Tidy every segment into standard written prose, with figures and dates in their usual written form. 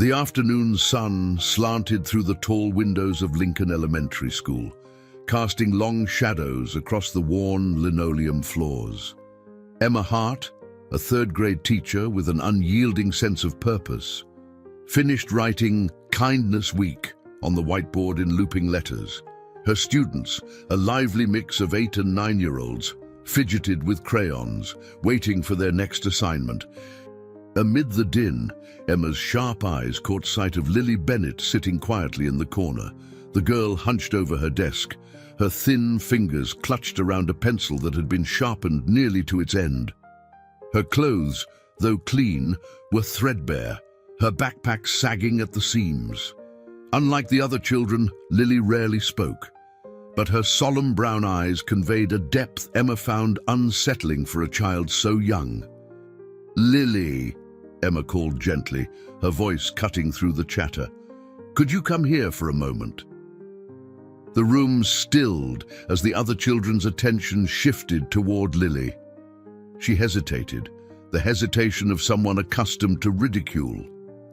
The afternoon sun slanted through the tall windows of Lincoln Elementary School, casting long shadows across the worn linoleum floors. Emma Hart, a third-grade teacher with an unyielding sense of purpose, finished writing "Kindness Week" on the whiteboard in looping letters. Her students, a lively mix of 8 and 9-year-olds, fidgeted with crayons, waiting for their next assignment. Amid the din, Emma's sharp eyes caught sight of Lily Bennett sitting quietly in the corner. The girl hunched over her desk, her thin fingers clutched around a pencil that had been sharpened nearly to its end. Her clothes, though clean, were threadbare, her backpack sagging at the seams. Unlike the other children, Lily rarely spoke, but her solemn brown eyes conveyed a depth Emma found unsettling for a child so young. "Lily," Emma called gently, her voice cutting through the chatter. "Could you come here for a moment?" The room stilled as the other children's attention shifted toward Lily. She hesitated, the hesitation of someone accustomed to ridicule.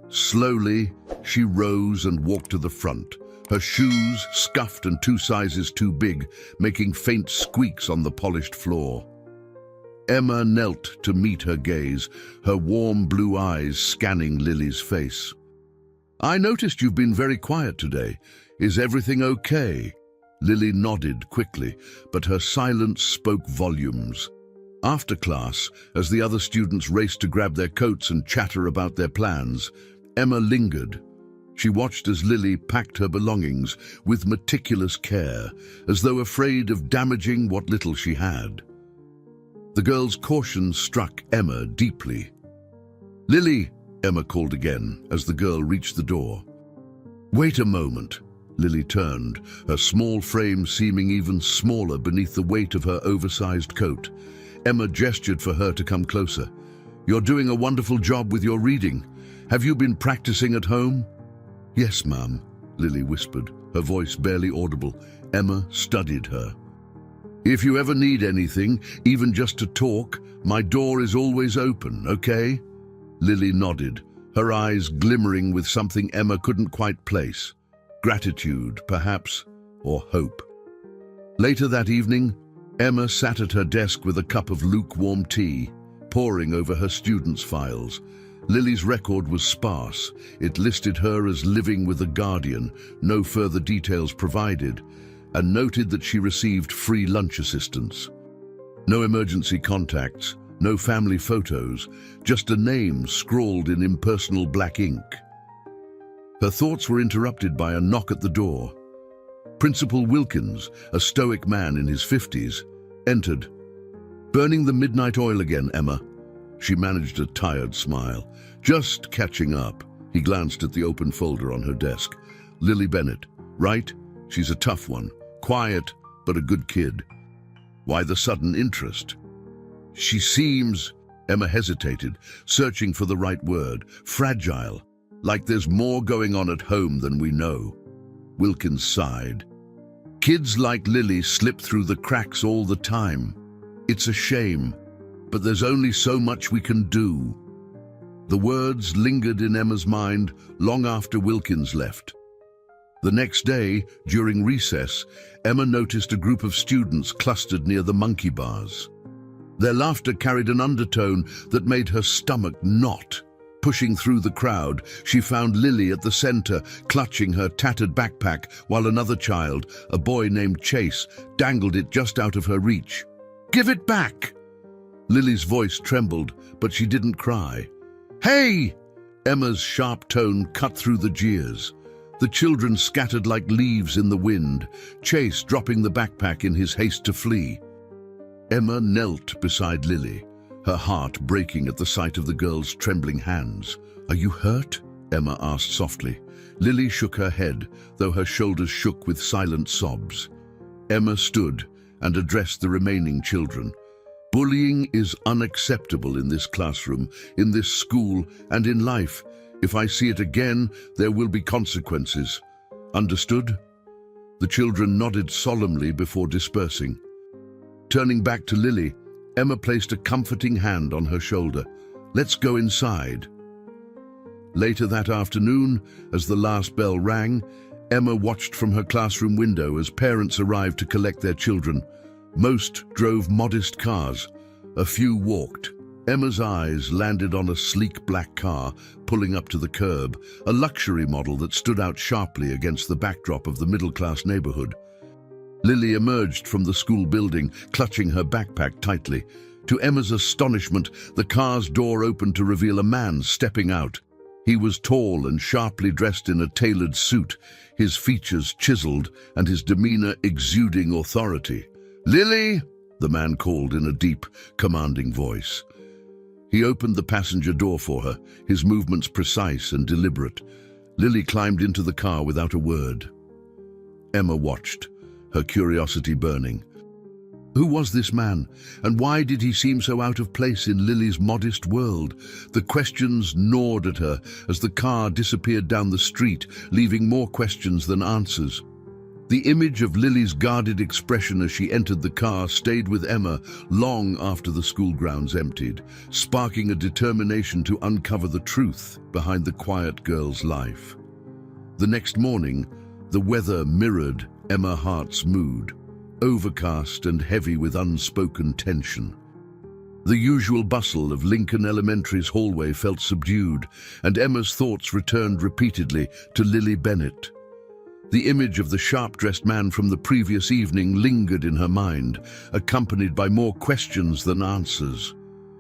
Slowly, she rose and walked to the front, her shoes scuffed and 2 sizes too big, making faint squeaks on the polished floor. Emma knelt to meet her gaze, her warm blue eyes scanning Lily's face. "I noticed you've been very quiet today. Is everything okay?" Lily nodded quickly, but her silence spoke volumes. After class, as the other students raced to grab their coats and chatter about their plans, Emma lingered. She watched as Lily packed her belongings with meticulous care, as though afraid of damaging what little she had. The girl's caution struck Emma deeply. "Lily," Emma called again as the girl reached the door. "Wait a moment." Lily turned, her small frame seeming even smaller beneath the weight of her oversized coat. Emma gestured for her to come closer. "You're doing a wonderful job with your reading. Have you been practicing at home?" "Yes, ma'am," Lily whispered, her voice barely audible. Emma studied her. "If you ever need anything, even just to talk, my door is always open, okay?" Lily nodded, her eyes glimmering with something Emma couldn't quite place. Gratitude, perhaps, or hope. Later that evening, Emma sat at her desk with a cup of lukewarm tea, poring over her students' files. Lily's record was sparse. It listed her as living with a guardian, no further details provided, and noted that she received free lunch assistance. No emergency contacts, no family photos, just a name scrawled in impersonal black ink. Her thoughts were interrupted by a knock at the door. Principal Wilkins, a stoic man in his 50s, entered. "Burning the midnight oil again, Emma?" She managed a tired smile. "Just catching up." He glanced at the open folder on her desk. "Lily Bennett, right? She's a tough one. Quiet, but a good kid." "Why the sudden interest?" "She seems..." Emma hesitated, searching for the right word. "Fragile. Like there's more going on at home than we know." Wilkins sighed. "Kids like Lily slip through the cracks all the time. It's a shame, but there's only so much we can do." The words lingered in Emma's mind long after Wilkins left. The next day, during recess, Emma noticed a group of students clustered near the monkey bars. Their laughter carried an undertone that made her stomach knot. Pushing through the crowd, she found Lily at the center, clutching her tattered backpack, while another child, a boy named Chase, dangled it just out of her reach. "Give it back!" Lily's voice trembled, but she didn't cry. "Hey!" Emma's sharp tone cut through the jeers. The children scattered like leaves in the wind, Chase dropping the backpack in his haste to flee. Emma knelt beside Lily, her heart breaking at the sight of the girl's trembling hands. "Are you hurt?" Emma asked softly. Lily shook her head, though her shoulders shook with silent sobs. Emma stood and addressed the remaining children. "Bullying is unacceptable in this classroom, in this school, and in life. If I see it again, there will be consequences. Understood?" The children nodded solemnly before dispersing. Turning back to Lily, Emma placed a comforting hand on her shoulder. "Let's go inside." Later that afternoon, as the last bell rang, Emma watched from her classroom window as parents arrived to collect their children. Most drove modest cars. A few walked. Emma's eyes landed on a sleek black car pulling up to the curb, a luxury model that stood out sharply against the backdrop of the middle-class neighborhood. Lily emerged from the school building, clutching her backpack tightly. To Emma's astonishment, the car's door opened to reveal a man stepping out. He was tall and sharply dressed in a tailored suit, his features chiseled and his demeanor exuding authority. "Lily!" the man called in a deep, commanding voice. He opened the passenger door for her, his movements precise and deliberate. Lily climbed into the car without a word. Emma watched, her curiosity burning. Who was this man, and why did he seem so out of place in Lily's modest world? The questions gnawed at her as the car disappeared down the street, leaving more questions than answers. The image of Lily's guarded expression as she entered the car stayed with Emma long after the school grounds emptied, sparking a determination to uncover the truth behind the quiet girl's life. The next morning, the weather mirrored Emma Hart's mood, overcast and heavy with unspoken tension. The usual bustle of Lincoln Elementary's hallway felt subdued, and Emma's thoughts returned repeatedly to Lily Bennett. The image of the sharp-dressed man from the previous evening lingered in her mind, accompanied by more questions than answers.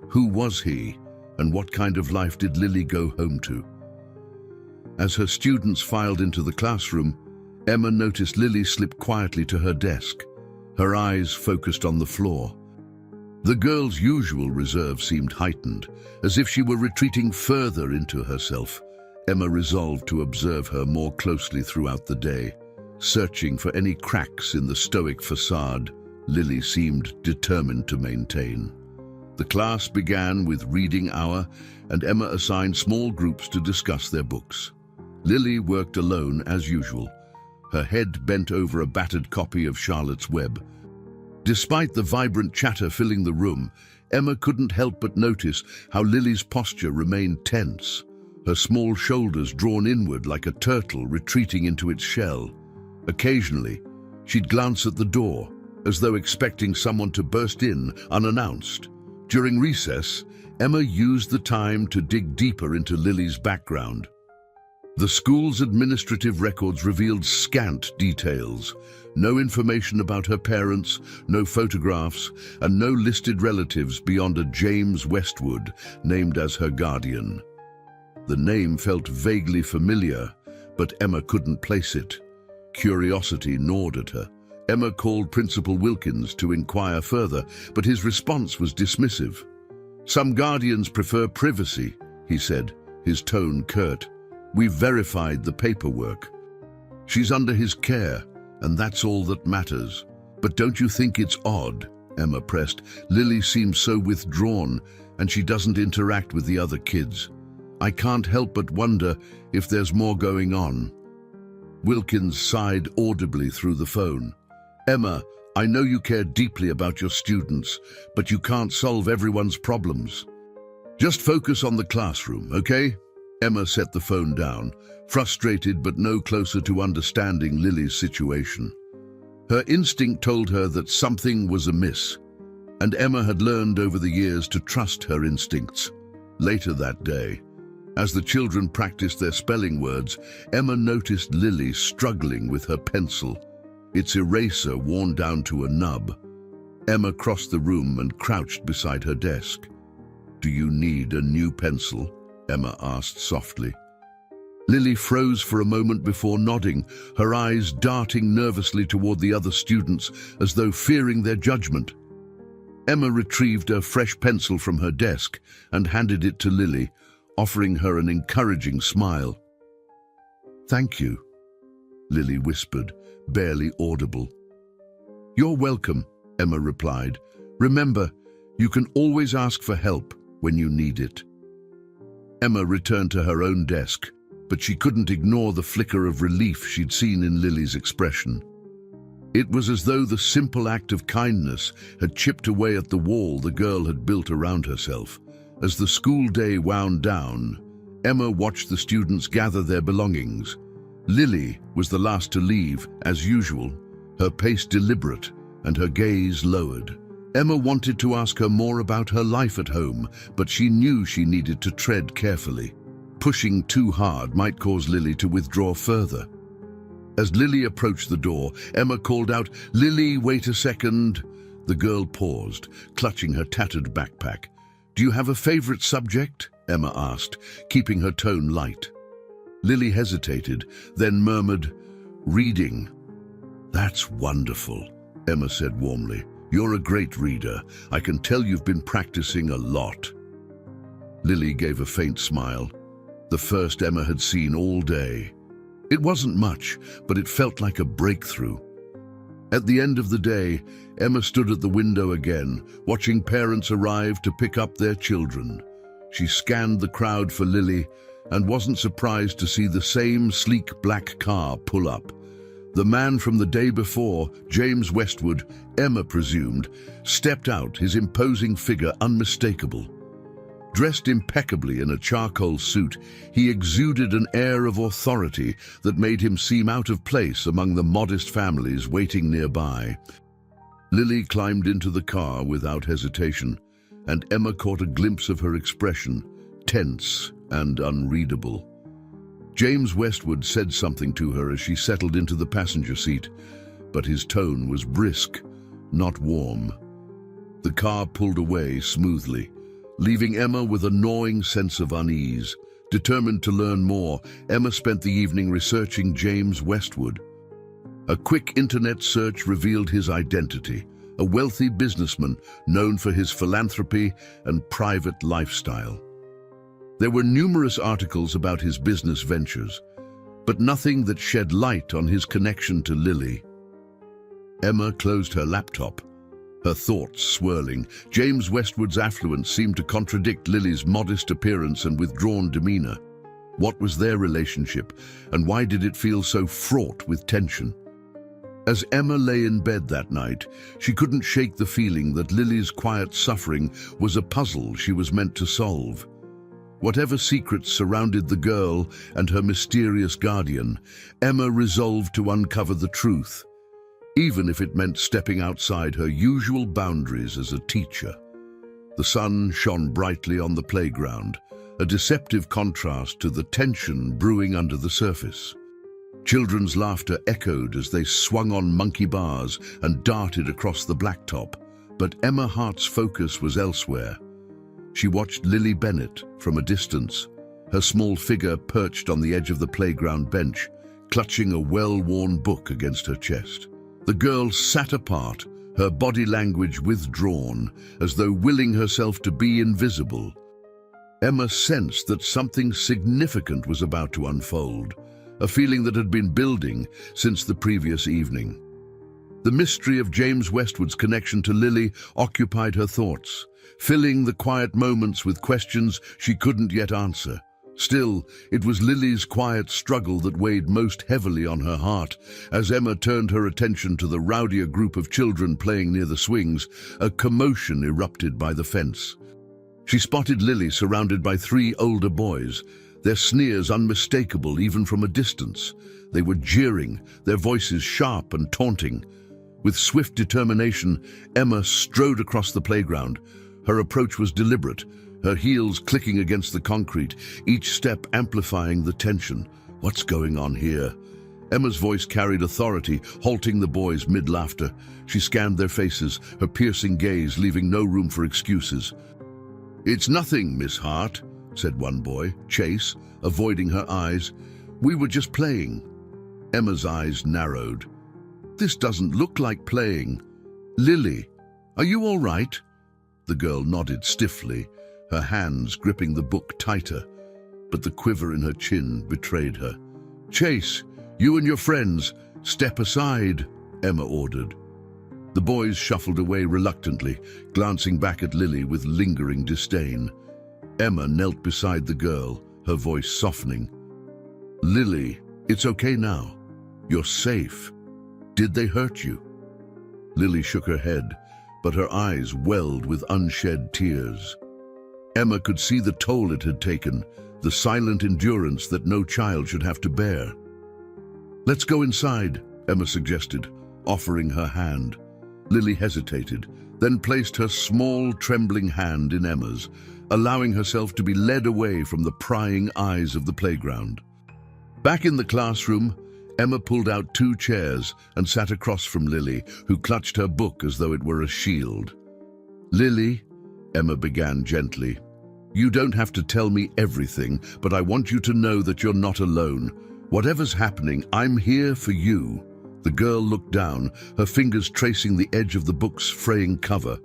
Who was he, and what kind of life did Lily go home to? As her students filed into the classroom, Emma noticed Lily slip quietly to her desk, her eyes focused on the floor. The girl's usual reserve seemed heightened, as if she were retreating further into herself. Emma resolved to observe her more closely throughout the day. Searching for any cracks in the stoic facade Lily seemed determined to maintain. The class began with reading hour, and Emma assigned small groups to discuss their books. Lily worked alone as usual, her head bent over a battered copy of Charlotte's Web. Despite the vibrant chatter filling the room, Emma couldn't help but notice how Lily's posture remained tense, her small shoulders drawn inward like a turtle retreating into its shell. Occasionally, she'd glance at the door, as though expecting someone to burst in unannounced. During recess, Emma used the time to dig deeper into Lily's background. The school's administrative records revealed scant details. No information about her parents, no photographs, and no listed relatives beyond a James Westwood, named as her guardian. The name felt vaguely familiar, but Emma couldn't place it. Curiosity gnawed at her. Emma called Principal Wilkins to inquire further, but his response was dismissive. "Some guardians prefer privacy," he said, his tone curt. "We've verified the paperwork. She's under his care, and that's all that matters." "But don't you think it's odd?" Emma pressed. "Lily seems so withdrawn, and she doesn't interact with the other kids. I can't help but wonder if there's more going on." Wilkins sighed audibly through the phone. "Emma, I know you care deeply about your students, but you can't solve everyone's problems. Just focus on the classroom, okay?" Emma set the phone down, frustrated but no closer to understanding Lily's situation. Her instinct told her that something was amiss, and Emma had learned over the years to trust her instincts. Later that day, as the children practiced their spelling words, Emma noticed Lily struggling with her pencil, its eraser worn down to a nub. Emma crossed the room and crouched beside her desk. "Do you need a new pencil?" Emma asked softly. Lily froze for a moment before nodding, her eyes darting nervously toward the other students as though fearing their judgment. Emma retrieved a fresh pencil from her desk and handed it to Lily, offering her an encouraging smile. "Thank you," Lily whispered, barely audible. "You're welcome," Emma replied. "Remember, you can always ask for help when you need it." Emma returned to her own desk, but she couldn't ignore the flicker of relief she'd seen in Lily's expression. It was as though the simple act of kindness had chipped away at the wall the girl had built around herself. As the school day wound down, Emma watched the students gather their belongings. Lily was the last to leave, as usual, her pace deliberate and her gaze lowered. Emma wanted to ask her more about her life at home, but she knew she needed to tread carefully. Pushing too hard might cause Lily to withdraw further. As Lily approached the door, Emma called out, "Lily, wait a second." The girl paused, clutching her tattered backpack. "Do you have a favorite subject?" Emma asked, keeping her tone light. Lily hesitated, then murmured, "Reading." "That's wonderful," Emma said warmly. "You're a great reader. I can tell you've been practicing a lot." Lily gave a faint smile, the first Emma had seen all day. It wasn't much, but it felt like a breakthrough. At the end of the day, Emma stood at the window again, watching parents arrive to pick up their children. She scanned the crowd for Lily and wasn't surprised to see the same sleek black car pull up. The man from the day before, James Westwood, Emma presumed, stepped out, his imposing figure unmistakable. Dressed impeccably in a charcoal suit, he exuded an air of authority that made him seem out of place among the modest families waiting nearby. Lily climbed into the car without hesitation, and Emma caught a glimpse of her expression, tense and unreadable. James Westwood said something to her as she settled into the passenger seat, but his tone was brisk, not warm. The car pulled away smoothly, leaving Emma with a gnawing sense of unease. Determined to learn more, Emma spent the evening researching James Westwood. A quick internet search revealed his identity, a wealthy businessman known for his philanthropy and private lifestyle. There were numerous articles about his business ventures, but nothing that shed light on his connection to Lily. Emma closed her laptop, her thoughts swirling. James Westwood's affluence seemed to contradict Lily's modest appearance and withdrawn demeanor. What was their relationship, and why did it feel so fraught with tension? As Emma lay in bed that night, she couldn't shake the feeling that Lily's quiet suffering was a puzzle she was meant to solve. Whatever secrets surrounded the girl and her mysterious guardian, Emma resolved to uncover the truth, even if it meant stepping outside her usual boundaries as a teacher. The sun shone brightly on the playground, a deceptive contrast to the tension brewing under the surface. Children's laughter echoed as they swung on monkey bars and darted across the blacktop, but Emma Hart's focus was elsewhere. She watched Lily Bennett from a distance, her small figure perched on the edge of the playground bench, clutching a well-worn book against her chest. The girl sat apart, her body language withdrawn, as though willing herself to be invisible. Emma sensed that something significant was about to unfold, a feeling that had been building since the previous evening. The mystery of James Westwood's connection to Lily occupied her thoughts, filling the quiet moments with questions she couldn't yet answer. Still, it was Lily's quiet struggle that weighed most heavily on her heart. As Emma turned her attention to the rowdier group of children playing near the swings, a commotion erupted by the fence. She spotted Lily surrounded by 3 older boys, their sneers unmistakable even from a distance. They were jeering, their voices sharp and taunting. With swift determination, Emma strode across the playground. Her approach was deliberate, her heels clicking against the concrete, each step amplifying the tension. "What's going on here?" Emma's voice carried authority, halting the boys mid-laughter. She scanned their faces, her piercing gaze leaving no room for excuses. "It's nothing, Miss Hart," said one boy, Chase, avoiding her eyes. "We were just playing." Emma's eyes narrowed. "This doesn't look like playing. Lily, are you all right?" The girl nodded stiffly, her hands gripping the book tighter, but the quiver in her chin betrayed her. "Chase, you and your friends, step aside," Emma ordered. The boys shuffled away reluctantly, glancing back at Lily with lingering disdain. Emma knelt beside the girl, her voice softening. "Lily, it's okay now. You're safe. Did they hurt you?" Lily shook her head, but her eyes welled with unshed tears. Emma could see the toll it had taken, the silent endurance that no child should have to bear. "Let's go inside," Emma suggested, offering her hand. Lily hesitated, then placed her small, trembling hand in Emma's, allowing herself to be led away from the prying eyes of the playground. Back in the classroom, Emma pulled out 2 chairs and sat across from Lily, who clutched her book as though it were a shield. "Lily," Emma began gently, "you don't have to tell me everything, but I want you to know that you're not alone. Whatever's happening, I'm here for you." The girl looked down, her fingers tracing the edge of the book's fraying cover.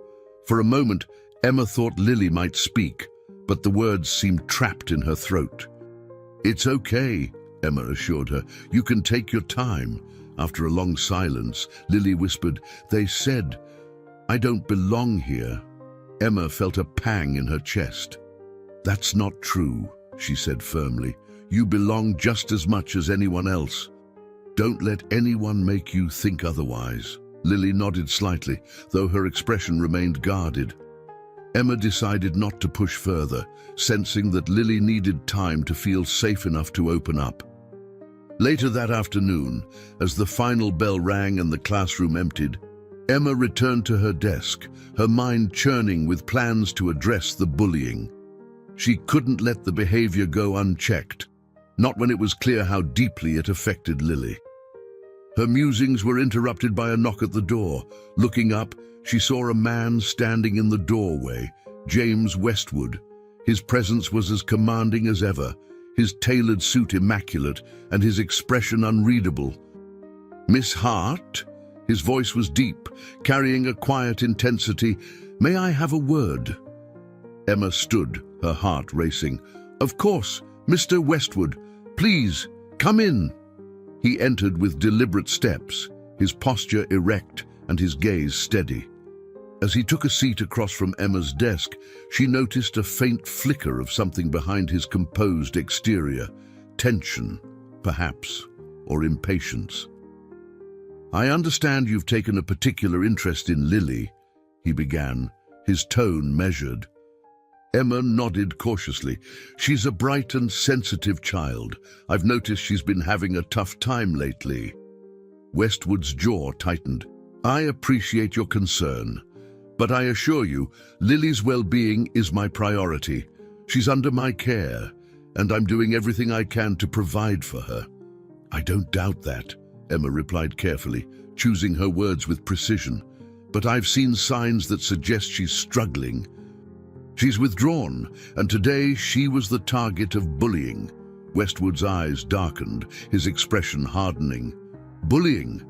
For a moment, Emma thought Lily might speak, but the words seemed trapped in her throat. "It's okay," Emma assured her. "You can take your time." After a long silence, Lily whispered, "They said I don't belong here." Emma felt a pang in her chest. "That's not true," she said firmly. "You belong just as much as anyone else. Don't let anyone make you think otherwise." Lily nodded slightly, though her expression remained guarded. Emma decided not to push further, sensing that Lily needed time to feel safe enough to open up. Later that afternoon, as the final bell rang and the classroom emptied, Emma returned to her desk, her mind churning with plans to address the bullying. She couldn't let the behavior go unchecked, not when it was clear how deeply it affected Lily. Her musings were interrupted by a knock at the door. Looking up, she saw a man standing in the doorway, James Westwood. His presence was as commanding as ever, his tailored suit immaculate and his expression unreadable. "Miss Hart?" His voice was deep, carrying a quiet intensity. "May I have a word?" Emma stood, her heart racing. "Of course, Mr. Westwood. Please, come in." He entered with deliberate steps, his posture erect and his gaze steady. As he took a seat across from Emma's desk, she noticed a faint flicker of something behind his composed exterior. Tension, perhaps, or impatience. "I understand you've taken a particular interest in Lily," he began, his tone measured. Emma nodded cautiously. "She's a bright and sensitive child. I've noticed she's been having a tough time lately." Westwood's jaw tightened. "I appreciate your concern, but I assure you, Lily's well-being is my priority. She's under my care, and I'm doing everything I can to provide for her." "I don't doubt that," Emma replied carefully, choosing her words with precision. "But I've seen signs that suggest she's struggling. She's withdrawn, and today she was the target of bullying." Westwood's eyes darkened, his expression hardening. "Bullying?"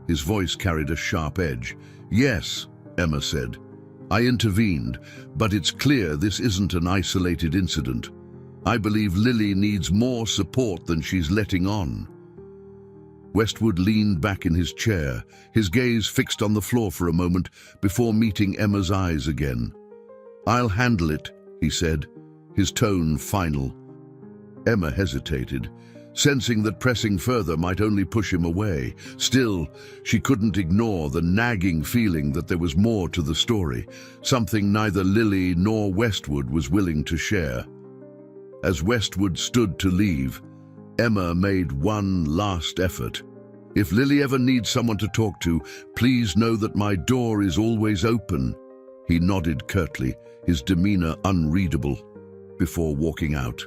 His voice carried a sharp edge. "Yes," Emma said. "I intervened, but it's clear this isn't an isolated incident. I believe Lily needs more support than she's letting on." Westwood leaned back in his chair, his gaze fixed on the floor for a moment before meeting Emma's eyes again. "I'll handle it," he said, his tone final. Emma hesitated, sensing that pressing further might only push him away. Still, she couldn't ignore the nagging feeling that there was more to the story, something neither Lily nor Westwood was willing to share. As Westwood stood to leave, Emma made one last effort. "If Lily ever needs someone to talk to, please know that my door is always open." He nodded curtly, his demeanor unreadable, before walking out.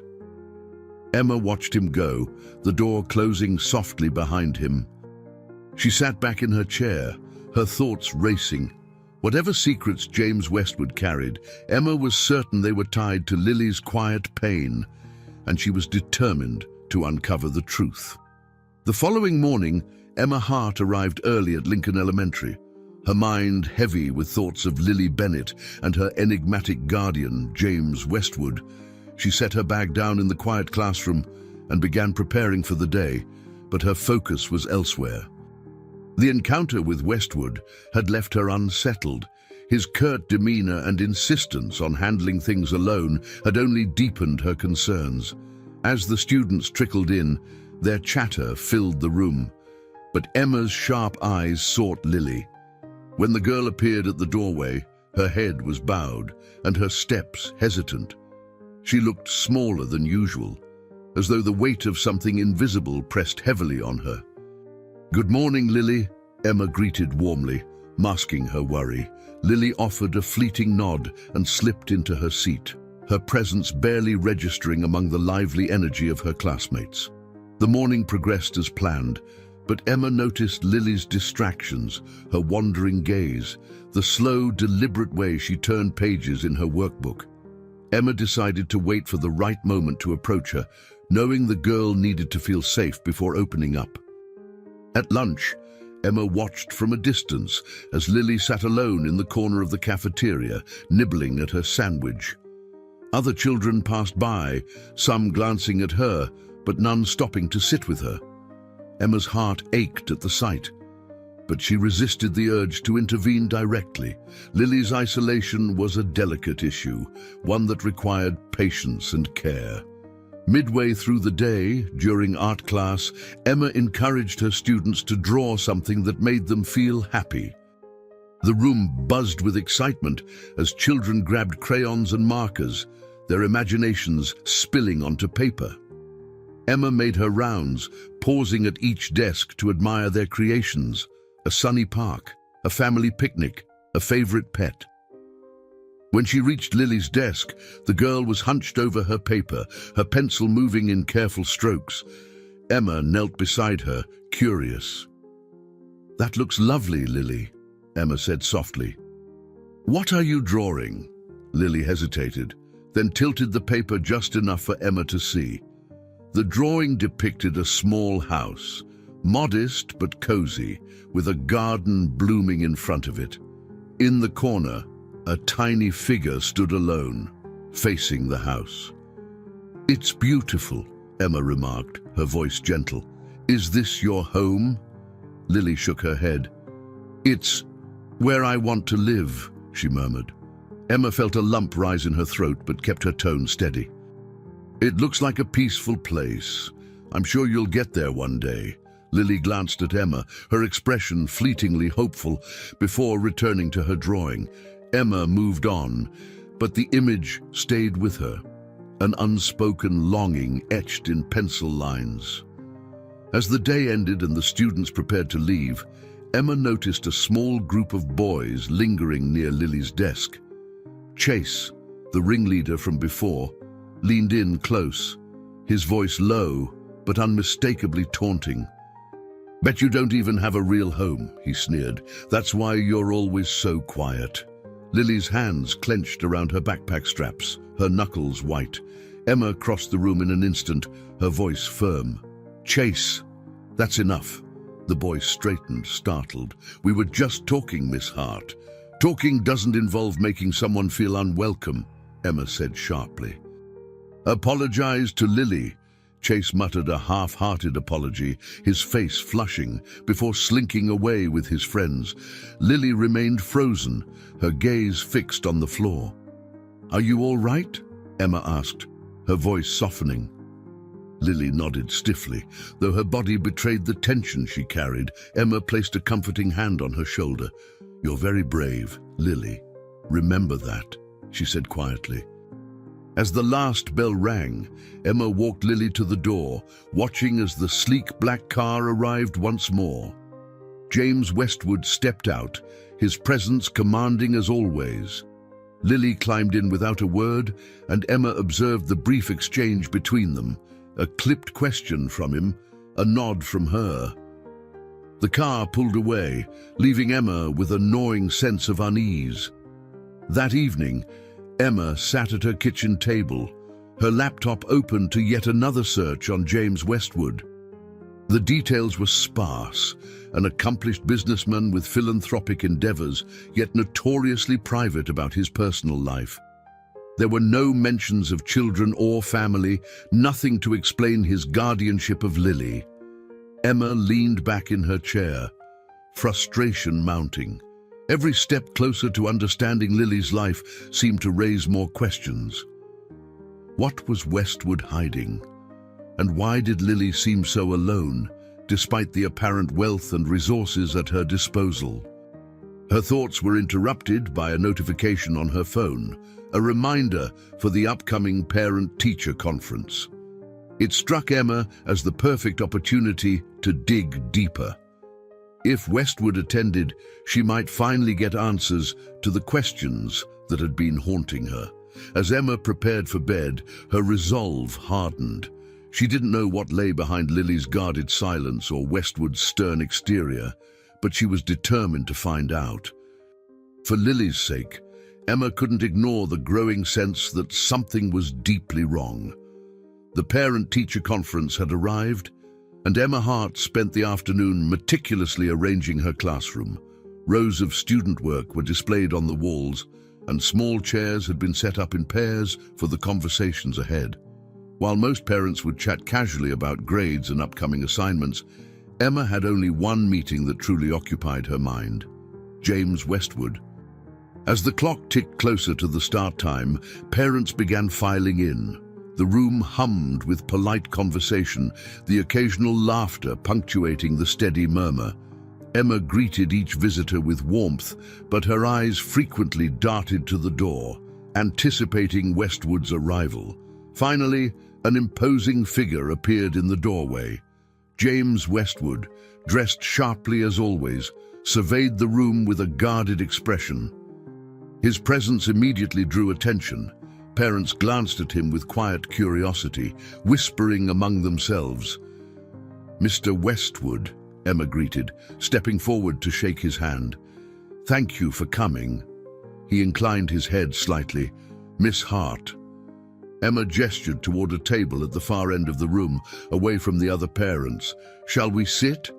Emma watched him go, the door closing softly behind him. She sat back in her chair, her thoughts racing. Whatever secrets James Westwood carried, Emma was certain they were tied to Lily's quiet pain, and she was determined to uncover the truth. The following morning, Emma Hart arrived early at Lincoln Elementary, her mind heavy with thoughts of Lily Bennett and her enigmatic guardian, James Westwood. She set her bag down in the quiet classroom and began preparing for the day, but her focus was elsewhere. The encounter with Westwood had left her unsettled. His curt demeanor and insistence on handling things alone had only deepened her concerns. As the students trickled in, their chatter filled the room, but Emma's sharp eyes sought Lily. When the girl appeared at the doorway, her head was bowed and her steps hesitant. She looked smaller than usual, as though the weight of something invisible pressed heavily on her. "Good morning, Lily," Emma greeted warmly, masking her worry. Lily offered a fleeting nod and slipped into her seat, her presence barely registering among the lively energy of her classmates. The morning progressed as planned, but Emma noticed Lily's distractions, her wandering gaze, the slow, deliberate way she turned pages in her workbook. Emma decided to wait for the right moment to approach her, knowing the girl needed to feel safe before opening up. At lunch, Emma watched from a distance as Lily sat alone in the corner of the cafeteria, nibbling at her sandwich. Other children passed by, some glancing at her, but none stopping to sit with her. Emma's heart ached at the sight, but she resisted the urge to intervene directly. Lily's isolation was a delicate issue, one that required patience and care. Midway through the day, during art class, Emma encouraged her students to draw something that made them feel happy. The room buzzed with excitement as children grabbed crayons and markers, their imaginations spilling onto paper. Emma made her rounds, pausing at each desk to admire their creations: a sunny park, a family picnic, a favorite pet. When she reached Lily's desk, the girl was hunched over her paper, her pencil moving in careful strokes. Emma knelt beside her, curious. "That looks lovely, Lily," Emma said softly. "What are you drawing?" Lily hesitated, then tilted the paper just enough for Emma to see. The drawing depicted a small house, modest but cozy, with a garden blooming in front of it. In the corner, a tiny figure stood alone, facing the house. "It's beautiful," Emma remarked, her voice gentle. "Is this your home?" Lily shook her head. "It's where I want to live," she murmured. Emma felt a lump rise in her throat but kept her tone steady. "It looks like a peaceful place. I'm sure you'll get there one day." Lily glanced at Emma, her expression fleetingly hopeful, before returning to her drawing. Emma moved on, but the image stayed with her, an unspoken longing etched in pencil lines. As the day ended and the students prepared to leave, Emma noticed a small group of boys lingering near Lily's desk. Chase, the ringleader from before, leaned in close, his voice low but unmistakably taunting. "Bet you don't even have a real home," he sneered. "That's why you're always so quiet." Lily's hands clenched around her backpack straps, her knuckles white. Emma crossed the room in an instant, her voice firm. "Chase, that's enough." The boy straightened, startled. "We were just talking, Miss Hart." "Talking doesn't involve making someone feel unwelcome," Emma said sharply. "Apologize to Lily." Chase muttered a half-hearted apology, his face flushing, before slinking away with his friends. Lily remained frozen, her gaze fixed on the floor. "Are you all right?" Emma asked, her voice softening. Lily nodded stiffly. Though her body betrayed the tension she carried, Emma placed a comforting hand on her shoulder. "You're very brave, Lily. Remember that," she said quietly. As the last bell rang, Emma walked Lily to the door, watching as the sleek black car arrived once more. James Westwood stepped out, his presence commanding as always. Lily climbed in without a word, and Emma observed the brief exchange between them, a clipped question from him, a nod from her. The car pulled away, leaving Emma with a gnawing sense of unease. That evening, Emma sat at her kitchen table, her laptop open to yet another search on James Westwood. The details were sparse, an accomplished businessman with philanthropic endeavors, yet notoriously private about his personal life. There were no mentions of children or family, nothing to explain his guardianship of Lily. Emma leaned back in her chair, frustration mounting. Every step closer to understanding Lily's life seemed to raise more questions. What was Westwood hiding? And why did Lily seem so alone, despite the apparent wealth and resources at her disposal? Her thoughts were interrupted by a notification on her phone, a reminder for the upcoming parent-teacher conference. It struck Emma as the perfect opportunity to dig deeper. If Westwood attended, she might finally get answers to the questions that had been haunting her. As Emma prepared for bed, her resolve hardened. She didn't know what lay behind Lily's guarded silence or Westwood's stern exterior, but she was determined to find out. For Lily's sake, Emma couldn't ignore the growing sense that something was deeply wrong. The parent-teacher conference had arrived, and Emma Hart spent the afternoon meticulously arranging her classroom. Rows of student work were displayed on the walls, and small chairs had been set up in pairs for the conversations ahead. While most parents would chat casually about grades and upcoming assignments, Emma had only one meeting that truly occupied her mind: James Westwood. As the clock ticked closer to the start time, parents began filing in. The room hummed with polite conversation, the occasional laughter punctuating the steady murmur. Emma greeted each visitor with warmth, but her eyes frequently darted to the door, anticipating Westwood's arrival. Finally, an imposing figure appeared in the doorway. James Westwood, dressed sharply as always, surveyed the room with a guarded expression. His presence immediately drew attention. Parents glanced at him with quiet curiosity, whispering among themselves. "Mr. Westwood," Emma greeted, stepping forward to shake his hand. "Thank you for coming." He inclined his head slightly. "Miss Hart." Emma gestured toward a table at the far end of the room, away from the other parents. "Shall we sit?"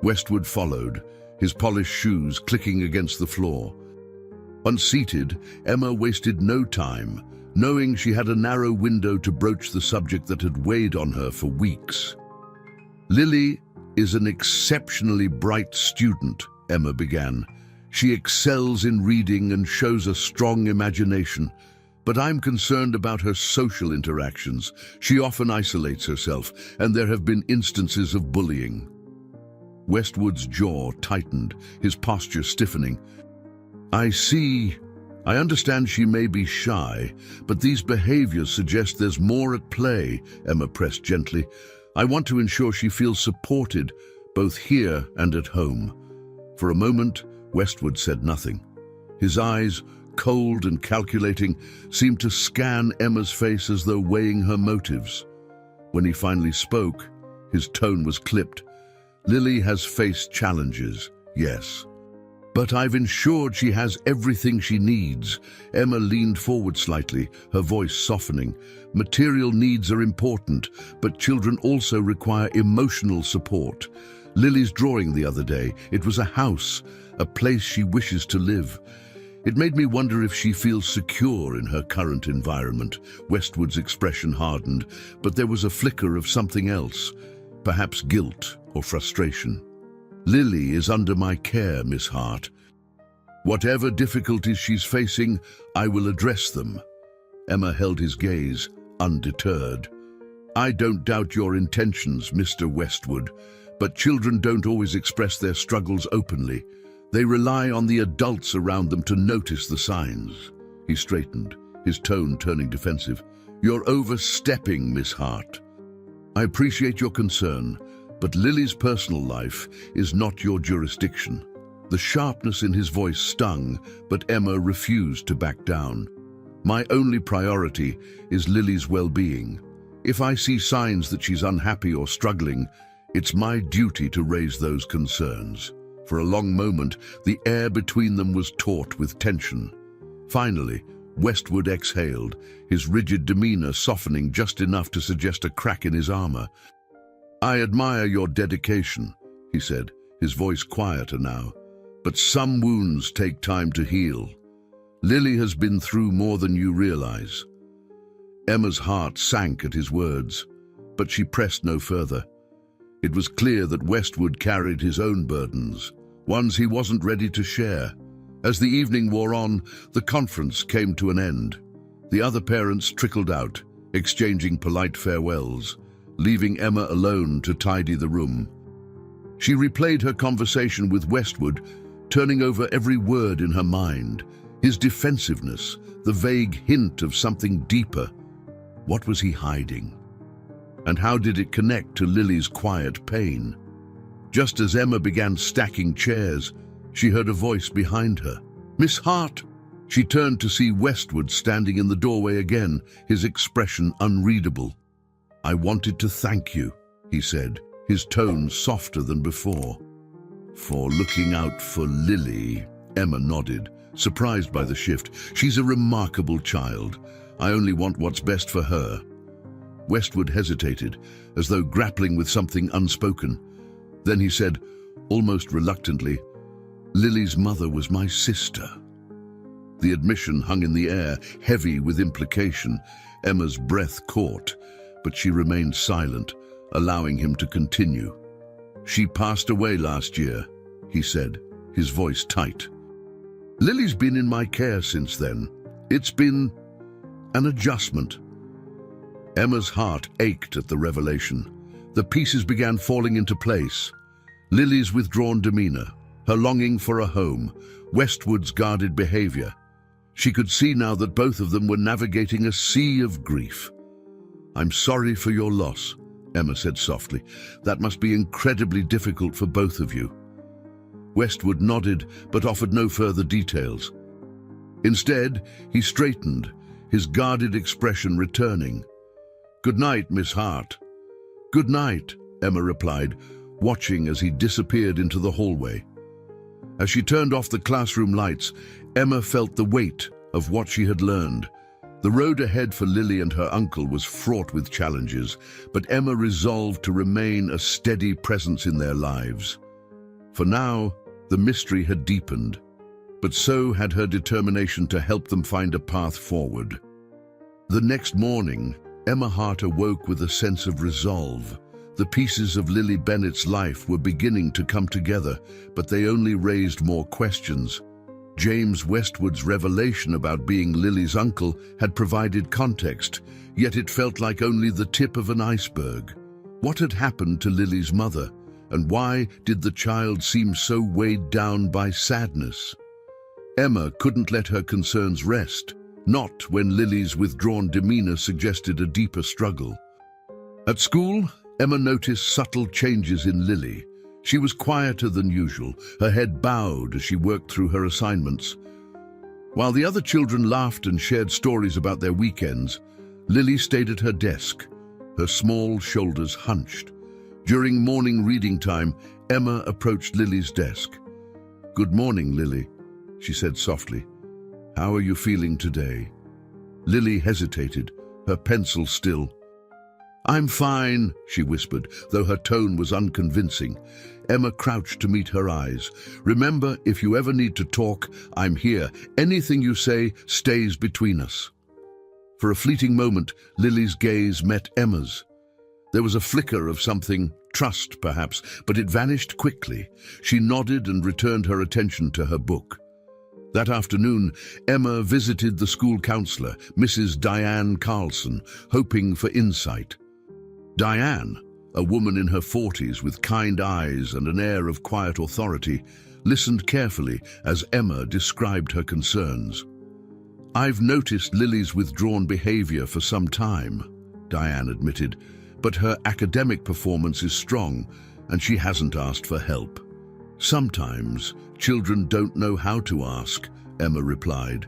Westwood followed, his polished shoes clicking against the floor. Once seated, Emma wasted no time, knowing she had a narrow window to broach the subject that had weighed on her for weeks. "Lily is an exceptionally bright student," Emma began. "She excels in reading and shows a strong imagination, but I'm concerned about her social interactions. She often isolates herself, and there have been instances of bullying." Westwood's jaw tightened, his posture stiffening. "I see. I understand she may be shy, but these behaviors suggest there's more at play," Emma pressed gently. "I want to ensure she feels supported, both here and at home." For a moment, Westwood said nothing. His eyes, cold and calculating, seemed to scan Emma's face as though weighing her motives. When he finally spoke, his tone was clipped. "Lily has faced challenges, yes. But I've ensured she has everything she needs." Emma leaned forward slightly, her voice softening. "Material needs are important, but children also require emotional support. Lily's drawing the other day, it was a house, a place she wishes to live. It made me wonder if she feels secure in her current environment." Westwood's expression hardened, but there was a flicker of something else, perhaps guilt or frustration. "Lily is under my care, Miss Hart. Whatever difficulties she's facing, I will address them." Emma held his gaze, undeterred. "I don't doubt your intentions, Mr. Westwood, but children don't always express their struggles openly. They rely on the adults around them to notice the signs." He straightened, his tone turning defensive. "You're overstepping, Miss Hart. I appreciate your concern, but Lily's personal life is not your jurisdiction." The sharpness in his voice stung, but Emma refused to back down. "My only priority is Lily's well-being. If I see signs that she's unhappy or struggling, it's my duty to raise those concerns." For a long moment, the air between them was taut with tension. Finally, Westwood exhaled, his rigid demeanor softening just enough to suggest a crack in his armor. "I admire your dedication," he said, his voice quieter now. "But some wounds take time to heal. Lily has been through more than you realize." Emma's heart sank at his words, but she pressed no further. It was clear that Westwood carried his own burdens, ones he wasn't ready to share. As the evening wore on, the conference came to an end. The other parents trickled out, exchanging polite farewells, leaving Emma alone to tidy the room. She replayed her conversation with Westwood, turning over every word in her mind. His defensiveness, the vague hint of something deeper. What was he hiding? And how did it connect to Lily's quiet pain? Just as Emma began stacking chairs, she heard a voice behind her. "Miss Hart!" She turned to see Westwood standing in the doorway again, his expression unreadable. "I wanted to thank you," he said, his tone softer than before. "For looking out for Lily," Emma nodded, surprised by the shift. "She's a remarkable child. I only want what's best for her." Westwood hesitated, as though grappling with something unspoken. Then he said, almost reluctantly, "Lily's mother was my sister." The admission hung in the air, heavy with implication. Emma's breath caught, but she remained silent, allowing him to continue. "She passed away last year," he said, his voice tight. "Lily's been in my care since then. It's been an adjustment." Emma's heart ached at the revelation. The pieces began falling into place. Lily's withdrawn demeanor, her longing for a home, Westwood's guarded behavior. She could see now that both of them were navigating a sea of grief. "I'm sorry for your loss," Emma said softly. "That must be incredibly difficult for both of you." Westwood nodded, but offered no further details. Instead, he straightened, his guarded expression returning. "Good night, Miss Hart." "Good night," Emma replied, watching as he disappeared into the hallway. As she turned off the classroom lights, Emma felt the weight of what she had learned. The road ahead for Lily and her uncle was fraught with challenges, but Emma resolved to remain a steady presence in their lives. For now, the mystery had deepened, but so had her determination to help them find a path forward. The next morning, Emma Hart awoke with a sense of resolve. The pieces of Lily Bennett's life were beginning to come together, but they only raised more questions. James Westwood's revelation about being Lily's uncle had provided context, yet it felt like only the tip of an iceberg. What had happened to Lily's mother, and why did the child seem so weighed down by sadness? Emma couldn't let her concerns rest, not when Lily's withdrawn demeanor suggested a deeper struggle. At school, Emma noticed subtle changes in Lily. She was quieter than usual, her head bowed as she worked through her assignments. While the other children laughed and shared stories about their weekends, Lily stayed at her desk, her small shoulders hunched. During morning reading time, Emma approached Lily's desk. "Good morning, Lily," she said softly. "How are you feeling today?" Lily hesitated, her pencil still. "I'm fine," she whispered, though her tone was unconvincing. Emma crouched to meet her eyes. "Remember, if you ever need to talk, I'm here. Anything you say stays between us." For a fleeting moment, Lily's gaze met Emma's. There was a flicker of something, trust perhaps, but it vanished quickly. She nodded and returned her attention to her book. That afternoon, Emma visited the school counselor, Mrs. Diane Carlson, hoping for insight. Diane, a woman in her 40s with kind eyes and an air of quiet authority, listened carefully as Emma described her concerns. "I've noticed Lily's withdrawn behavior for some time," Diane admitted, "but her academic performance is strong and she hasn't asked for help." "Sometimes children don't know how to ask," Emma replied.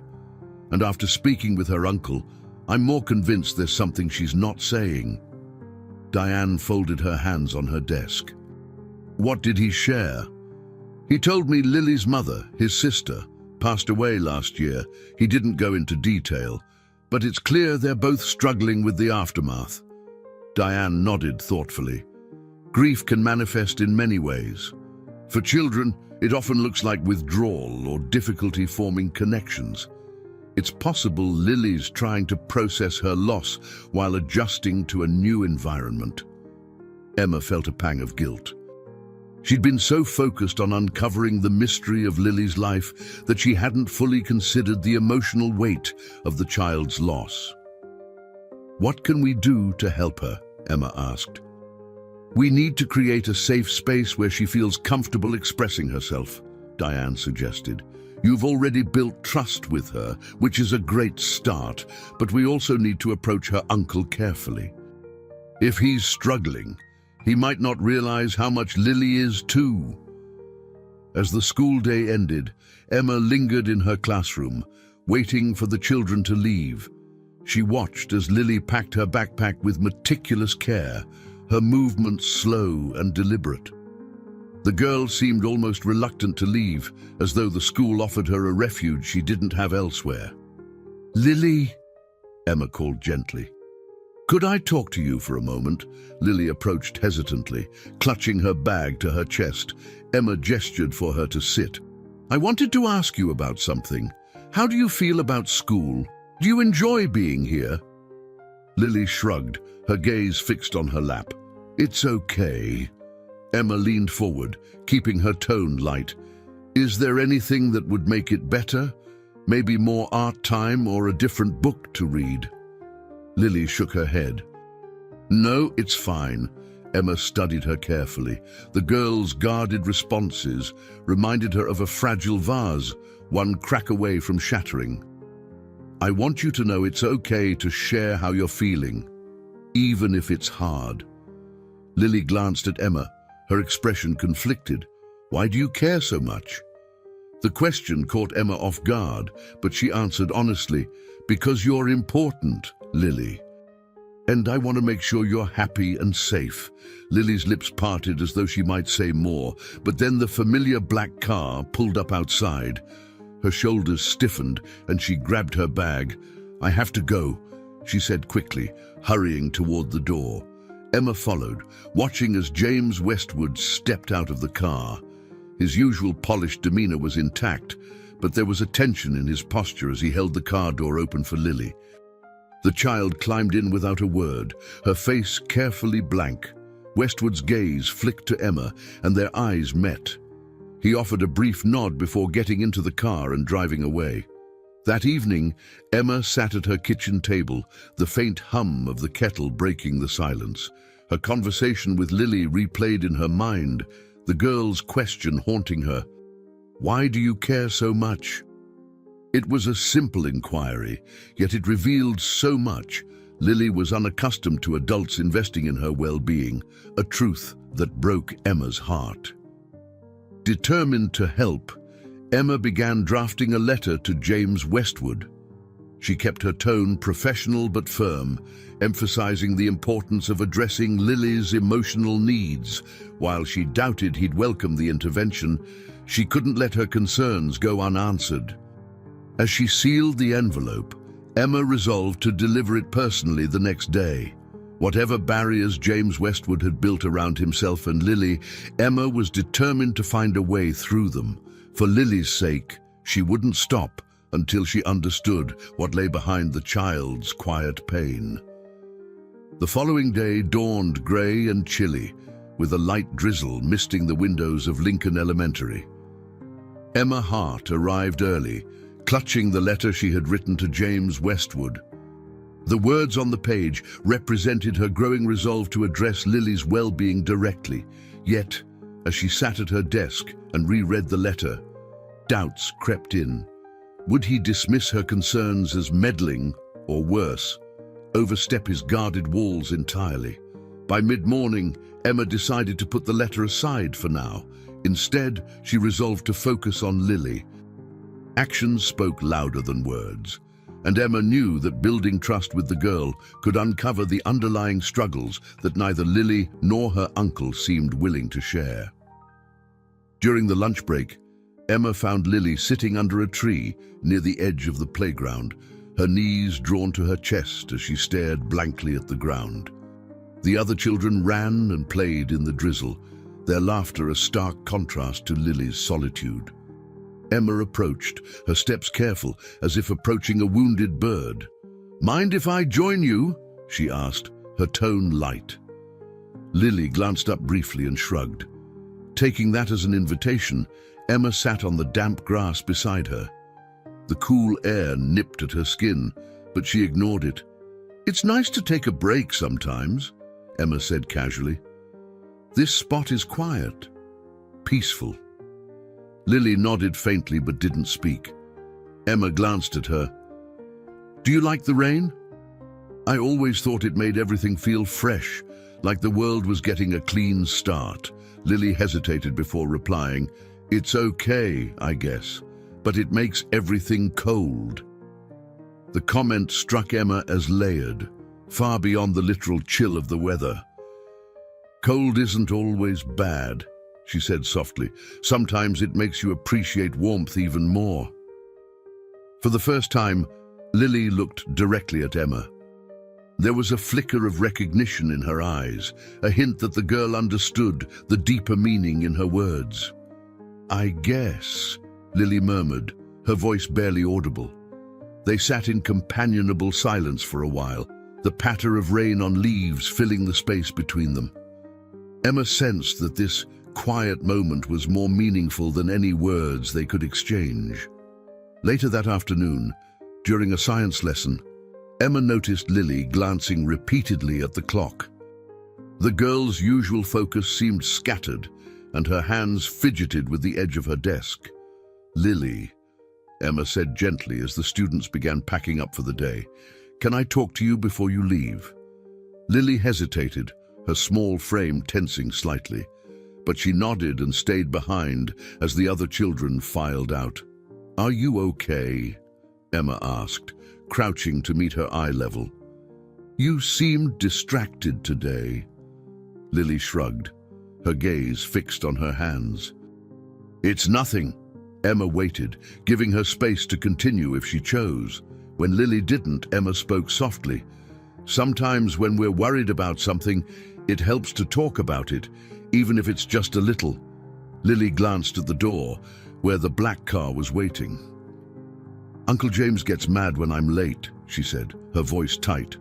"And after speaking with her uncle, I'm more convinced there's something she's not saying." Diane folded her hands on her desk. "What did he share?" "He told me Lily's mother, his sister, passed away last year. He didn't go into detail, but it's clear they're both struggling with the aftermath." Diane nodded thoughtfully. "Grief can manifest in many ways. For children, it often looks like withdrawal or difficulty forming connections. It's possible Lily's trying to process her loss while adjusting to a new environment." Emma felt a pang of guilt. She'd been so focused on uncovering the mystery of Lily's life that she hadn't fully considered the emotional weight of the child's loss. "What can we do to help her?" Emma asked. "We need to create a safe space where she feels comfortable expressing herself," Diane suggested. "You've already built trust with her, which is a great start, but we also need to approach her uncle carefully. If he's struggling, he might not realize how much Lily is too." As the school day ended, Emma lingered in her classroom, waiting for the children to leave. She watched as Lily packed her backpack with meticulous care, her movements slow and deliberate. The girl seemed almost reluctant to leave, as though the school offered her a refuge she didn't have elsewhere. "Lily," Emma called gently. "Could I talk to you for a moment?" Lily approached hesitantly, clutching her bag to her chest. Emma gestured for her to sit. "I wanted to ask you about something. How do you feel about school? Do you enjoy being here?" Lily shrugged, her gaze fixed on her lap. "It's okay." Emma leaned forward, keeping her tone light. "Is there anything that would make it better? Maybe more art time or a different book to read?" Lily shook her head. "No, it's fine." Emma studied her carefully. The girl's guarded responses reminded her of a fragile vase, one crack away from shattering. "I want you to know it's okay to share how you're feeling, even if it's hard." Lily glanced at Emma, her expression conflicted. "Why do you care so much?" The question caught Emma off guard, but she answered honestly, "Because you're important, Lily. And I want to make sure you're happy and safe." Lily's lips parted as though she might say more, but then the familiar black car pulled up outside. Her shoulders stiffened and she grabbed her bag. "I have to go," she said quickly, hurrying toward the door. Emma followed, watching as James Westwood stepped out of the car. His usual polished demeanor was intact, but there was a tension in his posture as he held the car door open for Lily. The child climbed in without a word, her face carefully blank. Westwood's gaze flicked to Emma, and their eyes met. He offered a brief nod before getting into the car and driving away. That evening, Emma sat at her kitchen table, the faint hum of the kettle breaking the silence. Her conversation with Lily replayed in her mind, the girl's question haunting her. "Why do you care so much?" It was a simple inquiry, yet it revealed so much. Lily was unaccustomed to adults investing in her well-being, a truth that broke Emma's heart. Determined to help, Emma began drafting a letter to James Westwood. She kept her tone professional but firm, emphasizing the importance of addressing Lily's emotional needs. While she doubted he'd welcome the intervention, she couldn't let her concerns go unanswered. As she sealed the envelope, Emma resolved to deliver it personally the next day. Whatever barriers James Westwood had built around himself and Lily, Emma was determined to find a way through them. For Lily's sake, she wouldn't stop until she understood what lay behind the child's quiet pain. The following day dawned gray and chilly, with a light drizzle misting the windows of Lincoln Elementary. Emma Hart arrived early, clutching the letter she had written to James Westwood. The words on the page represented her growing resolve to address Lily's well-being directly. Yet, as she sat at her desk and reread the letter, doubts crept in. Would he dismiss her concerns as meddling, or worse, overstep his guarded walls entirely? By mid-morning, Emma decided to put the letter aside for now. Instead, she resolved to focus on Lily. Actions spoke louder than words, and Emma knew that building trust with the girl could uncover the underlying struggles that neither Lily nor her uncle seemed willing to share. During the lunch break, Emma found Lily sitting under a tree near the edge of the playground, her knees drawn to her chest as she stared blankly at the ground. The other children ran and played in the drizzle, their laughter a stark contrast to Lily's solitude. Emma approached, her steps careful, as if approaching a wounded bird. "Mind if I join you?" she asked, her tone light. Lily glanced up briefly and shrugged. Taking that as an invitation, Emma sat on the damp grass beside her. The cool air nipped at her skin, but she ignored it. "It's nice to take a break sometimes," Emma said casually. "This spot is quiet, peaceful." Lily nodded faintly but didn't speak. Emma glanced at her. "Do you like the rain?" "I always thought it made everything feel fresh, like the world was getting a clean start." Lily hesitated before replying. "It's okay, I guess, but it makes everything cold." The comment struck Emma as layered, far beyond the literal chill of the weather. "Cold isn't always bad," she said softly. "Sometimes it makes you appreciate warmth even more." For the first time, Lily looked directly at Emma. There was a flicker of recognition in her eyes, a hint that the girl understood the deeper meaning in her words. "I guess," Lily murmured, her voice barely audible. They sat in companionable silence for a while, the patter of rain on leaves filling the space between them. Emma sensed that this quiet moment was more meaningful than any words they could exchange. Later that afternoon, during a science lesson, Emma noticed Lily glancing repeatedly at the clock. The girl's usual focus seemed scattered, and her hands fidgeted with the edge of her desk. "Lily," Emma said gently as the students began packing up for the day, "can I talk to you before you leave?" Lily hesitated, her small frame tensing slightly, but she nodded and stayed behind as the other children filed out. "Are you okay?" Emma asked, crouching to meet her eye level. "You seemed distracted today." Lily shrugged, her gaze fixed on her hands. "It's nothing." Emma waited, giving her space to continue if she chose. When Lily didn't, Emma spoke softly. "Sometimes when we're worried about something, it helps to talk about it, even if it's just a little." Lily glanced at the door, where the black car was waiting. "Uncle James gets mad when I'm late," she said, her voice tight.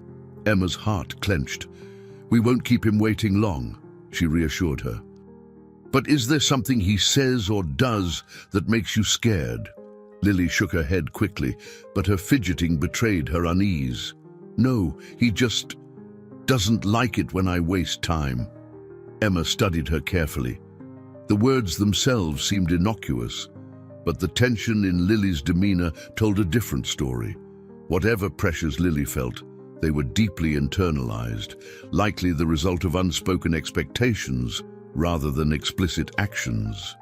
Emma's heart clenched. "We won't keep him waiting long," she reassured her. "But is there something he says or does that makes you scared?" Lily shook her head quickly, but her fidgeting betrayed her unease. "No, he just doesn't like it when I waste time." Emma studied her carefully. The words themselves seemed innocuous, but the tension in Lily's demeanor told a different story. Whatever pressures Lily felt, they were deeply internalized, likely the result of unspoken expectations rather than explicit actions.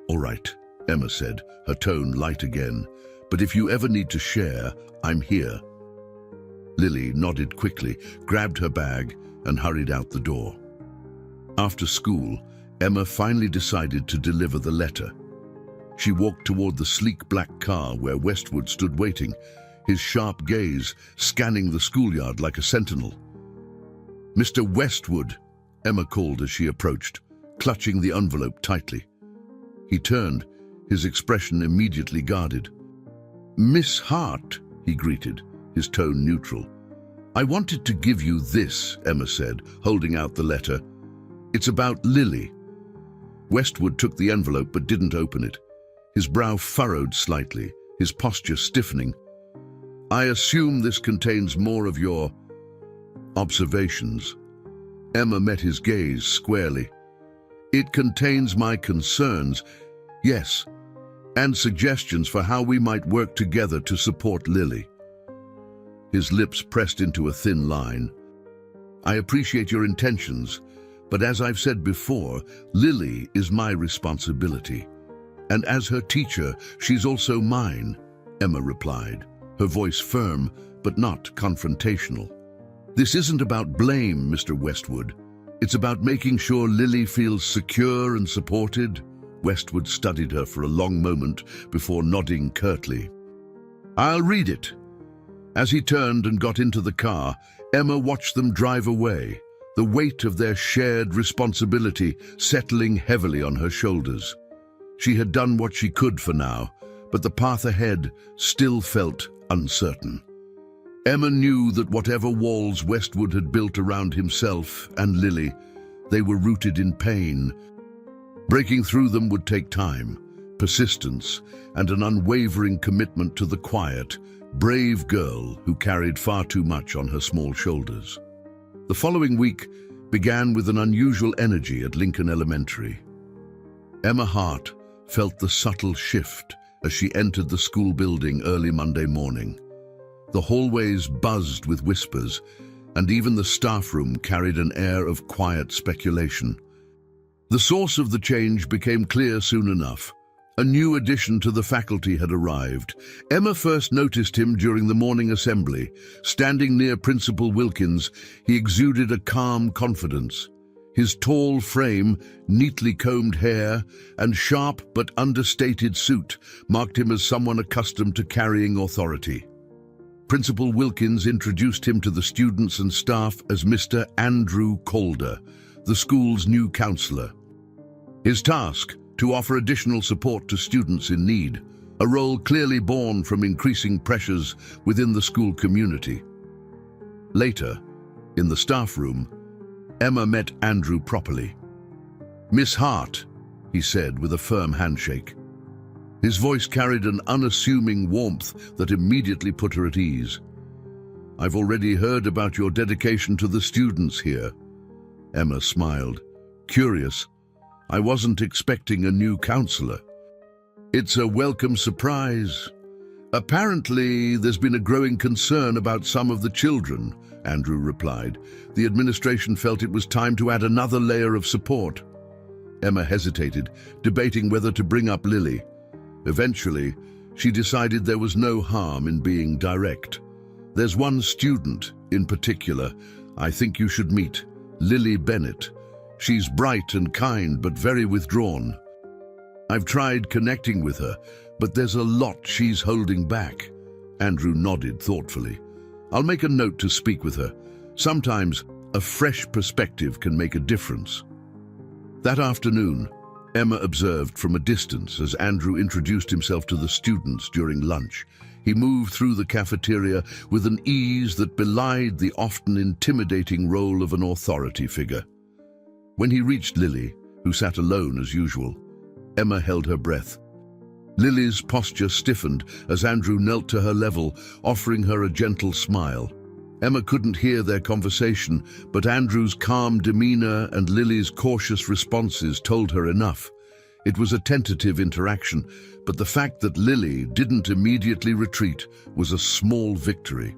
"All right," Emma said, her tone light again, "but if you ever need to share, I'm here." Lily nodded quickly, grabbed her bag, and hurried out the door. After school, Emma finally decided to deliver the letter. She walked toward the sleek black car where Westwood stood waiting, his sharp gaze scanning the schoolyard like a sentinel. "Mr. Westwood," Emma called as she approached, clutching the envelope tightly. He turned, his expression immediately guarded. "Miss Hart," he greeted, his tone neutral. "I wanted to give you this," Emma said, holding out the letter. "It's about Lily." Westwood took the envelope but didn't open it. His brow furrowed slightly, his posture stiffening. "I assume this contains more of your observations." Emma met his gaze squarely. "It contains my concerns, yes, and suggestions for how we might work together to support Lily." His lips pressed into a thin line. "I appreciate your intentions, but as I've said before, Lily is my responsibility. And as her teacher, she's also mine," Emma replied, her voice firm but not confrontational. "This isn't about blame, Mr. Westwood. It's about making sure Lily feels secure and supported." Westwood studied her for a long moment before nodding curtly. "I'll read it." As he turned and got into the car, Emma watched them drive away, the weight of their shared responsibility settling heavily on her shoulders. She had done what she could for now, but the path ahead still felt uncertain. Emma knew that whatever walls Westwood had built around himself and Lily, they were rooted in pain. Breaking through them would take time, persistence, and an unwavering commitment to the quiet, brave girl who carried far too much on her small shoulders. The following week began with an unusual energy at Lincoln Elementary. Emma Hart, felt the subtle shift as she entered the school building early Monday morning. The hallways buzzed with whispers, and even the staff room carried an air of quiet speculation. The source of the change became clear soon enough. A new addition to the faculty had arrived. Emma first noticed him during the morning assembly. Standing near Principal Wilkins, he exuded a calm confidence. His tall frame, neatly combed hair, and sharp but understated suit marked him as someone accustomed to carrying authority. Principal Wilkins introduced him to the students and staff as Mr. Andrew Calder, the school's new counselor. His task, to offer additional support to students in need, a role clearly born from increasing pressures within the school community. Later, in the staff room, Emma met Andrew properly. "Miss Hart," he said with a firm handshake. His voice carried an unassuming warmth that immediately put her at ease. "I've already heard about your dedication to the students here." Emma smiled. "Curious. I wasn't expecting a new counselor." "It's a welcome surprise. Apparently, there's been a growing concern about some of the children," Andrew replied. "The administration felt it was time to add another layer of support." Emma hesitated, debating whether to bring up Lily. Eventually, she decided there was no harm in being direct. "There's one student, in particular, I think you should meet, Lily Bennett. She's bright and kind, but very withdrawn. I've tried connecting with her, but there's a lot she's holding back." Andrew nodded thoughtfully. "I'll make a note to speak with her. Sometimes a fresh perspective can make a difference." That afternoon, Emma observed from a distance as Andrew introduced himself to the students during lunch. He moved through the cafeteria with an ease that belied the often intimidating role of an authority figure. When he reached Lily, who sat alone as usual, Emma held her breath. Lily's posture stiffened as Andrew knelt to her level, offering her a gentle smile. Emma couldn't hear their conversation, but Andrew's calm demeanor and Lily's cautious responses told her enough. It was a tentative interaction, but the fact that Lily didn't immediately retreat was a small victory.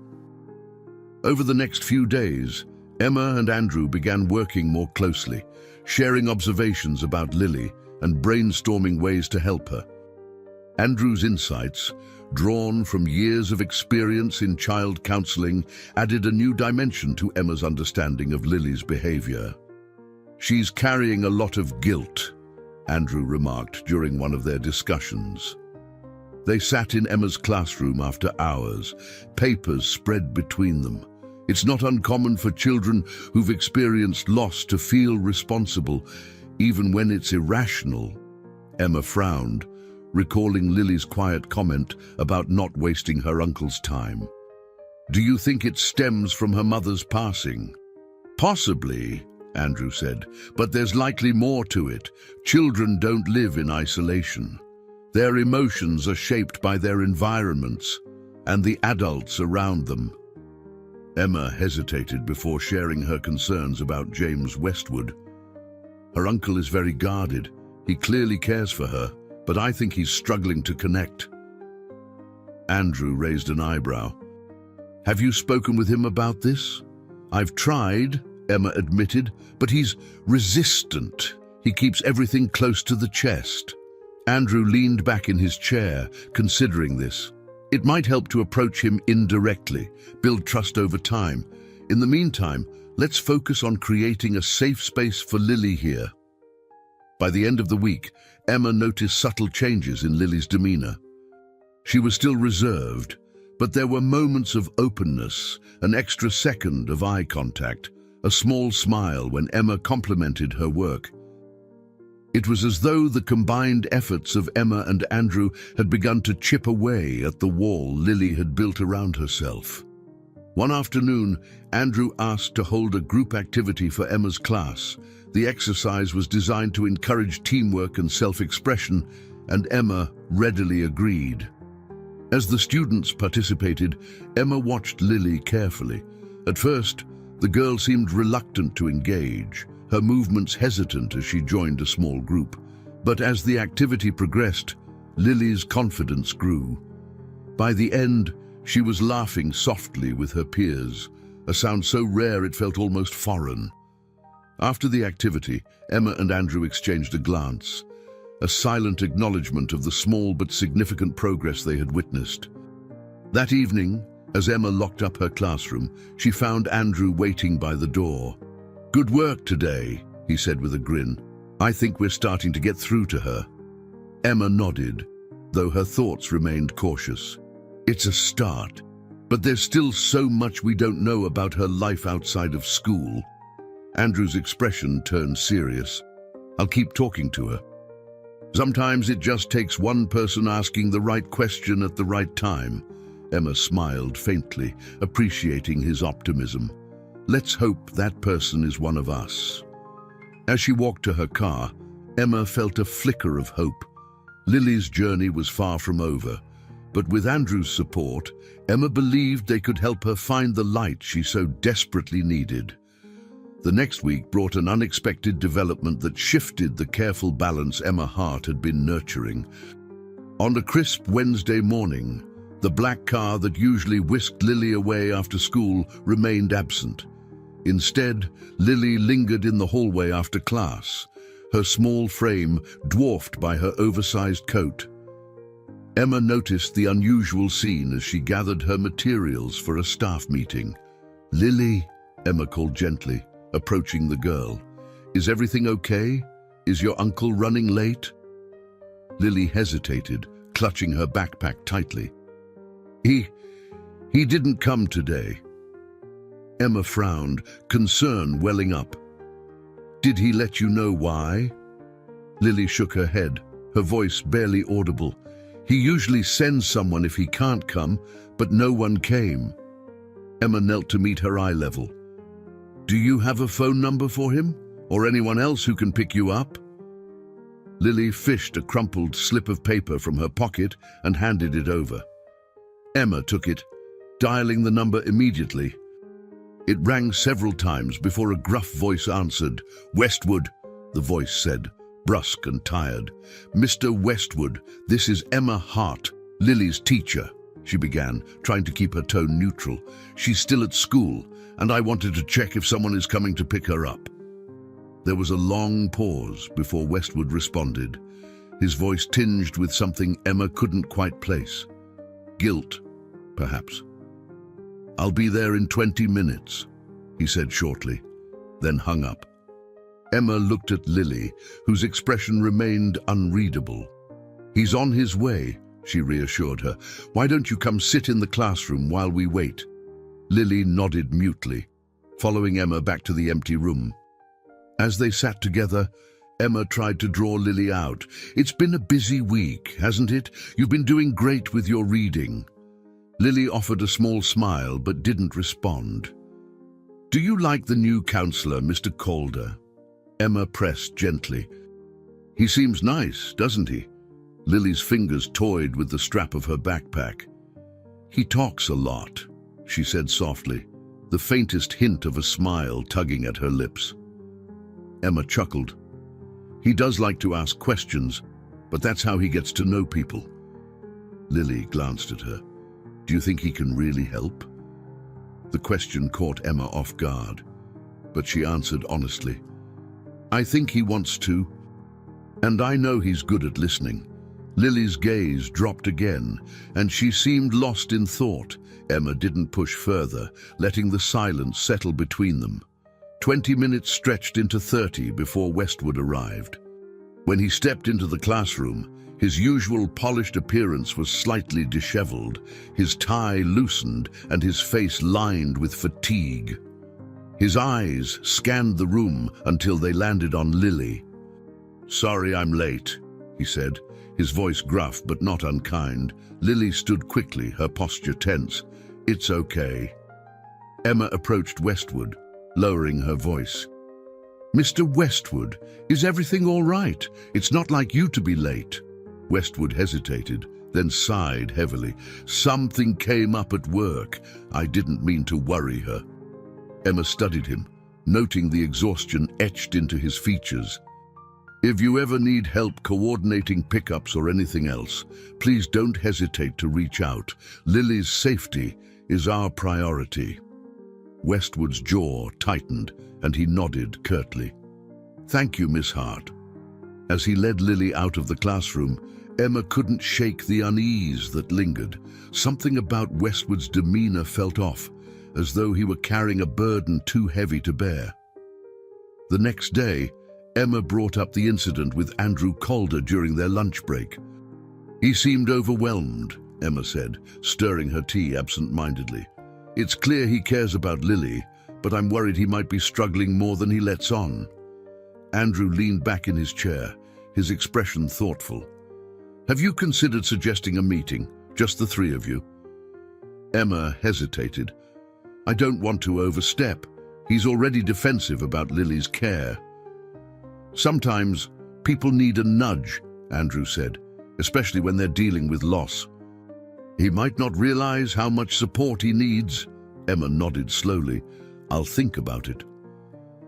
Over the next few days, Emma and Andrew began working more closely, sharing observations about Lily and brainstorming ways to help her. Andrew's insights, drawn from years of experience in child counseling, added a new dimension to Emma's understanding of Lily's behavior. "She's carrying a lot of guilt," Andrew remarked during one of their discussions. They sat in Emma's classroom after hours, papers spread between them. It's not uncommon for children who've experienced loss to feel responsible, even when it's irrational. Emma frowned, recalling Lily's quiet comment about not wasting her uncle's time. "Do you think it stems from her mother's passing?" "Possibly," Andrew said, "but there's likely more to it. Children don't live in isolation. Their emotions are shaped by their environments and the adults around them." Emma hesitated before sharing her concerns about James Westwood. "Her uncle is very guarded. He clearly cares for her, but I think he's struggling to connect." Andrew raised an eyebrow. "Have you spoken with him about this?" "I've tried," Emma admitted, "but he's resistant. He keeps everything close to the chest." Andrew leaned back in his chair, considering this. It might help to approach him indirectly, build trust over time. In the meantime, let's focus on creating a safe space for Lily here. By the end of the week, Emma noticed subtle changes in Lily's demeanor. She was still reserved, but there were moments of openness, an extra second of eye contact, a small smile when Emma complimented her work. It was as though the combined efforts of Emma and Andrew had begun to chip away at the wall Lily had built around herself. One afternoon, Andrew asked to hold a group activity for Emma's class. The exercise was designed to encourage teamwork and self-expression, and Emma readily agreed. As the students participated, Emma watched Lily carefully. At first, the girl seemed reluctant to engage, her movements hesitant as she joined a small group. But as the activity progressed, Lily's confidence grew. By the end, she was laughing softly with her peers, a sound so rare it felt almost foreign. After the activity, Emma and Andrew exchanged a glance, a silent acknowledgement of the small but significant progress they had witnessed. That evening, as Emma locked up her classroom, she found Andrew waiting by the door. "Good work today," he said with a grin. "I think we're starting to get through to her." Emma nodded, though her thoughts remained cautious. It's a start, but there's still so much we don't know about her life outside of school. Andrew's expression turned serious. "I'll keep talking to her. Sometimes it just takes one person asking the right question at the right time." Emma smiled faintly, appreciating his optimism. "Let's hope that person is one of us." As she walked to her car, Emma felt a flicker of hope. Lily's journey was far from over, but with Andrew's support, Emma believed they could help her find the light she so desperately needed. The next week brought an unexpected development that shifted the careful balance Emma Hart had been nurturing. On a crisp Wednesday morning, the black car that usually whisked Lily away after school remained absent. Instead, Lily lingered in the hallway after class, her small frame dwarfed by her oversized coat. Emma noticed the unusual scene as she gathered her materials for a staff meeting. "Lily," Emma called gently, approaching the girl. "Is everything okay? Is your uncle running late?" Lily hesitated, clutching her backpack tightly. He didn't come today." Emma frowned, concern welling up. "Did he let you know why?" Lily shook her head, her voice barely audible. "He usually sends someone if he can't come, but no one came." Emma knelt to meet her eye level. "Do you have a phone number for him, or anyone else who can pick you up?" Lily fished a crumpled slip of paper from her pocket and handed it over. Emma took it, dialing the number immediately. It rang several times before a gruff voice answered. "Westwood," the voice said, brusque and tired. "Mr. Westwood, this is Emma Hart, Lily's teacher," she began, trying to keep her tone neutral. "She's still at school, and I wanted to check if someone is coming to pick her up." There was a long pause before Westwood responded, his voice tinged with something Emma couldn't quite place. Guilt, perhaps. "I'll be there in 20 minutes, he said shortly, then hung up. Emma looked at Lily, whose expression remained unreadable. "He's on his way," she reassured her. "Why don't you come sit in the classroom while we wait?" Lily nodded mutely, following Emma back to the empty room. As they sat together, Emma tried to draw Lily out. "It's been a busy week, hasn't it? You've been doing great with your reading." Lily offered a small smile but didn't respond. "Do you like the new counselor, Mr. Calder?" Emma pressed gently. "He seems nice, doesn't he?" Lily's fingers toyed with the strap of her backpack. "He talks a lot," she said softly, the faintest hint of a smile tugging at her lips. Emma chuckled. "He does like to ask questions, but that's how he gets to know people." Lily glanced at her. "Do you think he can really help?" The question caught Emma off guard, but she answered honestly. "I think he wants to, and I know he's good at listening." Lily's gaze dropped again, and she seemed lost in thought. Emma didn't push further, letting the silence settle between them. 20 minutes stretched into 30 before Westwood arrived. When he stepped into the classroom, his usual polished appearance was slightly disheveled, his tie loosened and his face lined with fatigue. His eyes scanned the room until they landed on Lily. "Sorry I'm late," he said, his voice gruff but not unkind. Lily stood quickly, her posture tense. "It's okay." Emma approached Westwood, lowering her voice. "Mr. Westwood, is everything all right? It's not like you to be late." Westwood hesitated, then sighed heavily. "Something came up at work. I didn't mean to worry her." Emma studied him, noting the exhaustion etched into his features. If you ever need help coordinating pickups or anything else, please don't hesitate to reach out. Lily's safety is our priority." Westwood's jaw tightened and he nodded curtly. "Thank you, Miss Hart." As he led Lily out of the classroom, Emma couldn't shake the unease that lingered. Something about Westwood's demeanor felt off, as though he were carrying a burden too heavy to bear. The next day, Emma brought up the incident with Andrew Calder during their lunch break. "He seemed overwhelmed," Emma said, stirring her tea absent-mindedly. "It's clear he cares about Lily, but I'm worried he might be struggling more than he lets on." Andrew leaned back in his chair, his expression thoughtful. "Have you considered suggesting a meeting, just the three of you?" Emma hesitated. "I don't want to overstep. He's already defensive about Lily's care." "Sometimes people need a nudge," Andrew said, "especially when they're dealing with loss." "He might not realize how much support he needs." Emma nodded slowly. "I'll think about it."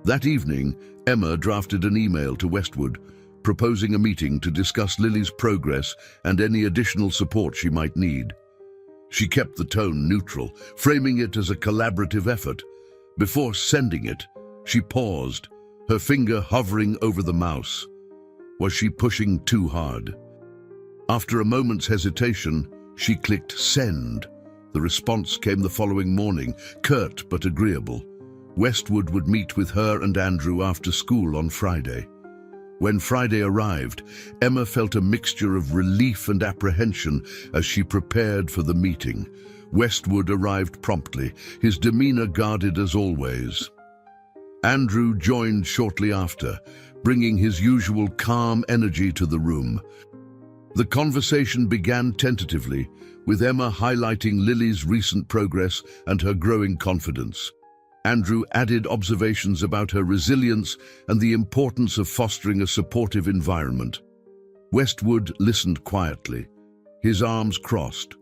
That evening, Emma drafted an email to Westwood, proposing a meeting to discuss Lily's progress and any additional support she might need. She kept the tone neutral, framing it as a collaborative effort. Before sending it, she paused, her finger hovering over the mouse. Was she pushing too hard? After a moment's hesitation, she clicked send. The response came the following morning, curt but agreeable. Westwood would meet with her and Andrew after school on Friday. When Friday arrived, Emma felt a mixture of relief and apprehension as she prepared for the meeting. Westwood arrived promptly, his demeanor guarded as always. Andrew joined shortly after, bringing his usual calm energy to the room. The conversation began tentatively, with Emma highlighting Lily's recent progress and her growing confidence. Andrew added observations about her resilience and the importance of fostering a supportive environment. Westwood listened quietly, his arms crossed.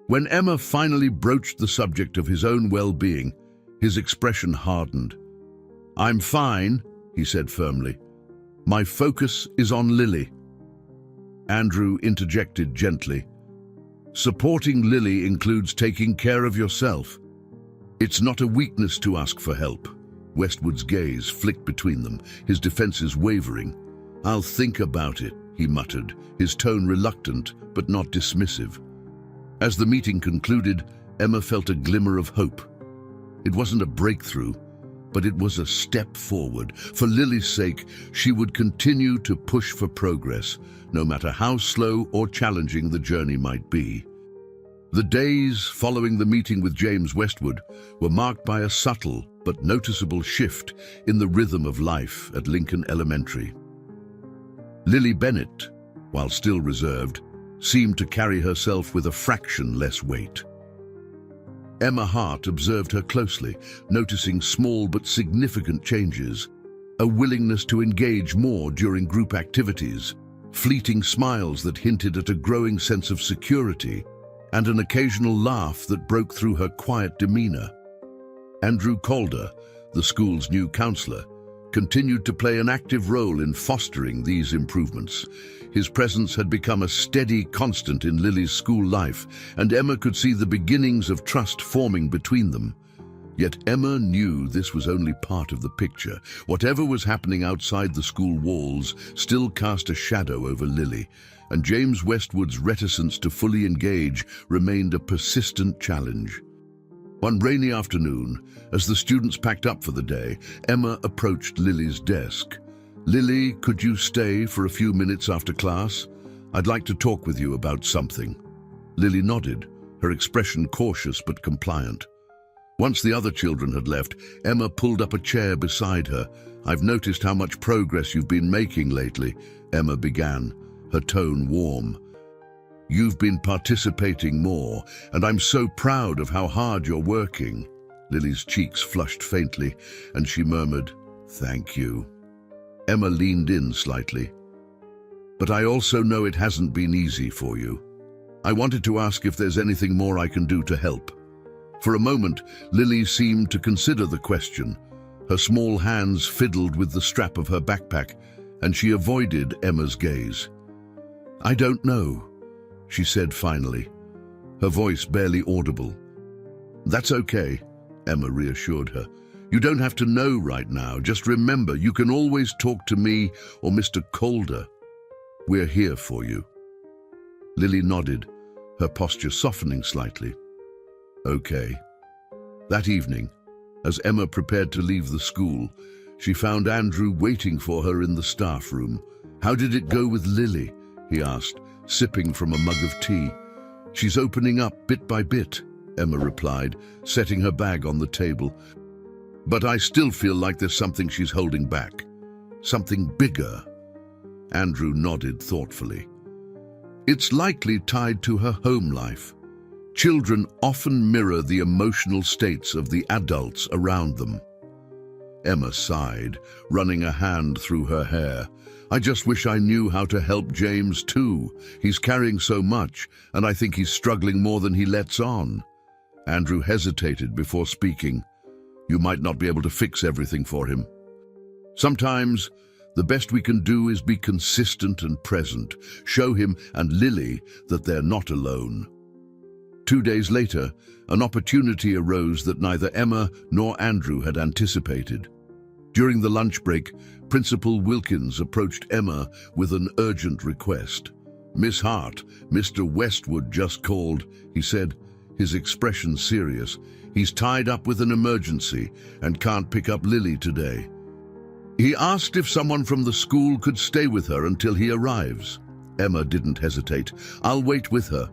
When Emma finally broached the subject of his own well-being, his expression hardened. "I'm fine," he said firmly. "My focus is on Lily." Andrew interjected gently. "Supporting Lily includes taking care of yourself. It's not a weakness to ask for help." Westwood's gaze flicked between them, his defenses wavering. "I'll think about it," he muttered, his tone reluctant but not dismissive. As the meeting concluded, Emma felt a glimmer of hope. It wasn't a breakthrough, but it was a step forward. For Lily's sake, she would continue to push for progress, no matter how slow or challenging the journey might be. The days following the meeting with James Westwood were marked by a subtle but noticeable shift in the rhythm of life at Lincoln Elementary. Lily Bennett, while still reserved, seemed to carry herself with a fraction less weight. Emma Hart observed her closely, noticing small but significant changes, a willingness to engage more during group activities, fleeting smiles that hinted at a growing sense of security, and an occasional laugh that broke through her quiet demeanor. Andrew Calder, the school's new counselor, continued to play an active role in fostering these improvements. His presence had become a steady constant in Lily's school life, and Emma could see the beginnings of trust forming between them. Yet Emma knew this was only part of the picture. Whatever was happening outside the school walls still cast a shadow over Lily, and James Westwood's reticence to fully engage remained a persistent challenge. One rainy afternoon, as the students packed up for the day, Emma approached Lily's desk. "Lily, could you stay for a few minutes after class? I'd like to talk with you about something." Lily nodded, her expression cautious but compliant. Once the other children had left, Emma pulled up a chair beside her. "I've noticed how much progress you've been making lately," Emma began, her tone warm. "You've been participating more, and I'm so proud of how hard you're working." Lily's cheeks flushed faintly, and she murmured, "Thank you." Emma leaned in slightly. "But I also know it hasn't been easy for you. I wanted to ask if there's anything more I can do to help." For a moment, Lily seemed to consider the question. Her small hands fiddled with the strap of her backpack, and she avoided Emma's gaze. "I don't know," she said finally, her voice barely audible. "That's okay," Emma reassured her. "You don't have to know right now. Just remember, you can always talk to me or Mr. Calder. We're here for you." Lily nodded, her posture softening slightly. "Okay." That evening, as Emma prepared to leave the school, she found Andrew waiting for her in the staff room. "How did it go with Lily?" he asked, sipping from a mug of tea. "She's opening up bit by bit," Emma replied, setting her bag on the table. "But I still feel like there's something she's holding back. Something bigger." Andrew nodded thoughtfully. "It's likely tied to her home life. Children often mirror the emotional states of the adults around them." Emma sighed, running a hand through her hair. "I just wish I knew how to help James too. He's carrying so much, and I think he's struggling more than he lets on." Andrew hesitated before speaking. "You might not be able to fix everything for him. Sometimes the best we can do is be consistent and present, show him and Lily that they're not alone." 2 days later, an opportunity arose that neither Emma nor Andrew had anticipated. During the lunch break, Principal Wilkins approached Emma with an urgent request. "Miss Hart, Mr. Westwood just called," he said, his expression serious. "He's tied up with an emergency and can't pick up Lily today. He asked if someone from the school could stay with her until he arrives." Emma didn't hesitate. "I'll wait with her."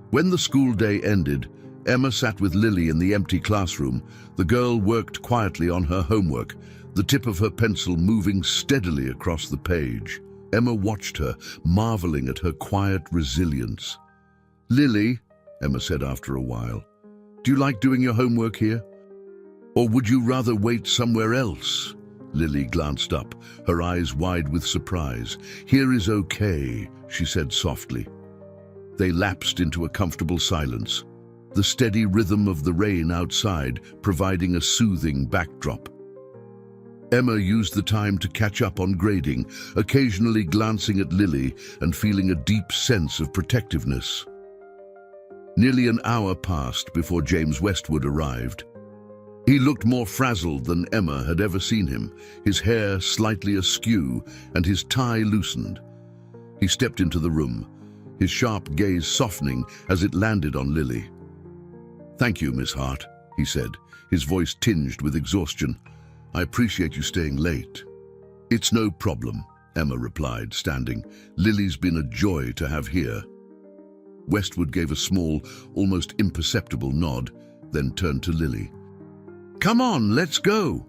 When the school day ended, Emma sat with Lily in the empty classroom. The girl worked quietly on her homework, the tip of her pencil moving steadily across the page. Emma watched her, marveling at her quiet resilience. "Lily," Emma said after a while, "do you like doing your homework here? Or would you rather wait somewhere else?" Lily glanced up, her eyes wide with surprise. "Here is okay," she said softly. They lapsed into a comfortable silence, the steady rhythm of the rain outside providing a soothing backdrop. Emma used the time to catch up on grading, occasionally glancing at Lily and feeling a deep sense of protectiveness. Nearly an hour passed before James Westwood arrived. He looked more frazzled than Emma had ever seen him, his hair slightly askew and his tie loosened. He stepped into the room, his sharp gaze softening as it landed on Lily. "Thank you, Miss Hart," he said, his voice tinged with exhaustion. "I appreciate you staying late." "It's no problem," Emma replied, standing. "Lily's been a joy to have here." Westwood gave a small, almost imperceptible nod, then turned to Lily. "Come on, let's go."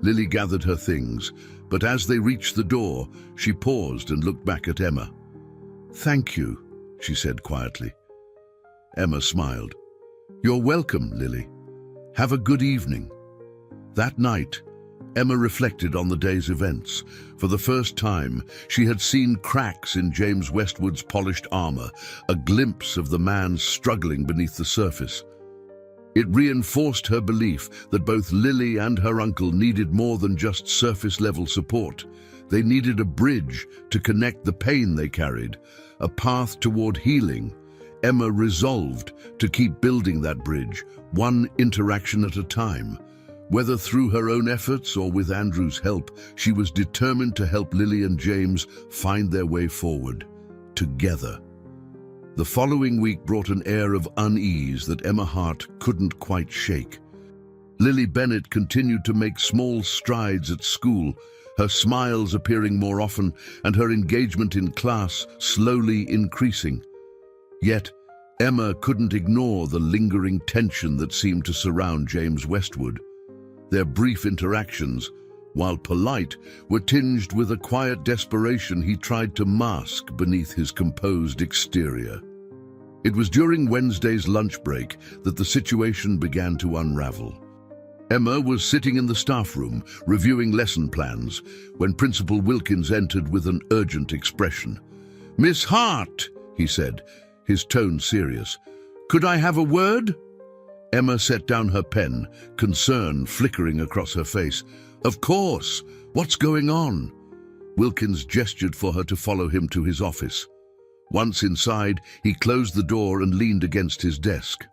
Lily gathered her things, but as they reached the door, she paused and looked back at Emma. "Thank you," she said quietly. Emma smiled. "You're welcome, Lily. Have a good evening." That night, Emma reflected on the day's events. For the first time, she had seen cracks in James Westwood's polished armor, a glimpse of the man struggling beneath the surface. It reinforced her belief that both Lily and her uncle needed more than just surface-level support. They needed a bridge to connect the pain they carried, a path toward healing. Emma resolved to keep building that bridge, one interaction at a time. Whether through her own efforts or with Andrew's help, she was determined to help Lily and James find their way forward, together. The following week brought an air of unease that Emma Hart couldn't quite shake. Lily Bennett continued to make small strides at school, her smiles appearing more often and her engagement in class slowly increasing. Yet, Emma couldn't ignore the lingering tension that seemed to surround James Westwood. Their brief interactions, while polite, were tinged with a quiet desperation he tried to mask beneath his composed exterior. It was during Wednesday's lunch break that the situation began to unravel. Emma was sitting in the staff room, reviewing lesson plans, when Principal Wilkins entered with an urgent expression. "Miss Hart," he said, his tone serious, "could I have a word?" Emma set down her pen, concern flickering across her face. "Of course. What's going on?" Wilkins gestured for her to follow him to his office. Once inside, he closed the door and leaned against his desk.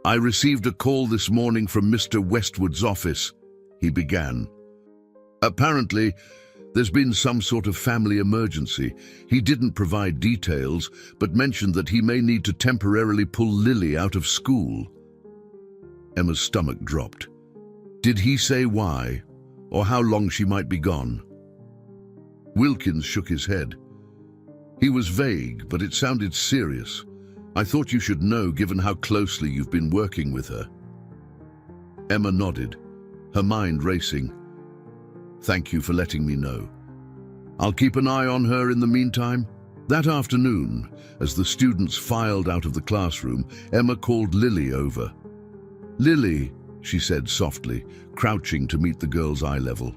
"I received a call this morning from Mr. Westwood's office," he began. "Apparently, there's been some sort of family emergency. He didn't provide details, but mentioned that he may need to temporarily pull Lily out of school." Emma's stomach dropped. Did he say why, or how long she might be gone? Wilkins shook his head. He was vague, but it sounded serious. "I thought you should know, given how closely you've been working with her." Emma nodded, her mind racing. "Thank you for letting me know. I'll keep an eye on her in the meantime." That afternoon, as the students filed out of the classroom, Emma called Lily over. "Lily," she said softly, crouching to meet the girl's eye level.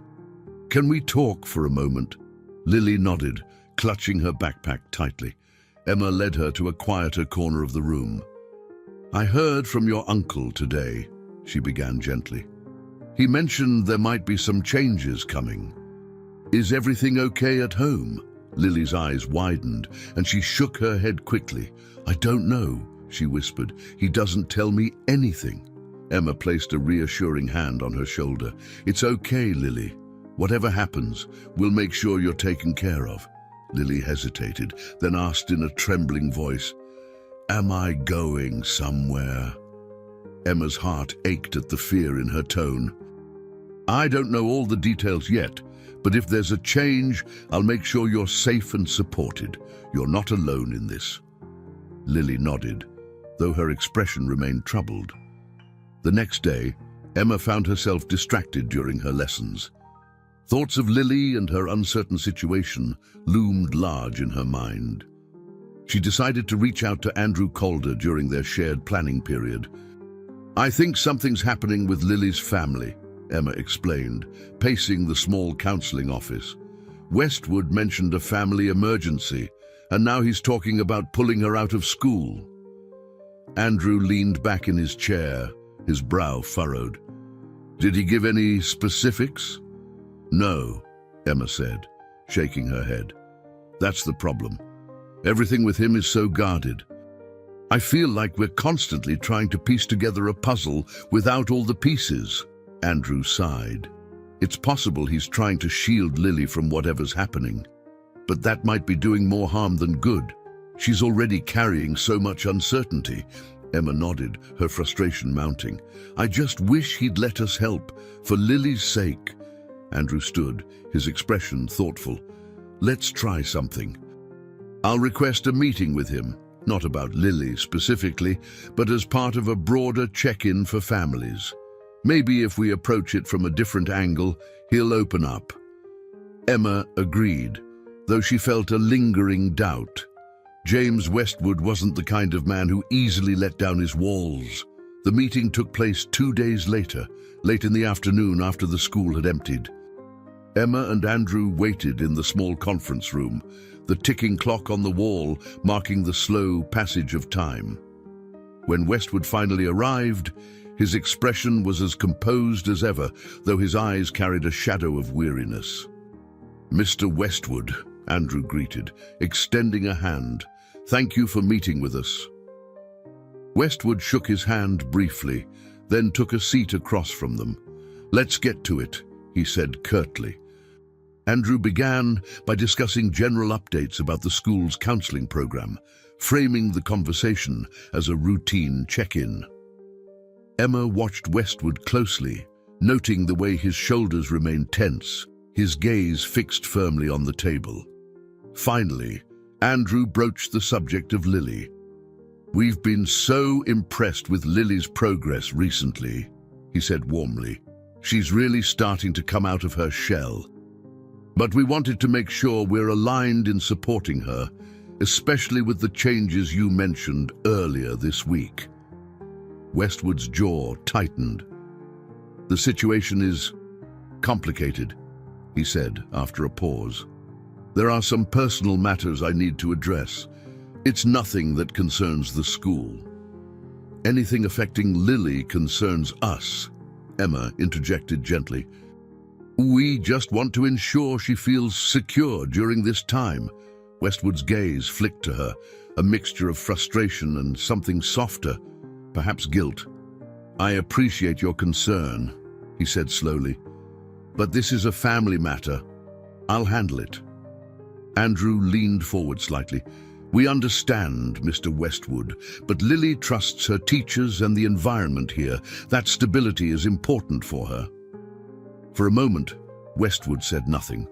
"Can we talk for a moment?" Lily nodded, clutching her backpack tightly. Emma led her to a quieter corner of the room. "I heard from your uncle today," she began gently. "He mentioned there might be some changes coming. Is everything okay at home?" Lily's eyes widened, and she shook her head quickly. "I don't know," she whispered. "He doesn't tell me anything." Emma placed a reassuring hand on her shoulder. "It's okay, Lily. Whatever happens, we'll make sure you're taken care of." Lily hesitated, then asked in a trembling voice, "Am I going somewhere?" Emma's heart ached at the fear in her tone. "I don't know all the details yet, but if there's a change, I'll make sure you're safe and supported. You're not alone in this." Lily nodded, though her expression remained troubled. The next day, Emma found herself distracted during her lessons. Thoughts of Lily and her uncertain situation loomed large in her mind. She decided to reach out to Andrew Calder during their shared planning period. "I think something's happening with Lily's family," Emma explained, pacing the small counseling office. "Westwood mentioned a family emergency, and now he's talking about pulling her out of school." Andrew leaned back in his chair, his brow furrowed. "Did he give any specifics?" "No," Emma said, shaking her head. "That's the problem. Everything with him is so guarded. I feel like we're constantly trying to piece together a puzzle without all the pieces." Andrew sighed. "It's possible he's trying to shield Lily from whatever's happening, but that might be doing more harm than good. She's already carrying so much uncertainty." Emma nodded, her frustration mounting. "I just wish he'd let us help, for Lily's sake." Andrew stood, his expression thoughtful. "Let's try something. I'll request a meeting with him, not about Lily specifically, but as part of a broader check-in for families. Maybe if we approach it from a different angle, he'll open up." Emma agreed, though she felt a lingering doubt. James Westwood wasn't the kind of man who easily let down his walls. The meeting took place 2 days later, late in the afternoon after the school had emptied. Emma and Andrew waited in the small conference room, the ticking clock on the wall marking the slow passage of time. When Westwood finally arrived, his expression was as composed as ever, though his eyes carried a shadow of weariness. "Mr. Westwood," Andrew greeted, extending a hand. "Thank you for meeting with us." Westwood shook his hand briefly, then took a seat across from them. "Let's get to it," he said curtly. Andrew began by discussing general updates about the school's counseling program, framing the conversation as a routine check-in. Emma watched Westwood closely, noting the way his shoulders remained tense, his gaze fixed firmly on the table. Finally, Andrew broached the subject of Lily. "We've been so impressed with Lily's progress recently," he said warmly. "She's really starting to come out of her shell. But we wanted to make sure we're aligned in supporting her, especially with the changes you mentioned earlier this week." Westwood's jaw tightened. "The situation is complicated," he said after a pause. "There are some personal matters I need to address. It's nothing that concerns the school." "Anything affecting Lily concerns us," Emma interjected gently. We just want to ensure she feels secure during this time. Westwood's gaze flicked to her, a mixture of frustration and something softer, perhaps guilt. I appreciate your concern, he said slowly, but this is a family matter. I'll handle it. Andrew leaned forward slightly. We understand, Mr. Westwood, but Lily trusts her teachers and the environment here. That stability is important for her. For a moment, Westwood said nothing.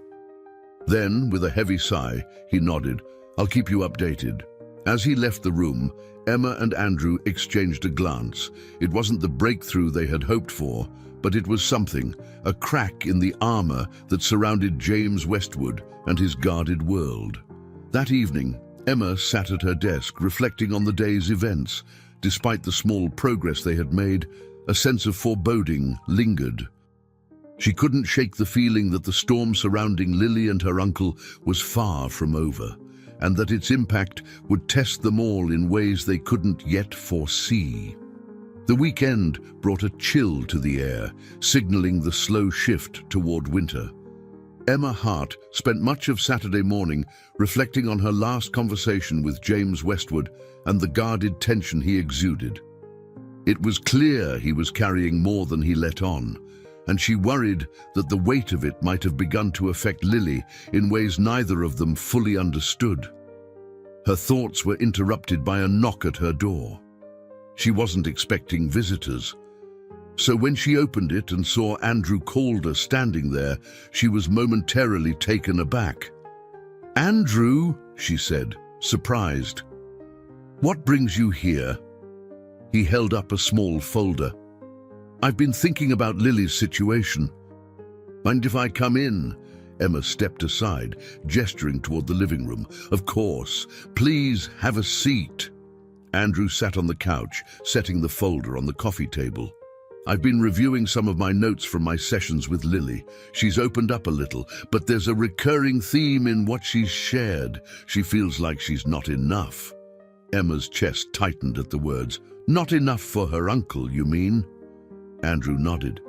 Then, with a heavy sigh, he nodded. I'll keep you updated. As he left the room, Emma and Andrew exchanged a glance. It wasn't the breakthrough they had hoped for, but it was something, a crack in the armor that surrounded James Westwood and his guarded world. That evening, Emma sat at her desk, reflecting on the day's events. Despite the small progress they had made, a sense of foreboding lingered. She couldn't shake the feeling that the storm surrounding Lily and her uncle was far from over, and that its impact would test them all in ways they couldn't yet foresee. The weekend brought a chill to the air, signaling the slow shift toward winter. Emma Hart spent much of Saturday morning reflecting on her last conversation with James Westwood and the guarded tension he exuded. It was clear he was carrying more than he let on, and she worried that the weight of it might have begun to affect Lily in ways neither of them fully understood. Her thoughts were interrupted by a knock at her door. She wasn't expecting visitors. So when she opened it and saw Andrew Calder standing there, she was momentarily taken aback. "Andrew," she said, surprised. "What brings you here?" He held up a small folder. "I've been thinking about Lily's situation." "Mind if I come in?" Emma stepped aside, gesturing toward the living room. "Of course. Please have a seat." Andrew sat on the couch, setting the folder on the coffee table. "I've been reviewing some of my notes from my sessions with Lily. She's opened up a little, but there's a recurring theme in what she's shared. She feels like she's not enough." Emma's chest tightened at the words. "Not enough for her uncle, you mean?" Andrew nodded.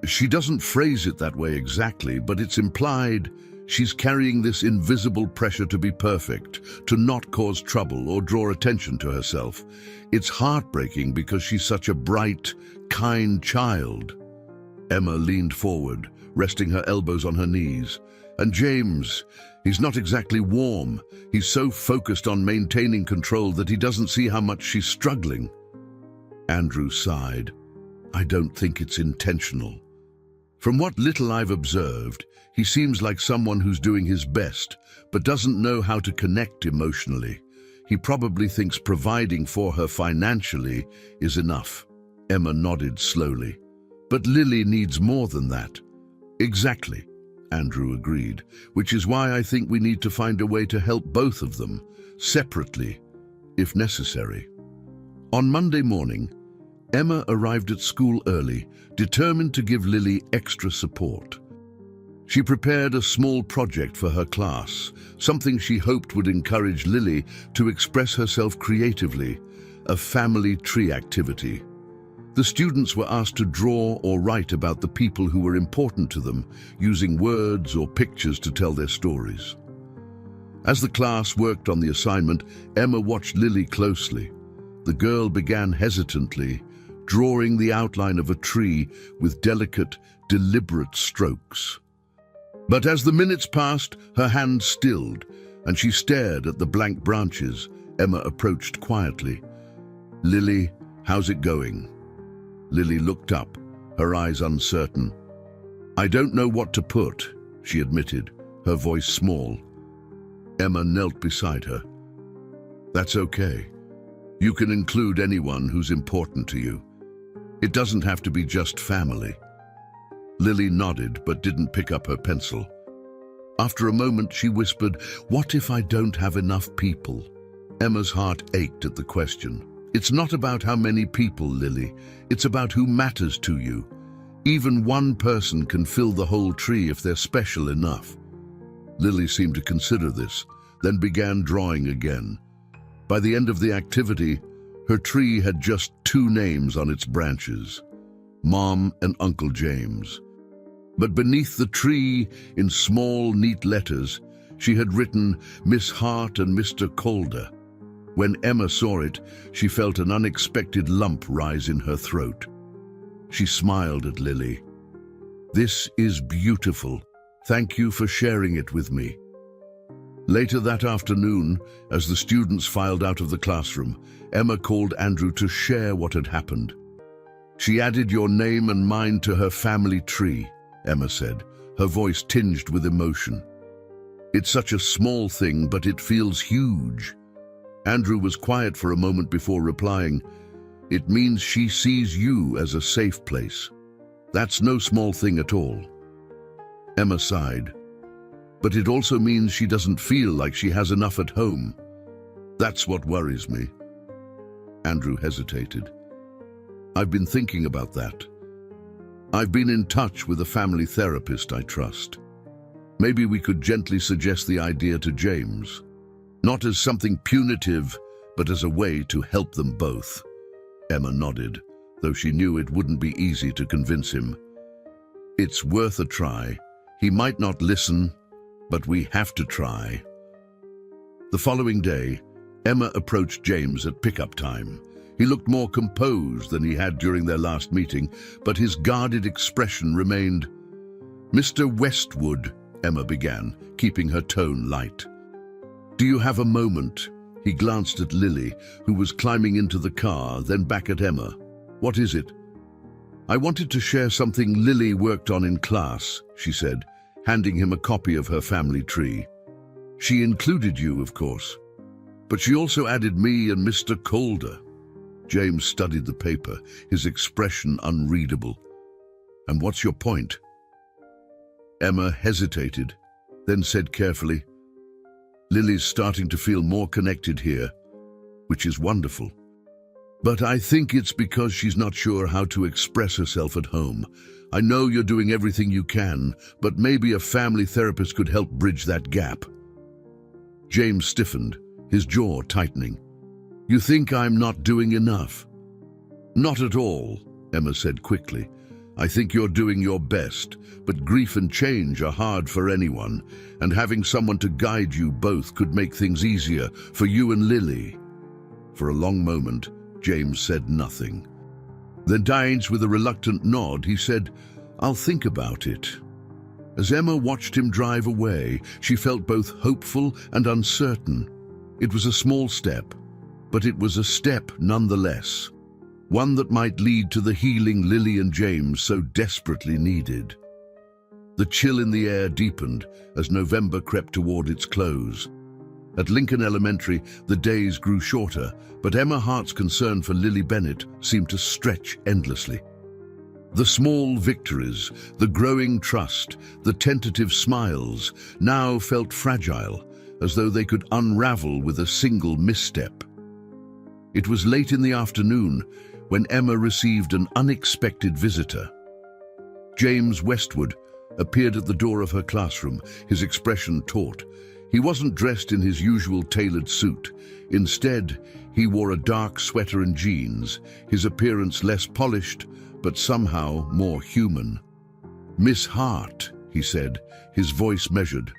"She doesn't phrase it that way exactly, but it's implied. She's carrying this invisible pressure to be perfect, to not cause trouble or draw attention to herself. It's heartbreaking because she's such a bright, kind child." Emma leaned forward, resting her elbows on her knees. "And James, he's not exactly warm. He's so focused on maintaining control that he doesn't see how much she's struggling." Andrew sighed. "I don't think it's intentional. From what little I've observed, he seems like someone who's doing his best, but doesn't know how to connect emotionally. He probably thinks providing for her financially is enough." Emma nodded slowly. "But Lily needs more than that." "Exactly," Andrew agreed, "which is why I think we need to find a way to help both of them, separately, if necessary." On Monday morning, Emma arrived at school early, determined to give Lily extra support. She prepared a small project for her class, something she hoped would encourage Lily to express herself creatively, a family tree activity. The students were asked to draw or write about the people who were important to them, using words or pictures to tell their stories. As the class worked on the assignment, Emma watched Lily closely. The girl began hesitantly, drawing the outline of a tree with delicate, deliberate strokes. But as the minutes passed, her hand stilled, and she stared at the blank branches. Emma approached quietly. "Lily, how's it going?" Lily looked up, her eyes uncertain. "I don't know what to put," she admitted, her voice small. Emma knelt beside her. "That's okay. You can include anyone who's important to you. It doesn't have to be just family." Lily nodded but didn't pick up her pencil. After a moment, she whispered, "What if I don't have enough people?" Emma's heart ached at the question. "It's not about how many people, Lily. It's about who matters to you. Even one person can fill the whole tree if they're special enough." Lily seemed to consider this, then began drawing again. By the end of the activity, her tree had just 2 names on its branches: Mom and Uncle James. But beneath the tree, in small, neat letters, she had written Miss Hart and Mr. Calder. When Emma saw it, she felt an unexpected lump rise in her throat. She smiled at Lily. "This is beautiful. Thank you for sharing it with me." Later that afternoon, as the students filed out of the classroom, Emma called Andrew to share what had happened. "She added your name and mine to her family tree," Emma said, her voice tinged with emotion. "It's such a small thing, but it feels huge." Andrew was quiet for a moment before replying, "It means she sees you as a safe place. That's no small thing at all." Emma sighed. "But it also means she doesn't feel like she has enough at home. That's what worries me." Andrew hesitated. "I've been thinking about that. I've been in touch with a family therapist I trust. Maybe we could gently suggest the idea to James. Not as something punitive, but as a way to help them both." Emma nodded, though she knew it wouldn't be easy to convince him. "It's worth a try. He might not listen, but we have to try." The following day, Emma approached James at pickup time. He looked more composed than he had during their last meeting, but his guarded expression remained. "Mr. Westwood," Emma began, keeping her tone light. "Do you have a moment?" He glanced at Lily, who was climbing into the car, then back at Emma. "What is it?" "I wanted to share something Lily worked on in class," she said, handing him a copy of her family tree. "She included you, of course, but she also added me and Mr. Calder." James studied the paper, his expression unreadable. "And what's your point?" Emma hesitated, then said carefully, "Lily's starting to feel more connected here, which is wonderful. But I think it's because she's not sure how to express herself at home. I know you're doing everything you can, but maybe a family therapist could help bridge that gap." James stiffened, his jaw tightening. "You think I'm not doing enough?" "Not at all," Emma said quickly. "I think you're doing your best, but grief and change are hard for anyone, and having someone to guide you both could make things easier for you and Lily." For a long moment, James said nothing. Then, with a reluctant nod, he said, "I'll think about it." As Emma watched him drive away, she felt both hopeful and uncertain. It was a small step, but it was a step nonetheless. One that might lead to the healing Lily and James so desperately needed. The chill in the air deepened as November crept toward its close. At Lincoln Elementary, the days grew shorter, but Emma Hart's concern for Lily Bennett seemed to stretch endlessly. The small victories, the growing trust, the tentative smiles now felt fragile, as though they could unravel with a single misstep. It was late in the afternoon when Emma received an unexpected visitor. James Westwood appeared at the door of her classroom, his expression taut. He wasn't dressed in his usual tailored suit. Instead, he wore a dark sweater and jeans, his appearance less polished, but somehow more human. "Miss Hart," he said, his voice measured.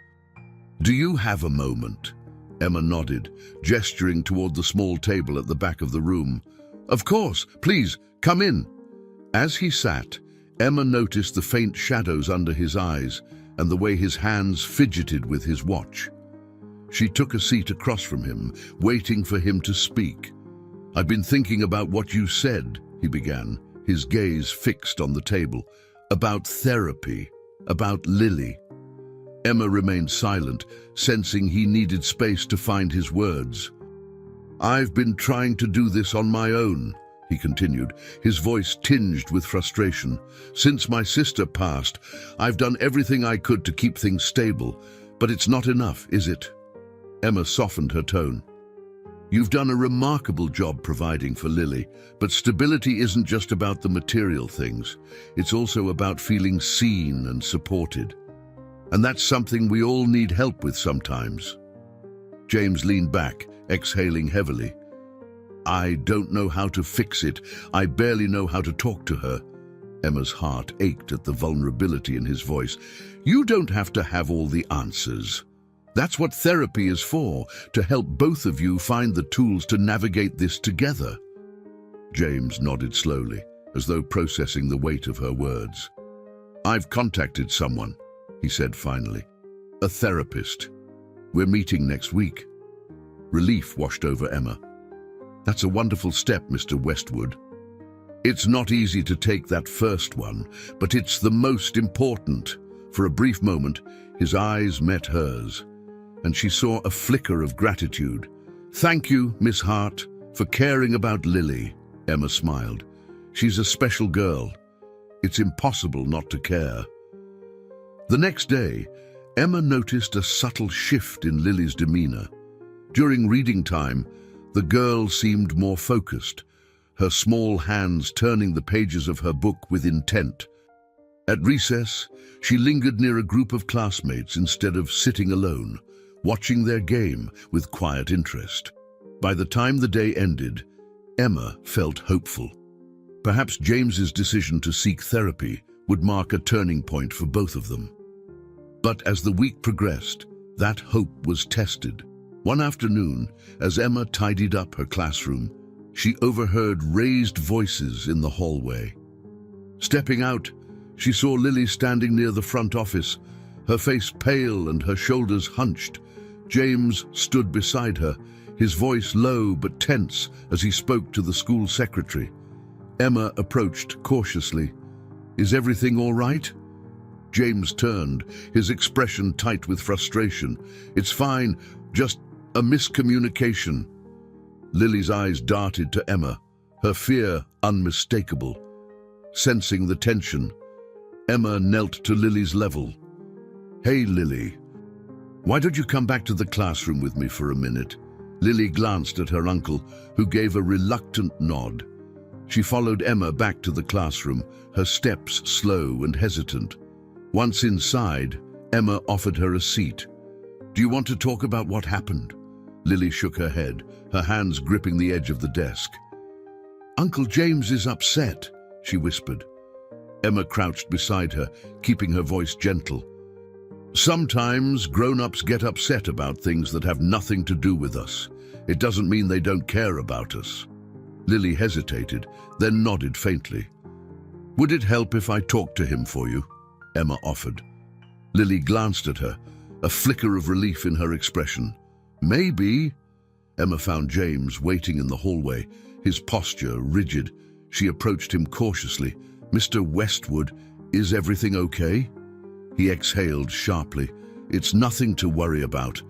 "Do you have a moment?" Emma nodded, gesturing toward the small table at the back of the room. "Of course, please, come in." As he sat, Emma noticed the faint shadows under his eyes and the way his hands fidgeted with his watch. She took a seat across from him, waiting for him to speak. "I've been thinking about what you said," he began, his gaze fixed on the table. "About therapy, about Lily." Emma remained silent, sensing he needed space to find his words. "I've been trying to do this on my own," he continued, his voice tinged with frustration. "Since my sister passed, I've done everything I could to keep things stable, but it's not enough, is it?" Emma softened her tone. "You've done a remarkable job providing for Lily, but stability isn't just about the material things. It's also about feeling seen and supported. And that's something we all need help with sometimes." James leaned back, exhaling heavily. "I don't know how to fix it. I barely know how to talk to her. Emma's heart ached at the vulnerability in his voice. You don't have to have all the answers. That's what therapy is for, to help both of you find the tools to navigate this together. James nodded slowly, as though processing the weight of her words. I've contacted someone, he said finally. A therapist. We're meeting next week. Relief washed over Emma. That's a wonderful step, Mr. Westwood. It's not easy to take that first one, but it's the most important. For a brief moment, his eyes met hers, and she saw a flicker of gratitude. Thank you, Miss Hart, for caring about Lily, Emma smiled. She's a special girl. It's impossible not to care. The next day, Emma noticed a subtle shift in Lily's demeanor. During reading time, the girl seemed more focused, her small hands turning the pages of her book with intent. At recess, she lingered near a group of classmates instead of sitting alone, watching their game with quiet interest. By the time the day ended, Emma felt hopeful. Perhaps James's decision to seek therapy would mark a turning point for both of them. But as the week progressed, that hope was tested. One afternoon, as Emma tidied up her classroom, she overheard raised voices in the hallway. Stepping out, she saw Lily standing near the front office, her face pale and her shoulders hunched. James stood beside her, his voice low but tense as he spoke to the school secretary. Emma approached cautiously. Is everything all right? James turned, his expression tight with frustration. It's fine, just a miscommunication. Lily's eyes darted to Emma, her fear unmistakable. Sensing the tension, Emma knelt to Lily's level. Hey, Lily. Why don't you come back to the classroom with me for a minute? Lily glanced at her uncle, who gave a reluctant nod. She followed Emma back to the classroom, her steps slow and hesitant. Once inside, Emma offered her a seat. Do you want to talk about what happened? Lily shook her head, her hands gripping the edge of the desk. Uncle James is upset, she whispered. Emma crouched beside her, keeping her voice gentle. Sometimes grown-ups get upset about things that have nothing to do with us. It doesn't mean they don't care about us. Lily hesitated, then nodded faintly. Would it help if I talked to him for you? Emma offered. Lily glanced at her, a flicker of relief in her expression. Maybe. Emma found James waiting in the hallway, his posture rigid. She approached him cautiously. Mr. Westwood, is everything okay? He exhaled sharply. It's nothing to worry about.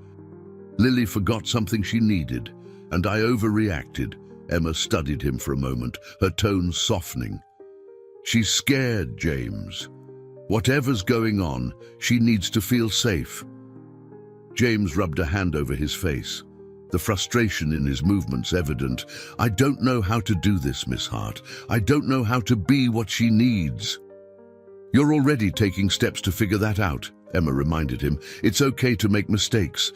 Lily forgot something she needed, and I overreacted. Emma studied him for a moment, her tone softening. She's scared, James. Whatever's going on, she needs to feel safe. James rubbed a hand over his face, the frustration in his movements evident. I don't know how to do this, Miss Hart. I don't know how to be what she needs. You're already taking steps to figure that out, Emma reminded him. It's okay to make mistakes.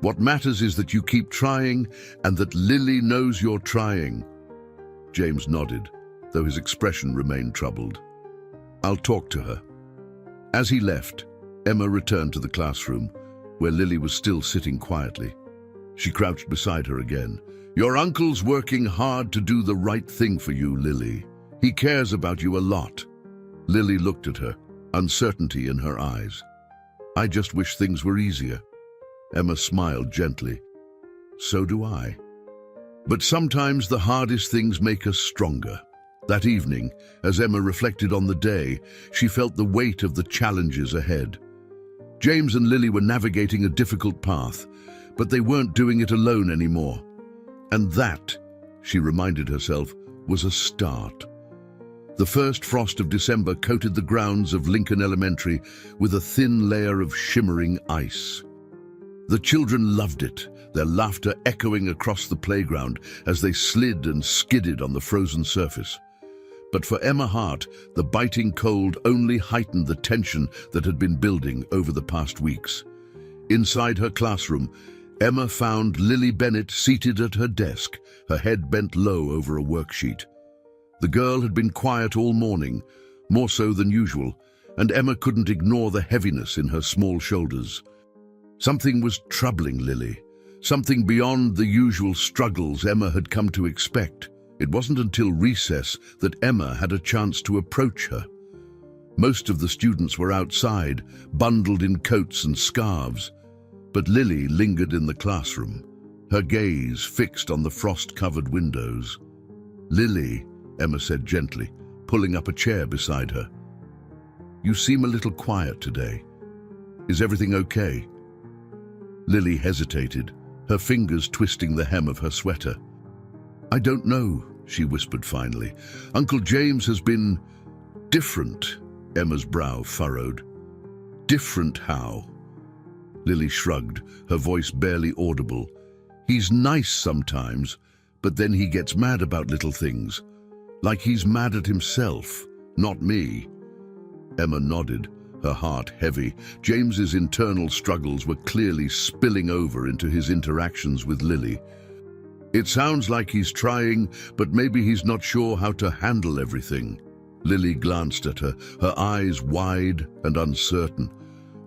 What matters is that you keep trying and that Lily knows you're trying. James nodded, though his expression remained troubled. I'll talk to her. As he left, Emma returned to the classroom, where Lily was still sitting quietly. She crouched beside her again. Your uncle's working hard to do the right thing for you, Lily. He cares about you a lot. Lily looked at her, uncertainty in her eyes. I just wish things were easier. Emma smiled gently. So do I. But sometimes the hardest things make us stronger. That evening, as Emma reflected on the day, she felt the weight of the challenges ahead. James and Lily were navigating a difficult path, but they weren't doing it alone anymore. And that, she reminded herself, was a start. The first frost of December coated the grounds of Lincoln Elementary with a thin layer of shimmering ice. The children loved it, their laughter echoing across the playground as they slid and skidded on the frozen surface. But for Emma Hart, the biting cold only heightened the tension that had been building over the past weeks. Inside her classroom, Emma found Lily Bennett seated at her desk, her head bent low over a worksheet. The girl had been quiet all morning, more so than usual, and Emma couldn't ignore the heaviness in her small shoulders. Something was troubling Lily, something beyond the usual struggles Emma had come to expect. It wasn't until recess that Emma had a chance to approach her. Most of the students were outside, bundled in coats and scarves, but Lily lingered in the classroom, her gaze fixed on the frost-covered windows. "Lily," Emma said gently, pulling up a chair beside her. "You seem a little quiet today. Is everything okay?" Lily hesitated, her fingers twisting the hem of her sweater. "I don't know," she whispered finally. "Uncle James has been different." Emma's brow furrowed. "Different how?" Lily shrugged, her voice barely audible. "He's nice sometimes, but then he gets mad about little things. Like he's mad at himself, not me." Emma nodded, her heart heavy. James's internal struggles were clearly spilling over into his interactions with Lily. "It sounds like he's trying, but maybe he's not sure how to handle everything." Lily glanced at her, her eyes wide and uncertain.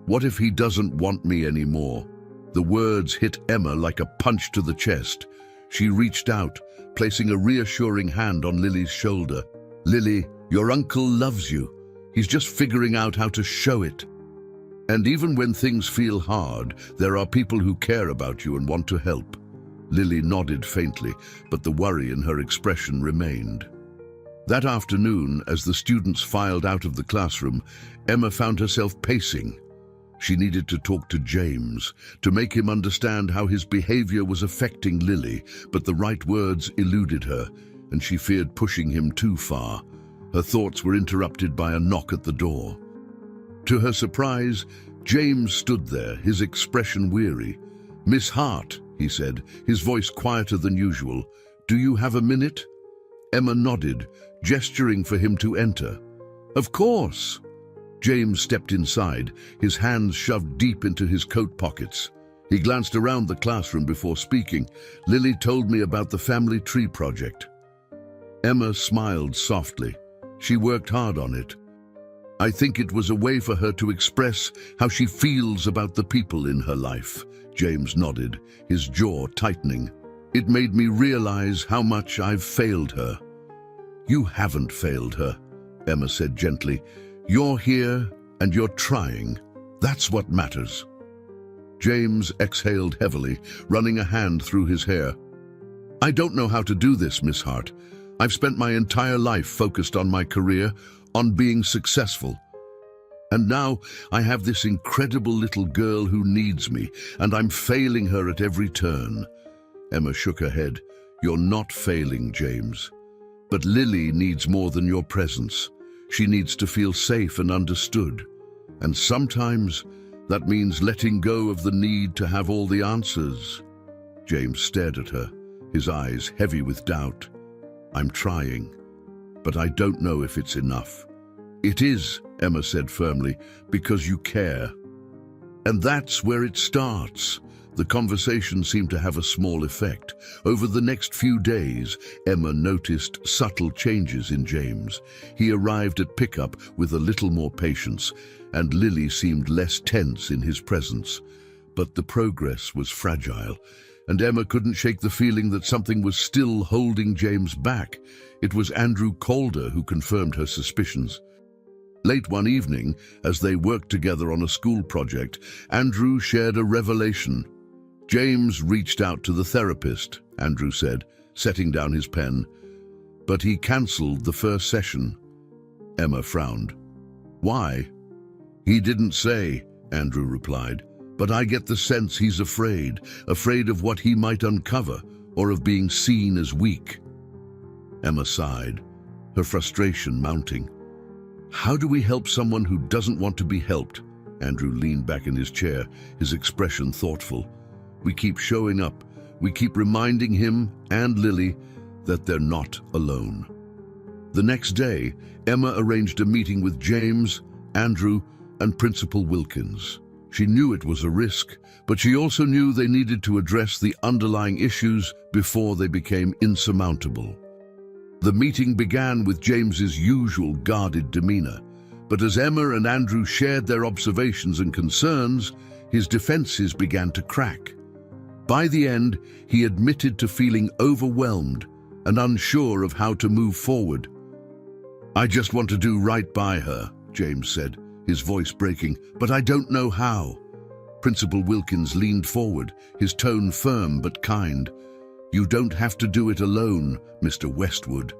"What if he doesn't want me anymore?" The words hit Emma like a punch to the chest. She reached out, placing a reassuring hand on Lily's shoulder. "Lily, your uncle loves you. He's just figuring out how to show it. And even when things feel hard, there are people who care about you and want to help." Lily nodded faintly, but the worry in her expression remained. That afternoon, as the students filed out of the classroom, Emma found herself pacing. She needed to talk to James, to make him understand how his behavior was affecting Lily, but the right words eluded her, and she feared pushing him too far. Her thoughts were interrupted by a knock at the door. To her surprise, James stood there, his expression weary. "Miss Hart," he said, his voice quieter than usual. "Do you have a minute?" Emma nodded, gesturing for him to enter. "Of course." James stepped inside, his hands shoved deep into his coat pockets. He glanced around the classroom before speaking. "Lily told me about the family tree project." Emma smiled softly. She worked hard on it. "I think it was a way for her to express how she feels about the people in her life." James nodded, his jaw tightening. "It made me realize how much I've failed her." "You haven't failed her," Emma said gently. "You're here and you're trying. That's what matters." James exhaled heavily, running a hand through his hair. "I don't know how to do this, Miss Hart. I've spent my entire life focused on my career, on being successful. And now I have this incredible little girl who needs me, and I'm failing her at every turn." Emma shook her head. "You're not failing, James. But Lily needs more than your presence. She needs to feel safe and understood. And sometimes that means letting go of the need to have all the answers." James stared at her, his eyes heavy with doubt. "I'm trying, but I don't know if it's enough." "It is," Emma said firmly, "because you care. And that's where it starts." The conversation seemed to have a small effect. Over the next few days, Emma noticed subtle changes in James. He arrived at pickup with a little more patience, and Lily seemed less tense in his presence. But the progress was fragile, and Emma couldn't shake the feeling that something was still holding James back. It was Andrew Calder who confirmed her suspicions. Late one evening, as they worked together on a school project, Andrew shared a revelation. "James reached out to the therapist," Andrew said, setting down his pen. "But he cancelled the first session." Emma frowned. "Why?" "He didn't say," Andrew replied, "but I get the sense he's afraid of what he might uncover, or of being seen as weak." Emma sighed, her frustration mounting. "How do we help someone who doesn't want to be helped?" Andrew leaned back in his chair, his expression thoughtful. "We keep showing up. We keep reminding him and Lily that they're not alone." The next day, Emma arranged a meeting with James, Andrew, and Principal Wilkins. She knew it was a risk, but she also knew they needed to address the underlying issues before they became insurmountable. The meeting began with James's usual guarded demeanor, but as Emma and Andrew shared their observations and concerns, his defenses began to crack. By the end, he admitted to feeling overwhelmed and unsure of how to move forward. "I just want to do right by her," James said, his voice breaking, "but I don't know how." Principal Wilkins leaned forward, his tone firm but kind. "You don't have to do it alone, Mr. Westwood.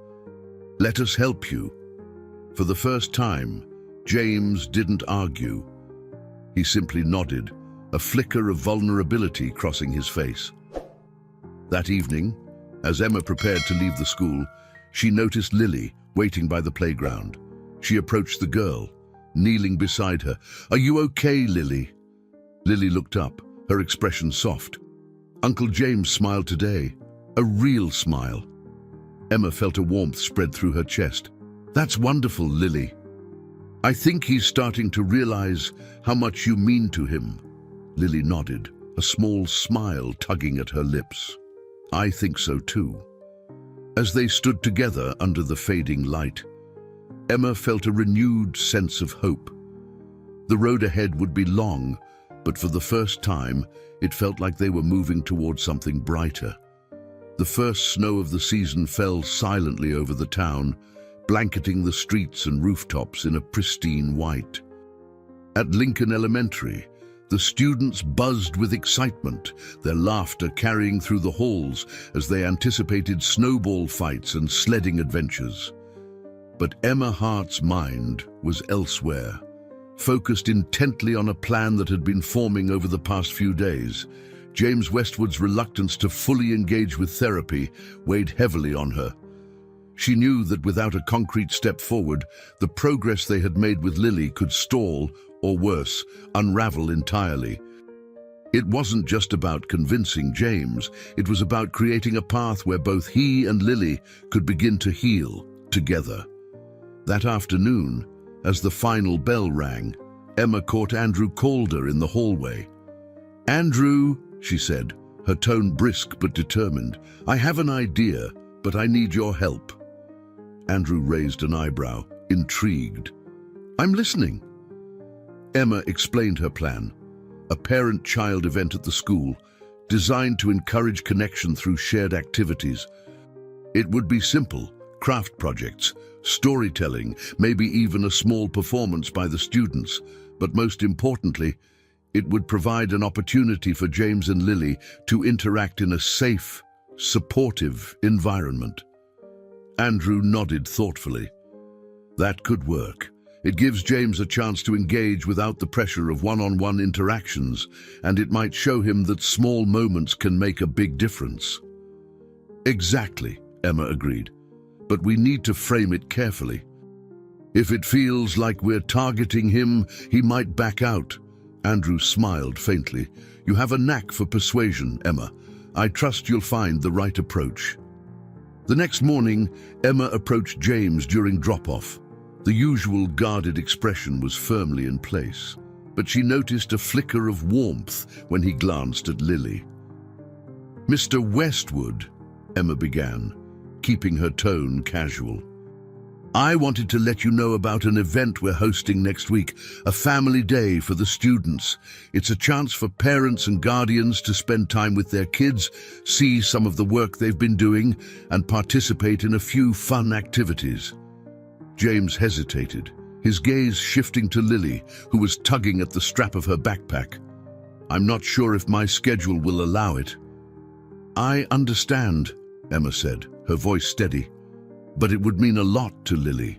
Let us help you." For the first time, James didn't argue. He simply nodded, a flicker of vulnerability crossing his face. That evening, as Emma prepared to leave the school, she noticed Lily waiting by the playground. She approached the girl, kneeling beside her. "Are you okay, Lily?" Lily looked up, her expression soft. Uncle James smiled today, a real smile. Emma felt a warmth spread through her chest. "That's wonderful, Lily. I think he's starting to realize how much you mean to him." Lily nodded, a small smile tugging at her lips. "I think so too." As they stood together under the fading light, Emma felt a renewed sense of hope. The road ahead would be long, but for the first time, it felt like they were moving towards something brighter. The first snow of the season fell silently over the town, blanketing the streets and rooftops in a pristine white. At Lincoln Elementary, the students buzzed with excitement, their laughter carrying through the halls as they anticipated snowball fights and sledding adventures. But Emma Hart's mind was elsewhere, focused intently on a plan that had been forming over the past few days. James Westwood's reluctance to fully engage with therapy weighed heavily on her. She knew that without a concrete step forward, the progress they had made with Lily could stall, or worse, unravel entirely. It wasn't just about convincing James, it was about creating a path where both he and Lily could begin to heal together. That afternoon, as the final bell rang, Emma caught Andrew Calder in the hallway. "Andrew," she said, her tone brisk but determined, "I have an idea, but I need your help." Andrew raised an eyebrow, intrigued. "I'm listening." Emma explained her plan, a parent-child event at the school, designed to encourage connection through shared activities. It would be simple, craft projects, storytelling, maybe even a small performance by the students, but most importantly, it would provide an opportunity for James and Lily to interact in a safe, supportive environment. Andrew nodded thoughtfully. That could work. It gives James a chance to engage without the pressure of one-on-one interactions, and it might show him that small moments can make a big difference. Exactly, Emma agreed. But we need to frame it carefully. If it feels like we're targeting him, he might back out. Andrew smiled faintly. You have a knack for persuasion, Emma. I trust you'll find the right approach. The next morning, Emma approached James during drop-off. The usual guarded expression was firmly in place, but she noticed a flicker of warmth when he glanced at Lily. "Mr. Westwood," Emma began, keeping her tone casual. "I wanted to let you know about an event we're hosting next week, a family day for the students. It's a chance for parents and guardians to spend time with their kids, see some of the work they've been doing, and participate in a few fun activities." James hesitated, his gaze shifting to Lily, who was tugging at the strap of her backpack. "I'm not sure if my schedule will allow it." "I understand," Emma said, her voice steady. "But it would mean a lot to Lily.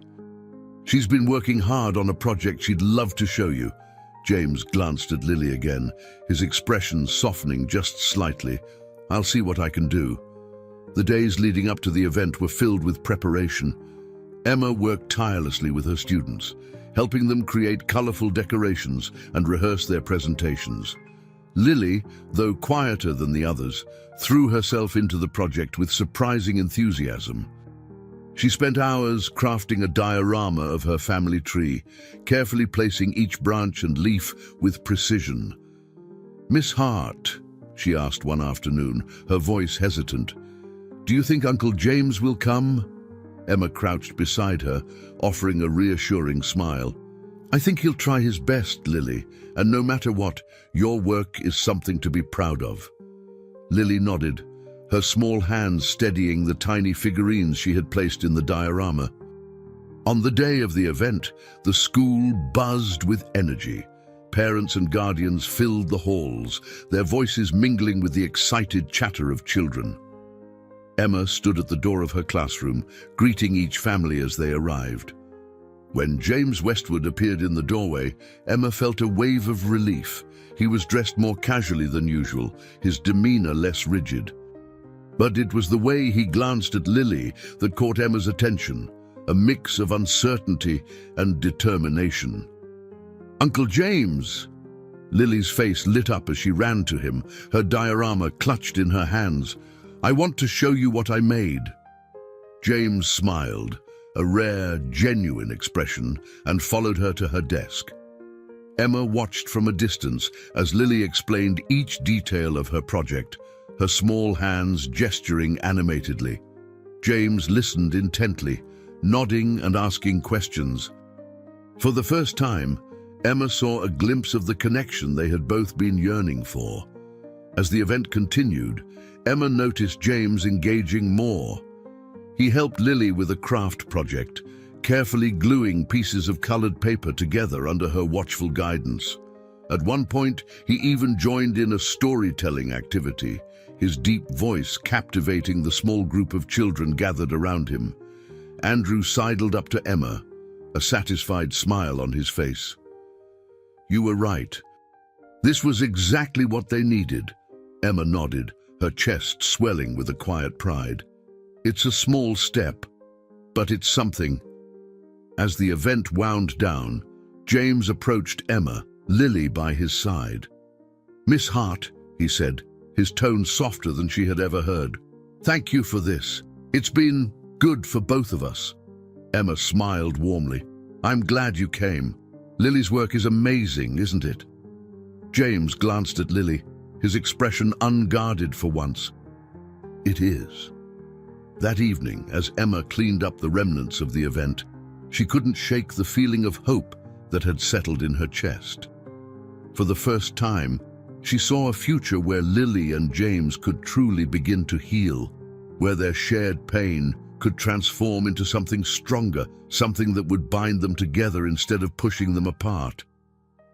She's been working hard on a project she'd love to show you." James glanced at Lily again, his expression softening just slightly. "I'll see what I can do." The days leading up to the event were filled with preparation. Emma worked tirelessly with her students, helping them create colorful decorations and rehearse their presentations. Lily, though quieter than the others, threw herself into the project with surprising enthusiasm. She spent hours crafting a diorama of her family tree, carefully placing each branch and leaf with precision. "Miss Hart," she asked one afternoon, her voice hesitant, "do you think Uncle James will come?" Emma crouched beside her, offering a reassuring smile. I think he'll try his best, Lily, and no matter what, your work is something to be proud of. Lily nodded, her small hands steadying the tiny figurines she had placed in the diorama. On the day of the event, the school buzzed with energy. Parents and guardians filled the halls, their voices mingling with the excited chatter of children. Emma stood at the door of her classroom, greeting each family as they arrived. When James Westwood appeared in the doorway, Emma felt a wave of relief. He was dressed more casually than usual, his demeanor less rigid. But it was the way he glanced at Lily that caught Emma's attention, a mix of uncertainty and determination. Uncle James! Lily's face lit up as she ran to him, her diorama clutched in her hands. I want to show you what I made. James smiled, a rare, genuine expression, and followed her to her desk. Emma watched from a distance as Lily explained each detail of her project, her small hands gesturing animatedly. James listened intently, nodding and asking questions. For the first time, Emma saw a glimpse of the connection they had both been yearning for. As the event continued, Emma noticed James engaging more. He helped Lily with a craft project, carefully gluing pieces of colored paper together under her watchful guidance. At one point, he even joined in a storytelling activity, his deep voice captivating the small group of children gathered around him. Andrew sidled up to Emma, a satisfied smile on his face. You were right. This was exactly what they needed. Emma nodded, her chest swelling with a quiet pride. It's a small step, but it's something. As the event wound down, James approached Emma, Lily by his side. Miss Hart, he said, his tone softer than she had ever heard. Thank you for this. It's been good for both of us. Emma smiled warmly. I'm glad you came. Lily's work is amazing, isn't it? James glanced at Lily, his expression unguarded for once. It is. That evening, as Emma cleaned up the remnants of the event, she couldn't shake the feeling of hope that had settled in her chest. For the first time, she saw a future where Lily and James could truly begin to heal, where their shared pain could transform into something stronger, something that would bind them together instead of pushing them apart.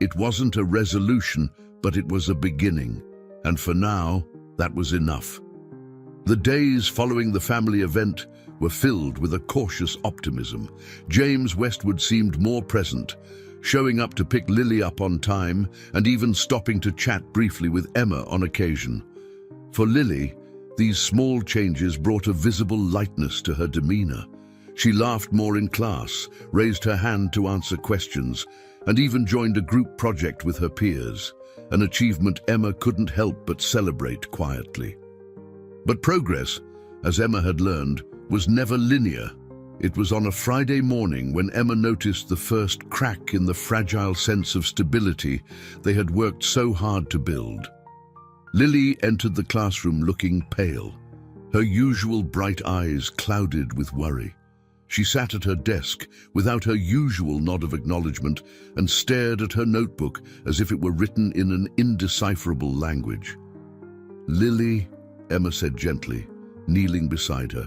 It wasn't a resolution, but it was a beginning, and for now, that was enough. The days following the family event were filled with a cautious optimism. James Westwood seemed more present, showing up to pick Lily up on time and even stopping to chat briefly with Emma on occasion. For Lily, these small changes brought a visible lightness to her demeanor. She laughed more in class, raised her hand to answer questions, and even joined a group project with her peers, an achievement Emma couldn't help but celebrate quietly. But progress, as Emma had learned, was never linear. It was on a Friday morning when Emma noticed the first crack in the fragile sense of stability they had worked so hard to build. Lily entered the classroom looking pale, her usual bright eyes clouded with worry. She sat at her desk without her usual nod of acknowledgement and stared at her notebook as if it were written in an indecipherable language. Lily, Emma said gently, kneeling beside her.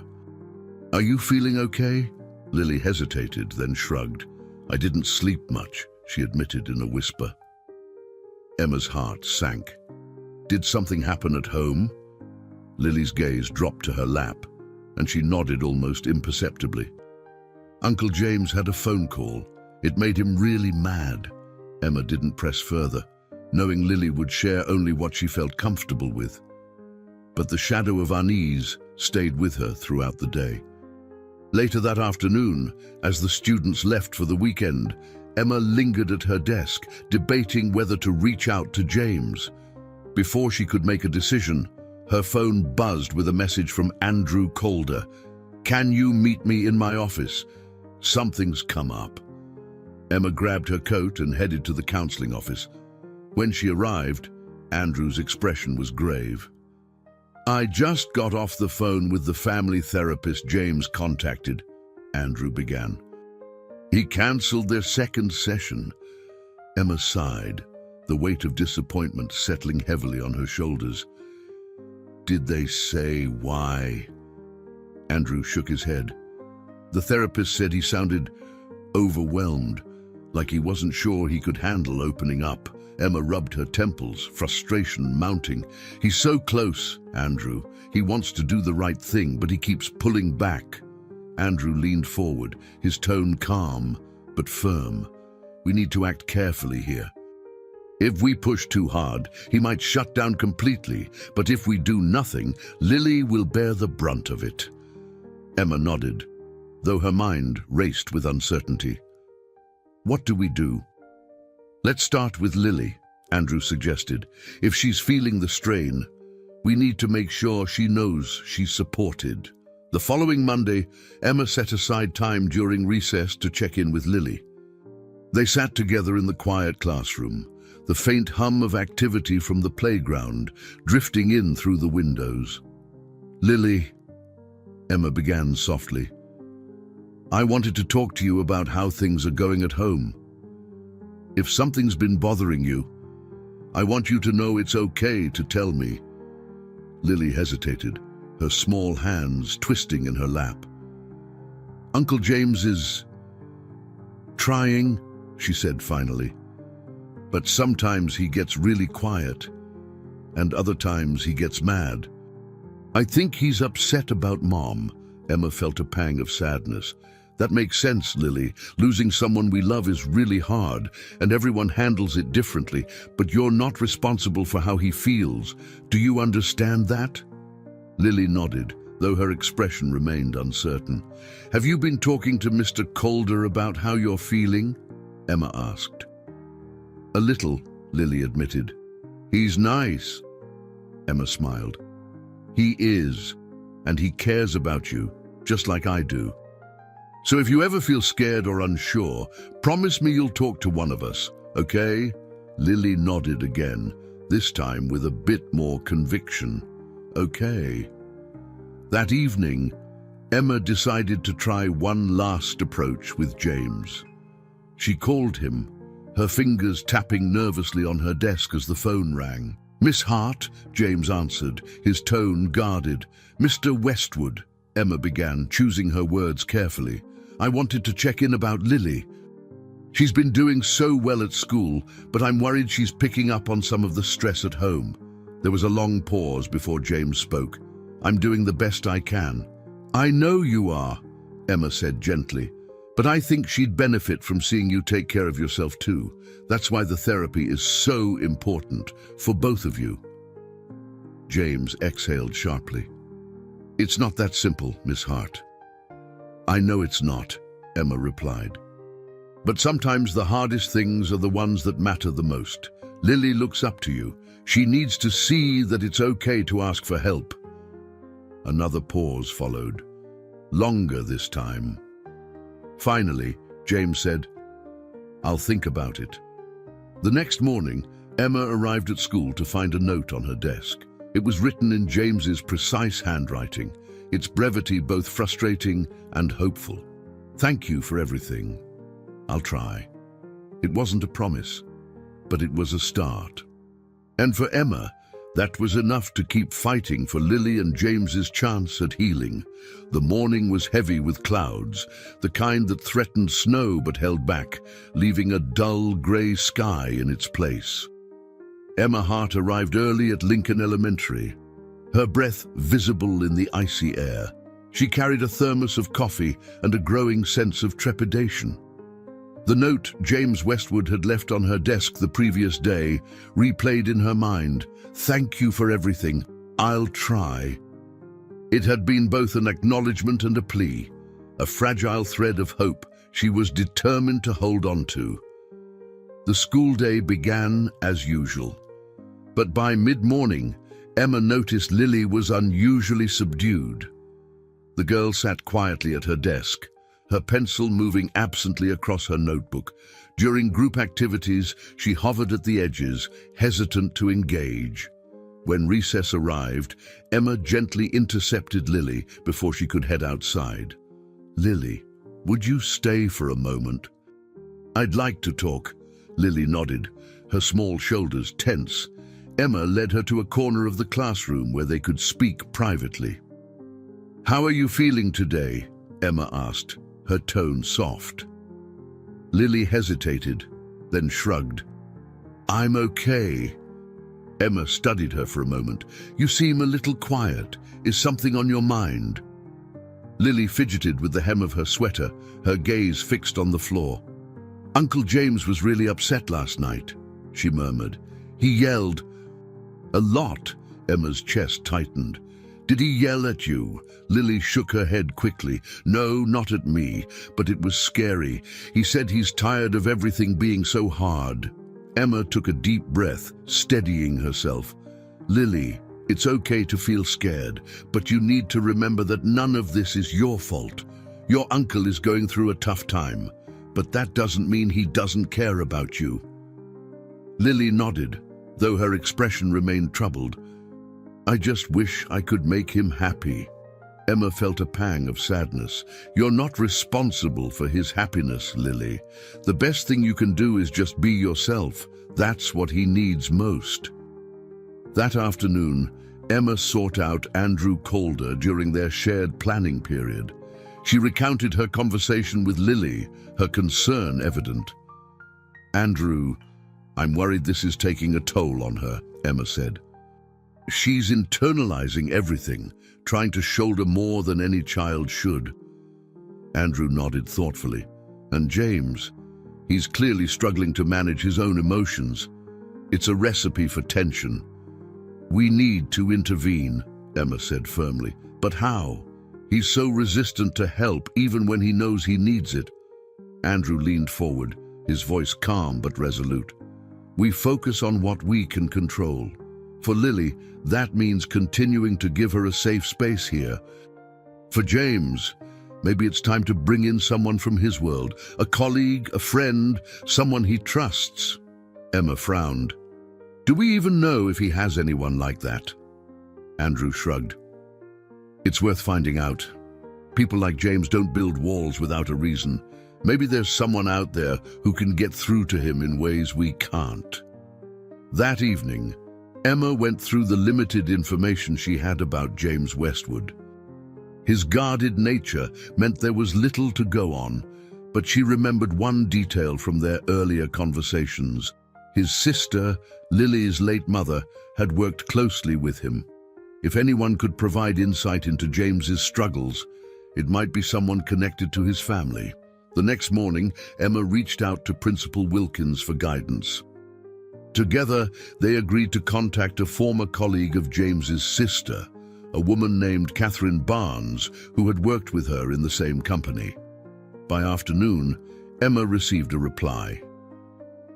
Are you feeling okay? Lily hesitated, then shrugged. I didn't sleep much, she admitted in a whisper. Emma's heart sank. Did something happen at home? Lily's gaze dropped to her lap, and she nodded almost imperceptibly. Uncle James had a phone call. It made him really mad. Emma didn't press further, knowing Lily would share only what she felt comfortable with. But the shadow of unease stayed with her throughout the day. Later that afternoon, as the students left for the weekend, Emma lingered at her desk, debating whether to reach out to James. Before she could make a decision, her phone buzzed with a message from Andrew Calder. Can you meet me in my office? Something's come up. Emma grabbed her coat and headed to the counseling office. When she arrived, Andrew's expression was grave. I just got off the phone with the family therapist James contacted. Andrew began. He cancelled their second session. Emma sighed, the weight of disappointment settling heavily on her shoulders. Did they say why? Andrew shook his head. The therapist said he sounded overwhelmed, like he wasn't sure he could handle opening up. Emma rubbed her temples, frustration mounting. He's so close, Andrew. He wants to do the right thing, but he keeps pulling back. Andrew leaned forward, his tone calm but firm. We need to act carefully here. If we push too hard, he might shut down completely, but if we do nothing, Lily will bear the brunt of it. Emma nodded, though her mind raced with uncertainty. What do we do? Let's start with Lily, Andrew suggested. If she's feeling the strain, we need to make sure she knows she's supported. The following Monday, Emma set aside time during recess to check in with Lily. They sat together in the quiet classroom, the faint hum of activity from the playground drifting in through the windows. Lily, Emma began softly, I wanted to talk to you about how things are going at home. If something's been bothering you, I want you to know it's okay to tell me. Lily hesitated, her small hands twisting in her lap. Uncle James is trying, she said finally. But sometimes he gets really quiet, and other times he gets mad. I think he's upset about Mom. Emma felt a pang of sadness. That makes sense, Lily. Losing someone we love is really hard, and everyone handles it differently, but you're not responsible for how he feels. Do you understand that? Lily nodded, though her expression remained uncertain. Have you been talking to Mr. Calder about how you're feeling? Emma asked. A little, Lily admitted. He's nice. Emma smiled. He is, and he cares about you, just like I do. So if you ever feel scared or unsure, promise me you'll talk to one of us, okay? Lily nodded again, this time with a bit more conviction. Okay. That evening, Emma decided to try one last approach with James. She called him, her fingers tapping nervously on her desk as the phone rang. Miss Hart, James answered, his tone guarded. Mr. Westwood, Emma began, choosing her words carefully. I wanted to check in about Lily. She's been doing so well at school, but I'm worried she's picking up on some of the stress at home. There was a long pause before James spoke. I'm doing the best I can. I know you are, Emma said gently, but I think she'd benefit from seeing you take care of yourself too. That's why the therapy is so important for both of you. James exhaled sharply. It's not that simple, Miss Hart. I know it's not, Emma replied. But sometimes the hardest things are the ones that matter the most. Lily looks up to you. She needs to see that it's okay to ask for help. Another pause followed, longer this time. Finally, James said, I'll think about it. The next morning, Emma arrived at school to find a note on her desk. It was written in James's precise handwriting, its brevity both frustrating and hopeful. Thank you for everything. I'll try. It wasn't a promise, but it was a start. And for Emma, that was enough to keep fighting for Lily and James's chance at healing. The morning was heavy with clouds, the kind that threatened snow but held back, leaving a dull grey sky in its place. Emma Hart arrived early at Lincoln Elementary, her breath visible in the icy air. She carried a thermos of coffee and a growing sense of trepidation. The note James Westwood had left on her desk the previous day replayed in her mind. Thank you for everything. I'll try. It had been both an acknowledgement and a plea, a fragile thread of hope she was determined to hold on to. The school day began as usual, but by mid-morning, Emma noticed Lily was unusually subdued. The girl sat quietly at her desk, her pencil moving absently across her notebook. During group activities, she hovered at the edges, hesitant to engage. When recess arrived, Emma gently intercepted Lily before she could head outside. Lily, would you stay for a moment? I'd like to talk. Lily nodded, her small shoulders tense. Emma led her to a corner of the classroom where they could speak privately. How are you feeling today? Emma asked, her tone soft. Lily hesitated, then shrugged. I'm okay. Emma studied her for a moment. You seem a little quiet. Is something on your mind? Lily fidgeted with the hem of her sweater, her gaze fixed on the floor. Uncle James was really upset last night, she murmured. He yelled. A lot. Emma's chest tightened. Did he yell at you? Lily shook her head quickly. No, not at me, but it was scary. He said he's tired of everything being so hard. Emma took a deep breath, steadying herself. Lily, it's okay to feel scared, but you need to remember that none of this is your fault. Your uncle is going through a tough time, but that doesn't mean he doesn't care about you. Lily nodded, though her expression remained troubled. I just wish I could make him happy. Emma felt a pang of sadness. You're not responsible for his happiness, Lily. The best thing you can do is just be yourself. That's what he needs most. That afternoon, Emma sought out Andrew Calder during their shared planning period. She recounted her conversation with Lily, her concern evident. Andrew, I'm worried this is taking a toll on her, Emma said. She's internalizing everything, trying to shoulder more than any child should. Andrew nodded thoughtfully. And James, he's clearly struggling to manage his own emotions. It's a recipe for tension. We need to intervene, Emma said firmly. But how? He's so resistant to help even when he knows he needs it. Andrew leaned forward, his voice calm but resolute. We focus on what we can control. For Lily, that means continuing to give her a safe space here. For James, maybe it's time to bring in someone from his world, a colleague, a friend, someone he trusts. Emma frowned. Do we even know if he has anyone like that? Andrew shrugged. It's worth finding out. People like James don't build walls without a reason. Maybe there's someone out there who can get through to him in ways we can't. That evening, Emma went through the limited information she had about James Westwood. His guarded nature meant there was little to go on, but she remembered one detail from their earlier conversations. His sister, Lily's late mother, had worked closely with him. If anyone could provide insight into James's struggles, it might be someone connected to his family. The next morning, Emma reached out to Principal Wilkins for guidance. Together, they agreed to contact a former colleague of James's sister, a woman named Catherine Barnes, who had worked with her in the same company. By afternoon, Emma received a reply.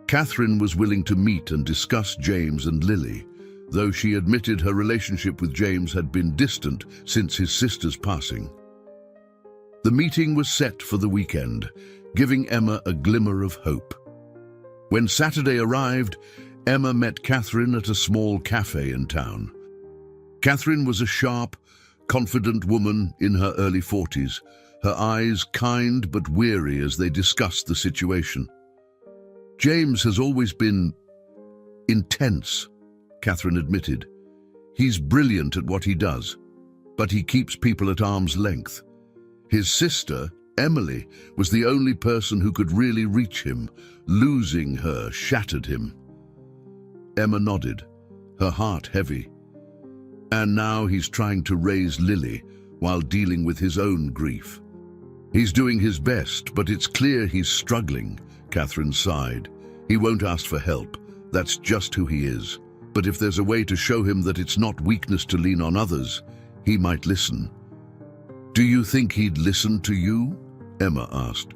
Catherine was willing to meet and discuss James and Lily, though she admitted her relationship with James had been distant since his sister's passing. The meeting was set for the weekend, giving Emma a glimmer of hope. When Saturday arrived, Emma met Catherine at a small cafe in town. Catherine was a sharp, confident woman in her early 40s, her eyes kind but weary as they discussed the situation. James has always been intense, Catherine admitted. He's brilliant at what he does, but he keeps people at arm's length. His sister, Emily, was the only person who could really reach him. Losing her shattered him. Emma nodded, her heart heavy. And now he's trying to raise Lily while dealing with his own grief. He's doing his best, but it's clear he's struggling, Catherine sighed. He won't ask for help. That's just who he is. But if there's a way to show him that it's not weakness to lean on others, he might listen. Do you think he'd listen to you? Emma asked.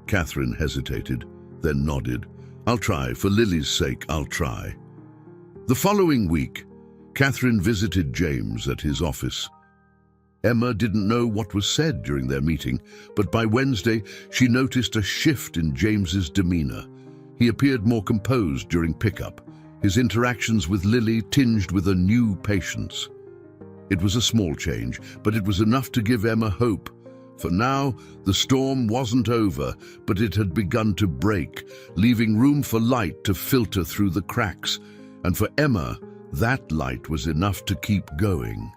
Catherine hesitated, then nodded. I'll try. For Lily's sake, I'll try. The following week, Catherine visited James at his office. Emma didn't know what was said during their meeting, but by Wednesday she noticed a shift in James's demeanor. He appeared more composed during pickup, his interactions with Lily tinged with a new patience. It was a small change, but it was enough to give Emma hope. For now, the storm wasn't over, but it had begun to break, leaving room for light to filter through the cracks. And for Emma, that light was enough to keep going.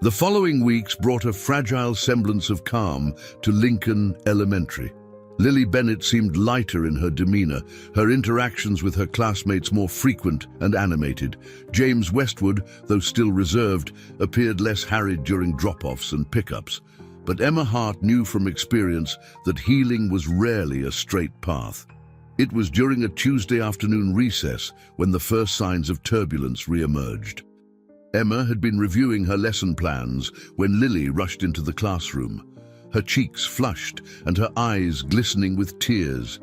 The following weeks brought a fragile semblance of calm to Lincoln Elementary. Lily Bennett seemed lighter in her demeanor, her interactions with her classmates more frequent and animated. James Westwood, though still reserved, appeared less harried during drop-offs and pickups. But Emma Hart knew from experience that healing was rarely a straight path. It was during a Tuesday afternoon recess when the first signs of turbulence re-emerged. Emma had been reviewing her lesson plans when Lily rushed into the classroom, her cheeks flushed and her eyes glistening with tears.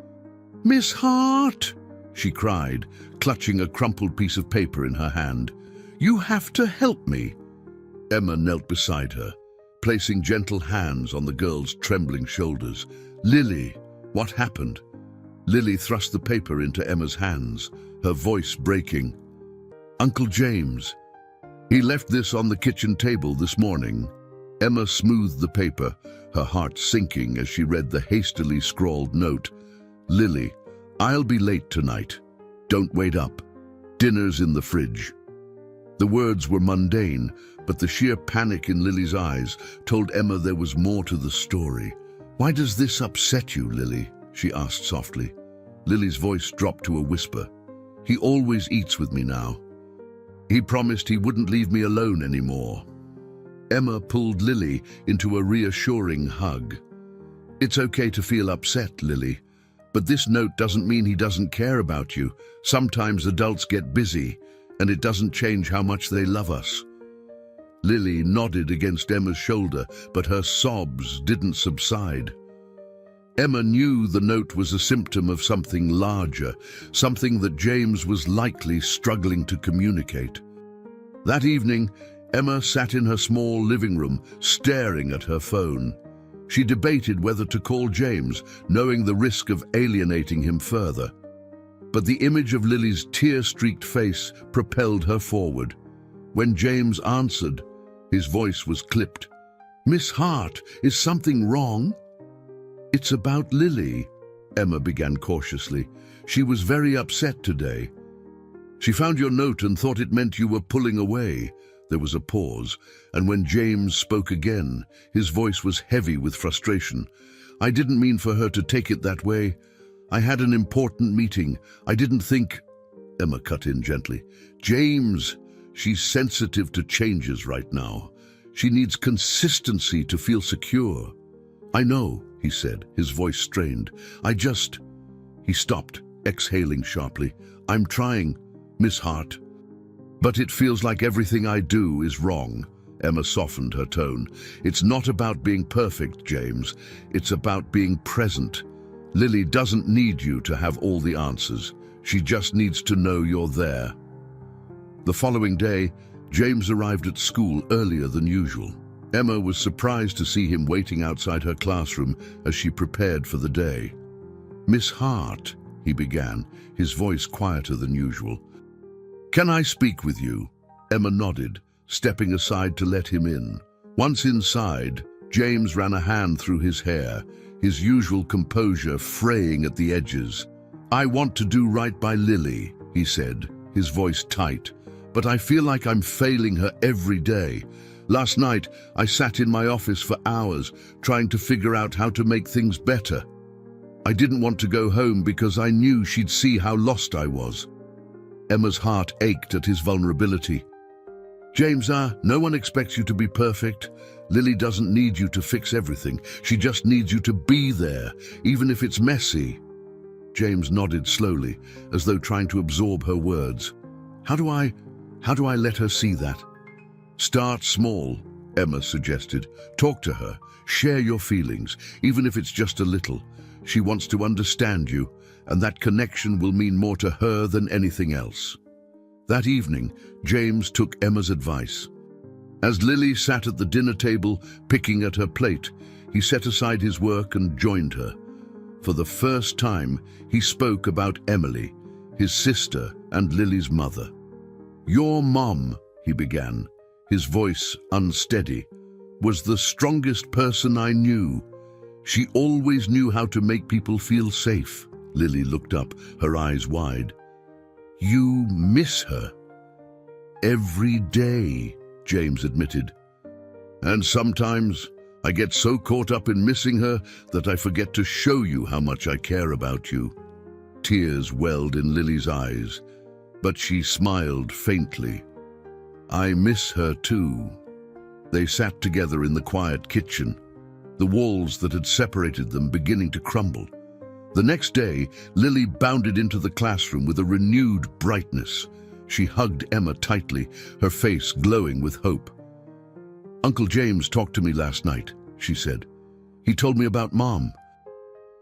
"Miss Hart," she cried, clutching a crumpled piece of paper in her hand. "You have to help me." Emma knelt beside her, placing gentle hands on the girl's trembling shoulders. "Lily, what happened?" Lily thrust the paper into Emma's hands, her voice breaking. "Uncle James. He left this on the kitchen table this morning." Emma smoothed the paper, her heart sinking as she read the hastily scrawled note. "Lily, I'll be late tonight. Don't wait up. Dinner's in the fridge." The words were mundane, but the sheer panic in Lily's eyes told Emma there was more to the story. "Why does this upset you, Lily?" she asked softly. Lily's voice dropped to a whisper. "He always eats with me now. He promised he wouldn't leave me alone anymore." Emma pulled Lily into a reassuring hug. "It's okay to feel upset, Lily, but this note doesn't mean he doesn't care about you. Sometimes adults get busy, and it doesn't change how much they love us." Lily nodded against Emma's shoulder, but her sobs didn't subside. Emma knew the note was a symptom of something larger, something that James was likely struggling to communicate. That evening, Emma sat in her small living room, staring at her phone. She debated whether to call James, knowing the risk of alienating him further. But the image of Lily's tear-streaked face propelled her forward. When James answered, his voice was clipped. "Miss Hart, is something wrong?" "It's about Lily," Emma began cautiously. "She was very upset today. She found your note and thought it meant you were pulling away." There was a pause, and when James spoke again, his voice was heavy with frustration. "I didn't mean for her to take it that way. I had an important meeting. I didn't think—" Emma cut in gently. "James, she's sensitive to changes right now. She needs consistency to feel secure." "I know," he said, his voice strained. He stopped, exhaling sharply. "I'm trying, Miss Hart. But it feels like everything I do is wrong." Emma softened her tone. "It's not about being perfect, James. It's about being present. Lily doesn't need you to have all the answers. She just needs to know you're there." The following day, James arrived at school earlier than usual. Emma was surprised to see him waiting outside her classroom as she prepared for the day. "Miss Hart," he began, his voice quieter than usual. "Can I speak with you?" Emma nodded, stepping aside to let him in. Once inside, James ran a hand through his hair, his usual composure fraying at the edges. "I want to do right by Lily," he said, his voice tight, "but I feel like I'm failing her every day. Last night, I sat in my office for hours, trying to figure out how to make things better. I didn't want to go home because I knew she'd see how lost I was." Emma's heart ached at his vulnerability. "James, no one expects you to be perfect. Lily doesn't need you to fix everything. She just needs you to be there, even if it's messy." James nodded slowly, as though trying to absorb her words. How do I let her see that?" "Start small," Emma suggested. "Talk to her. Share your feelings, even if it's just a little. She wants to understand you, and that connection will mean more to her than anything else." That evening, James took Emma's advice. As Lily sat at the dinner table, picking at her plate, he set aside his work and joined her. For the first time, he spoke about Emily, his sister and Lily's mother. "Your mom," he began, his voice unsteady. was the strongest person I knew. She always knew how to make people feel safe." Lily looked up, her eyes wide. "You miss her?" "Every day," James admitted. "And sometimes I get so caught up in missing her that I forget to show you how much I care about you." Tears welled in Lily's eyes, but she smiled faintly. "I miss her too." They sat together in the quiet kitchen, the walls that had separated them beginning to crumble. The next day, Lily bounded into the classroom with a renewed brightness. She hugged Emma tightly, her face glowing with hope. "Uncle James talked to me last night," she said. "He told me about Mom.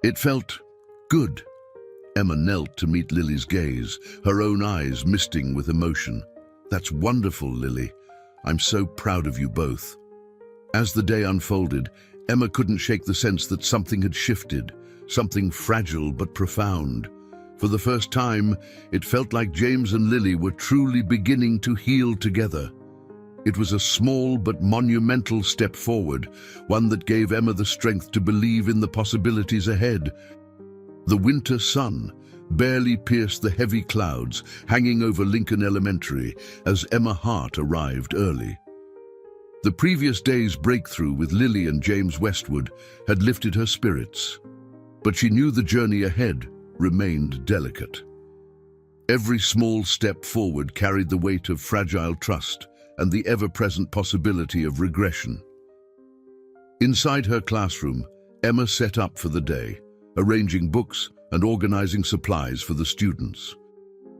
It felt good." Emma knelt to meet Lily's gaze, her own eyes misting with emotion. "That's wonderful, Lily. I'm so proud of you both." As the day unfolded, Emma couldn't shake the sense that something had shifted, something fragile but profound. For the first time, it felt like James and Lily were truly beginning to heal together. It was a small but monumental step forward, one that gave Emma the strength to believe in the possibilities ahead. The winter sun barely pierced the heavy clouds hanging over Lincoln Elementary as Emma Hart arrived early. The previous day's breakthrough with Lily and James Westwood had lifted her spirits, but she knew the journey ahead remained delicate. Every small step forward carried the weight of fragile trust and the ever-present possibility of regression. Inside her classroom, Emma set up for the day, arranging books and organizing supplies for the students.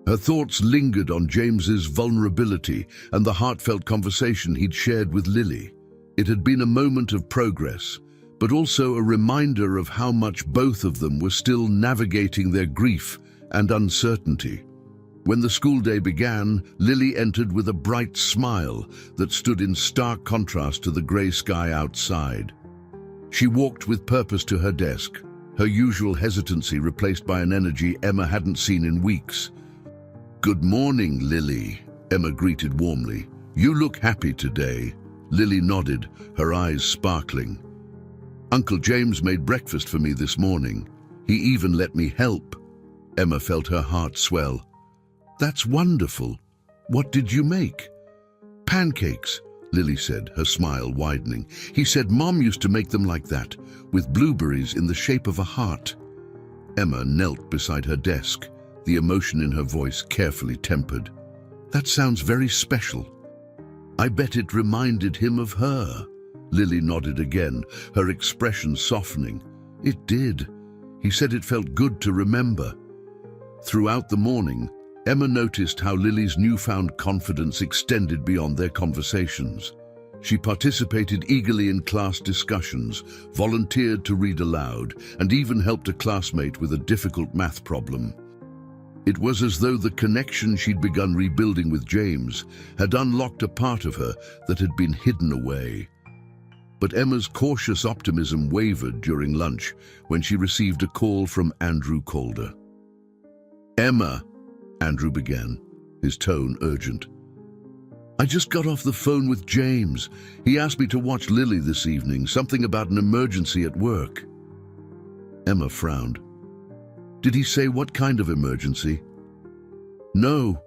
Her thoughts lingered on James's vulnerability and the heartfelt conversation he'd shared with Lily. It had been a moment of progress, but also a reminder of how much both of them were still navigating their grief and uncertainty. When the school day began, Lily entered with a bright smile that stood in stark contrast to the grey sky outside. She walked with purpose to her desk, her usual hesitancy replaced by an energy Emma hadn't seen in weeks. "Good morning, Lily," Emma greeted warmly. "You look happy today." Lily nodded, her eyes sparkling. "Uncle James made breakfast for me this morning. He even let me help." Emma felt her heart swell. "That's wonderful. What did you make?" "Pancakes," Lily said, her smile widening. "He said Mom used to make them like that, with blueberries in the shape of a heart." Emma knelt beside her desk, the emotion in her voice carefully tempered. "That sounds very special." "I bet it reminded him of her." Lily nodded again, her expression softening. "It did. He said it felt good to remember." Throughout the morning, Emma noticed how Lily's newfound confidence extended beyond their conversations. She participated eagerly in class discussions, volunteered to read aloud, and even helped a classmate with a difficult math problem. It was as though the connection she'd begun rebuilding with James had unlocked a part of her that had been hidden away. But Emma's cautious optimism wavered during lunch when she received a call from Andrew Calder. "Emma," Andrew began, his tone urgent. "I just got off the phone with James. He asked me to watch Lily this evening, something about an emergency at work." Emma frowned. "Did he say what kind of emergency?" "No,"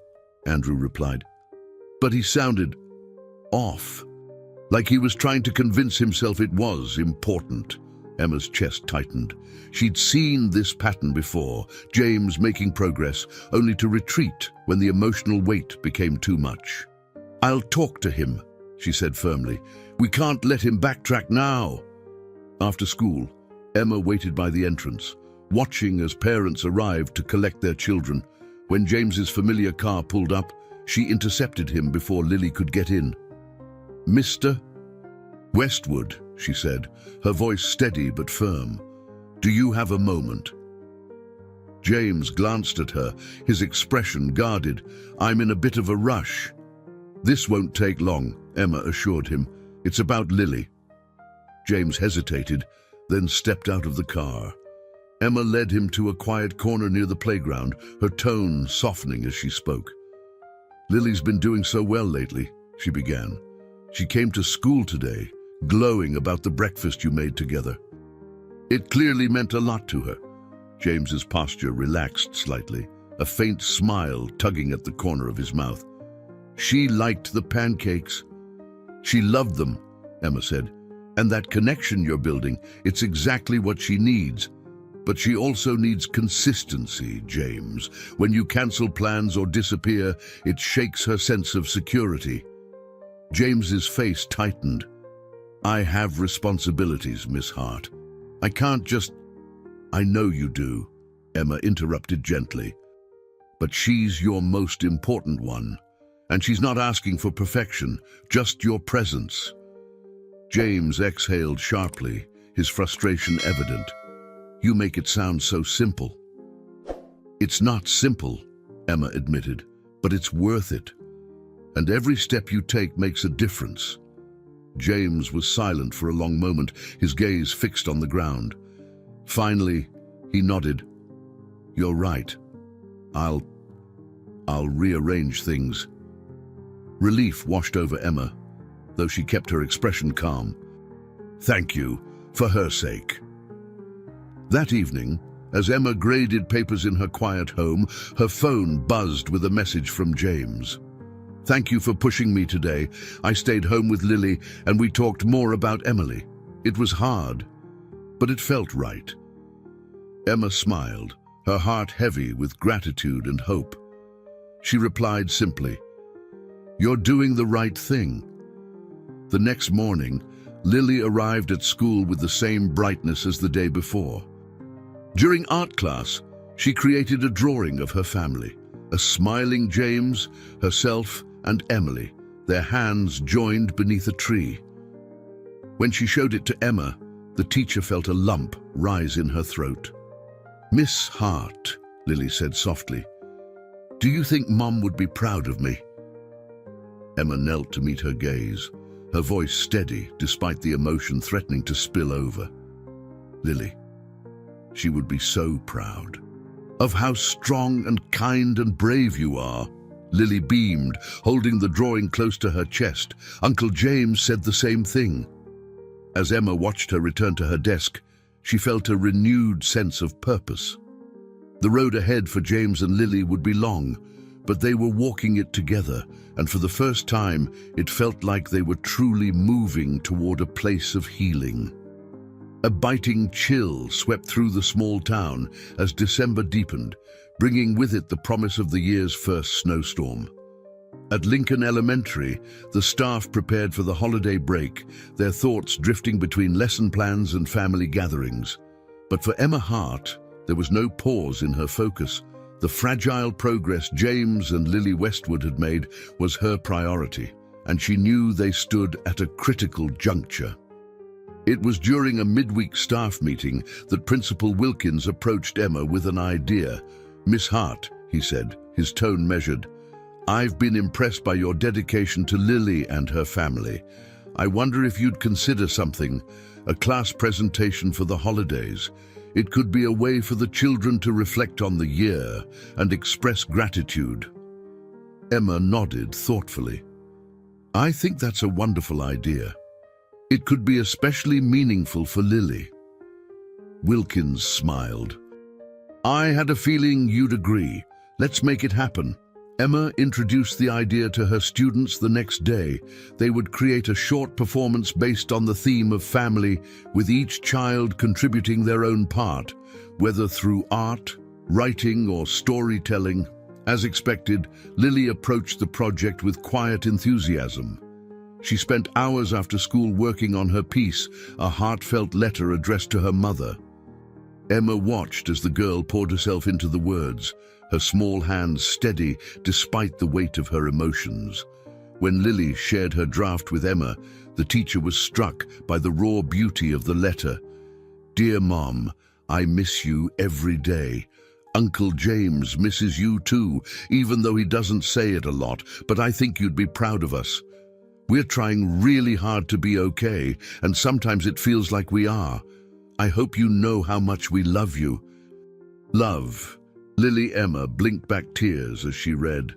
Andrew replied, "but he sounded off, like he was trying to convince himself it was important." Emma's chest tightened. She'd seen this pattern before, James making progress, only to retreat when the emotional weight became too much. "I'll talk to him," she said firmly. "We can't let him backtrack now." After school, Emma waited by the entrance, watching as parents arrived to collect their children. When James's familiar car pulled up, she intercepted him before Lily could get in. "Mr. Westwood," she said, her voice steady but firm. "Do you have a moment?" James glanced at her, his expression guarded. "I'm in a bit of a rush." "This won't take long," Emma assured him. "It's about Lily." James hesitated, then stepped out of the car. Emma led him to a quiet corner near the playground, her tone softening as she spoke. "Lily's been doing so well lately," she began. "She came to school today, glowing about the breakfast you made together. It clearly meant a lot to her. James's posture relaxed slightly, a faint smile tugging at the corner of his mouth. She liked the pancakes. She loved them, Emma said. And that connection you're building, it's exactly what she needs. But she also needs consistency, James. When you cancel plans or disappear, it shakes her sense of security. James's face tightened. I have responsibilities, Miss Hart. I can't just... I know you do, Emma interrupted gently. But she's your most important one. And she's not asking for perfection, just your presence. James exhaled sharply, his frustration evident. You make it sound so simple. It's not simple, Emma admitted, but it's worth it. And every step you take makes a difference. James was silent for a long moment, his gaze fixed on the ground. Finally, he nodded. You're right. I'll rearrange things. Relief washed over Emma, though she kept her expression calm. Thank you, for her sake. That evening, as Emma graded papers in her quiet home, her phone buzzed with a message from James. Thank you for pushing me today. I stayed home with Lily and we talked more about Emily. It was hard, but it felt right. Emma smiled, her heart heavy with gratitude and hope. She replied simply, You're doing the right thing. The next morning, Lily arrived at school with the same brightness as the day before. During art class, she created a drawing of her family, a smiling James, herself, and Emily, their hands joined beneath a tree. When she showed it to Emma, the teacher felt a lump rise in her throat. Miss Hart, Lily said softly, do you think Mom would be proud of me? Emma knelt to meet her gaze, her voice steady despite the emotion threatening to spill over. Lily, she would be so proud of how strong and kind and brave you are. Lily beamed, holding the drawing close to her chest. Uncle James said the same thing. As Emma watched her return to her desk, she felt a renewed sense of purpose. The road ahead for James and Lily would be long, but they were walking it together, and for the first time, it felt like they were truly moving toward a place of healing. A biting chill swept through the small town as December deepened, bringing with it the promise of the year's first snowstorm. At Lincoln Elementary, the staff prepared for the holiday break, their thoughts drifting between lesson plans and family gatherings. But for Emma Hart, there was no pause in her focus. The fragile progress James and Lily Westwood had made was her priority, and she knew they stood at a critical juncture. It was during a midweek staff meeting that Principal Wilkins approached Emma with an idea. Miss Hart, he said, his tone measured, I've been impressed by your dedication to Lily and her family. I wonder if you'd consider something, a class presentation for the holidays. It could be a way for the children to reflect on the year and express gratitude. Emma nodded thoughtfully. I think that's a wonderful idea. It could be especially meaningful for Lily. Wilkins smiled. I had a feeling you'd agree. Let's make it happen. Emma introduced the idea to her students the next day. They would create a short performance based on the theme of family, with each child contributing their own part, whether through art, writing, or storytelling. As expected, Lily approached the project with quiet enthusiasm. She spent hours after school working on her piece, a heartfelt letter addressed to her mother. Emma watched as the girl poured herself into the words, her small hands steady despite the weight of her emotions. When Lily shared her draft with Emma, the teacher was struck by the raw beauty of the letter. Dear Mom, I miss you every day. Uncle James misses you too, even though he doesn't say it a lot, but I think you'd be proud of us. We're trying really hard to be okay, and sometimes it feels like we are. I hope you know how much we love you. Love. Lily Emma blinked back tears as she read.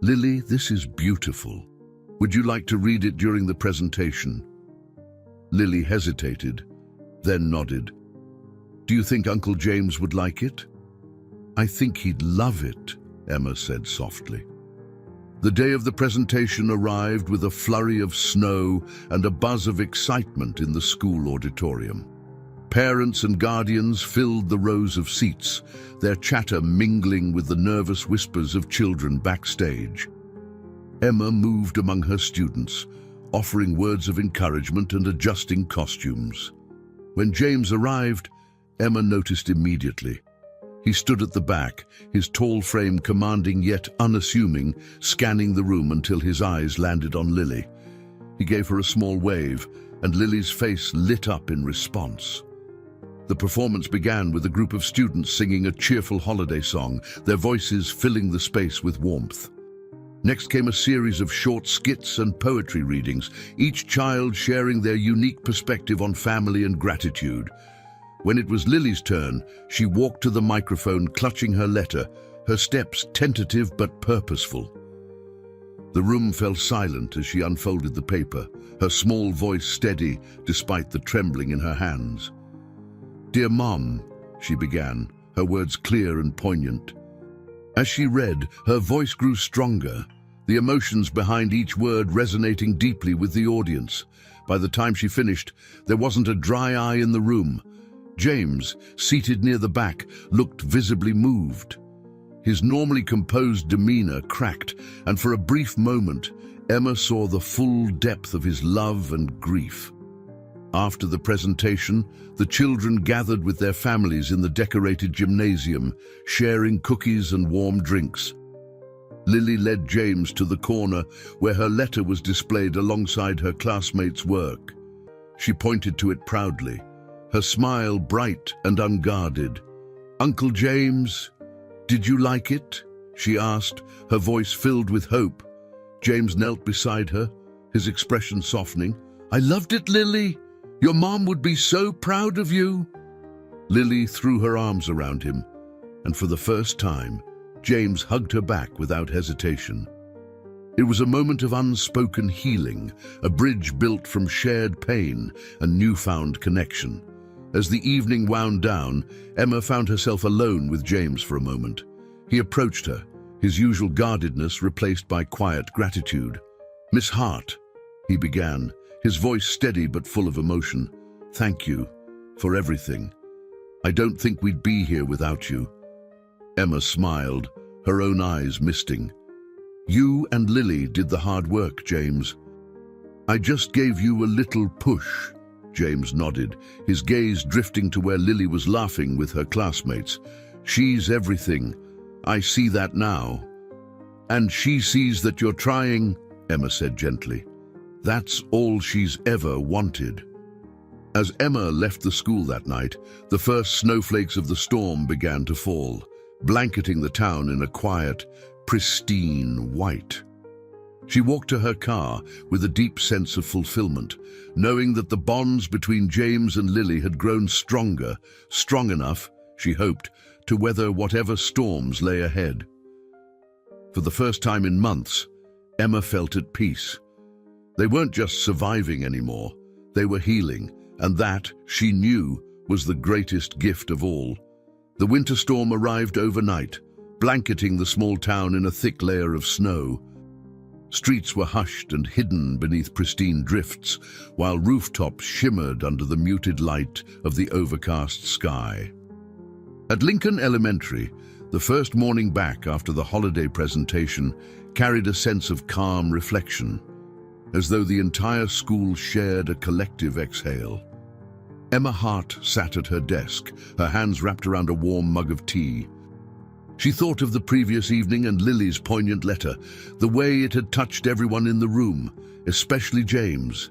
Lily, this is beautiful. Would you like to read it during the presentation? Lily hesitated, then nodded. "Do you think Uncle James would like it?" "I think he'd love it," Emma said softly. The day of the presentation arrived with a flurry of snow and a buzz of excitement in the school auditorium. Parents and guardians filled the rows of seats, their chatter mingling with the nervous whispers of children backstage. Emma moved among her students, offering words of encouragement and adjusting costumes. When James arrived, Emma noticed immediately. He stood at the back, his tall frame commanding yet unassuming, scanning the room until his eyes landed on Lily. He gave her a small wave, and Lily's face lit up in response. The performance began with a group of students singing a cheerful holiday song, their voices filling the space with warmth. Next came a series of short skits and poetry readings, each child sharing their unique perspective on family and gratitude. When it was Lily's turn, she walked to the microphone clutching her letter, her steps tentative but purposeful. The room fell silent as she unfolded the paper, her small voice steady despite the trembling in her hands. "Dear Mom," she began, her words clear and poignant. As she read, her voice grew stronger, the emotions behind each word resonating deeply with the audience. By the time she finished, there wasn't a dry eye in the room. James, seated near the back, looked visibly moved. His normally composed demeanor cracked, and for a brief moment, Emma saw the full depth of his love and grief. After the presentation, the children gathered with their families in the decorated gymnasium, sharing cookies and warm drinks. Lily led James to the corner where her letter was displayed alongside her classmates' work. She pointed to it proudly, her smile bright and unguarded. "Uncle James, did you like it?" she asked, her voice filled with hope. James knelt beside her, his expression softening. "I loved it, Lily. Your mom would be so proud of you." Lily threw her arms around him, and for the first time, James hugged her back without hesitation. It was a moment of unspoken healing, a bridge built from shared pain and newfound connection. As the evening wound down, Emma found herself alone with James for a moment. He approached her, his usual guardedness replaced by quiet gratitude. "Miss Hart," he began, his voice steady but full of emotion. "Thank you for everything. I don't think we'd be here without you." Emma smiled, her own eyes misting. "You and Lily did the hard work, James. I just gave you a little push." James nodded, his gaze drifting to where Lily was laughing with her classmates. "She's everything. I see that now." "And she sees that you're trying," Emma said gently. "That's all she's ever wanted." As Emma left the school that night, the first snowflakes of the storm began to fall, blanketing the town in a quiet, pristine white. She walked to her car with a deep sense of fulfillment, knowing that the bonds between James and Lily had grown stronger, strong enough, she hoped, to weather whatever storms lay ahead. For the first time in months, Emma felt at peace. They weren't just surviving anymore, they were healing, and that, she knew, was the greatest gift of all. The winter storm arrived overnight, blanketing the small town in a thick layer of snow. Streets were hushed and hidden beneath pristine drifts, while rooftops shimmered under the muted light of the overcast sky. At Lincoln Elementary, the first morning back after the holiday presentation carried a sense of calm reflection, as though the entire school shared a collective exhale. Emma Hart sat at her desk, her hands wrapped around a warm mug of tea. She thought of the previous evening and Lily's poignant letter, the way it had touched everyone in the room, especially James.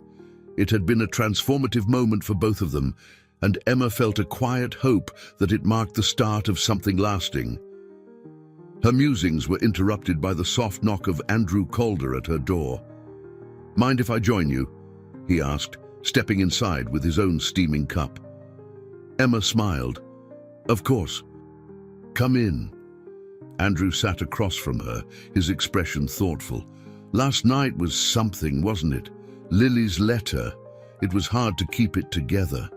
It had been a transformative moment for both of them, and Emma felt a quiet hope that it marked the start of something lasting. Her musings were interrupted by the soft knock of Andrew Calder at her door. "Mind if I join you?" he asked, stepping inside with his own steaming cup. Emma smiled. "Of course. Come in." Andrew sat across from her, his expression thoughtful. "Last night was something, wasn't it? Lily's letter. It was hard to keep it together.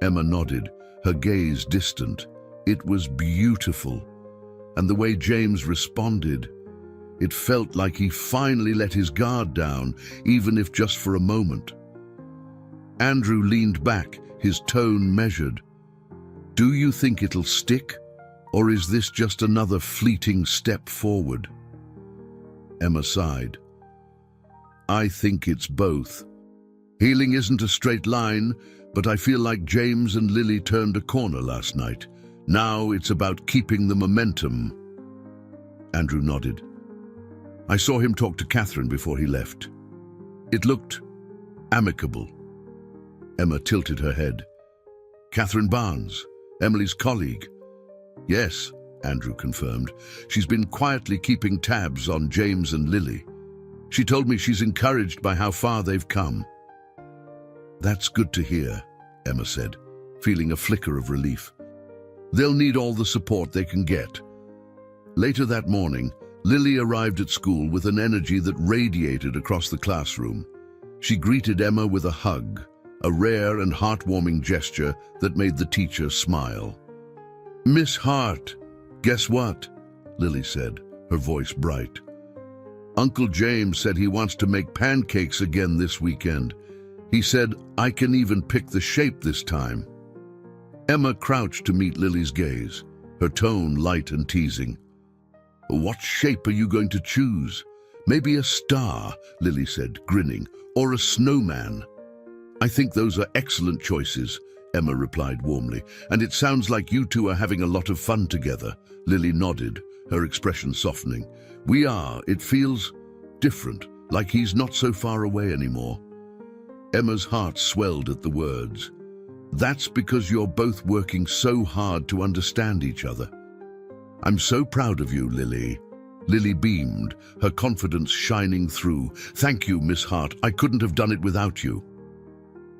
Emma nodded, her gaze distant. It was beautiful. And the way James responded, it felt like he finally let his guard down, even if just for a moment. Andrew leaned back, his tone measured. "Do you think it'll stick, or is this just another fleeting step forward?" Emma sighed. "I think it's both. Healing isn't a straight line, but I feel like James and Lily turned a corner last night. Now it's about keeping the momentum." Andrew nodded. "I saw him talk to Catherine before he left. It looked amicable." Emma tilted her head. "Catherine Barnes, Emily's colleague?" "Yes," Andrew confirmed. "She's been quietly keeping tabs on James and Lily. She told me she's encouraged by how far they've come." "That's good to hear," Emma said, feeling a flicker of relief. "They'll need all the support they can get." Later that morning, Lily arrived at school with an energy that radiated across the classroom. She greeted Emma with a hug, a rare and heartwarming gesture that made the teacher smile. "Miss Hart, guess what?" Lily said, her voice bright. "Uncle James said he wants to make pancakes again this weekend. He said I can even pick the shape this time." Emma crouched to meet Lily's gaze, her tone light and teasing. "What shape are you going to choose? Maybe a star," Lily said, grinning, "or a snowman." "I think those are excellent choices," Emma replied warmly. "And it sounds like you two are having a lot of fun together." Lily nodded, her expression softening. "We are. It feels different, like he's not so far away anymore." Emma's heart swelled at the words. "That's because you're both working so hard to understand each other." "I'm so proud of you, Lily." Lily beamed, her confidence shining through. "Thank you, Miss Hart. I couldn't have done it without you."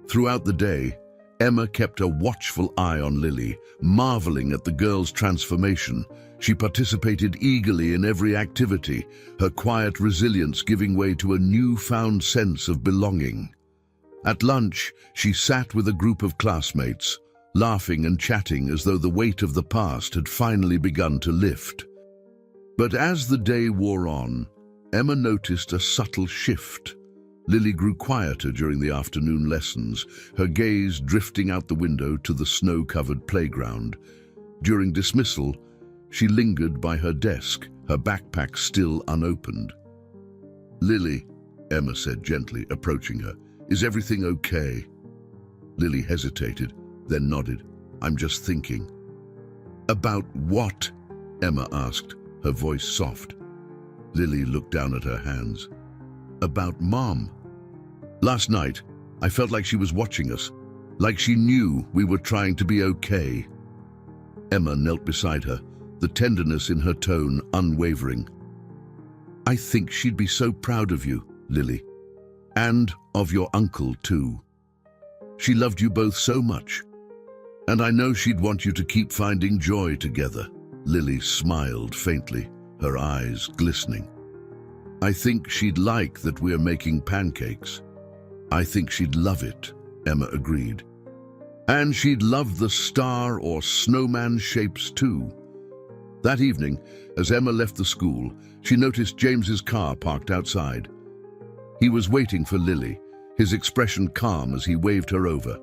Throughout the day, Emma kept a watchful eye on Lily, marveling at the girl's transformation. She participated eagerly in every activity, her quiet resilience giving way to a newfound sense of belonging. At lunch, she sat with a group of classmates, laughing and chatting as though the weight of the past had finally begun to lift. But as the day wore on, Emma noticed a subtle shift. Lily grew quieter during the afternoon lessons, her gaze drifting out the window to the snow-covered playground. During dismissal, she lingered by her desk, her backpack still unopened. "Lily," Emma said gently, approaching her, "is everything okay?" Lily hesitated, then nodded. "I'm just thinking." "About what?" Emma asked, her voice soft. Lily looked down at her hands. "About Mom. Last night, I felt like she was watching us, like she knew we were trying to be okay." Emma knelt beside her, the tenderness in her tone unwavering. "I think she'd be so proud of you, Lily, and of your uncle too. She loved you both so much, and I know she'd want you to keep finding joy together." Lily smiled faintly, her eyes glistening. "I think she'd like that we're making pancakes." "I think she'd love it," Emma agreed. "And she'd love the star or snowman shapes too." That evening, as Emma left the school, she noticed James's car parked outside. He was waiting for Lily, his expression calm as he waved her over.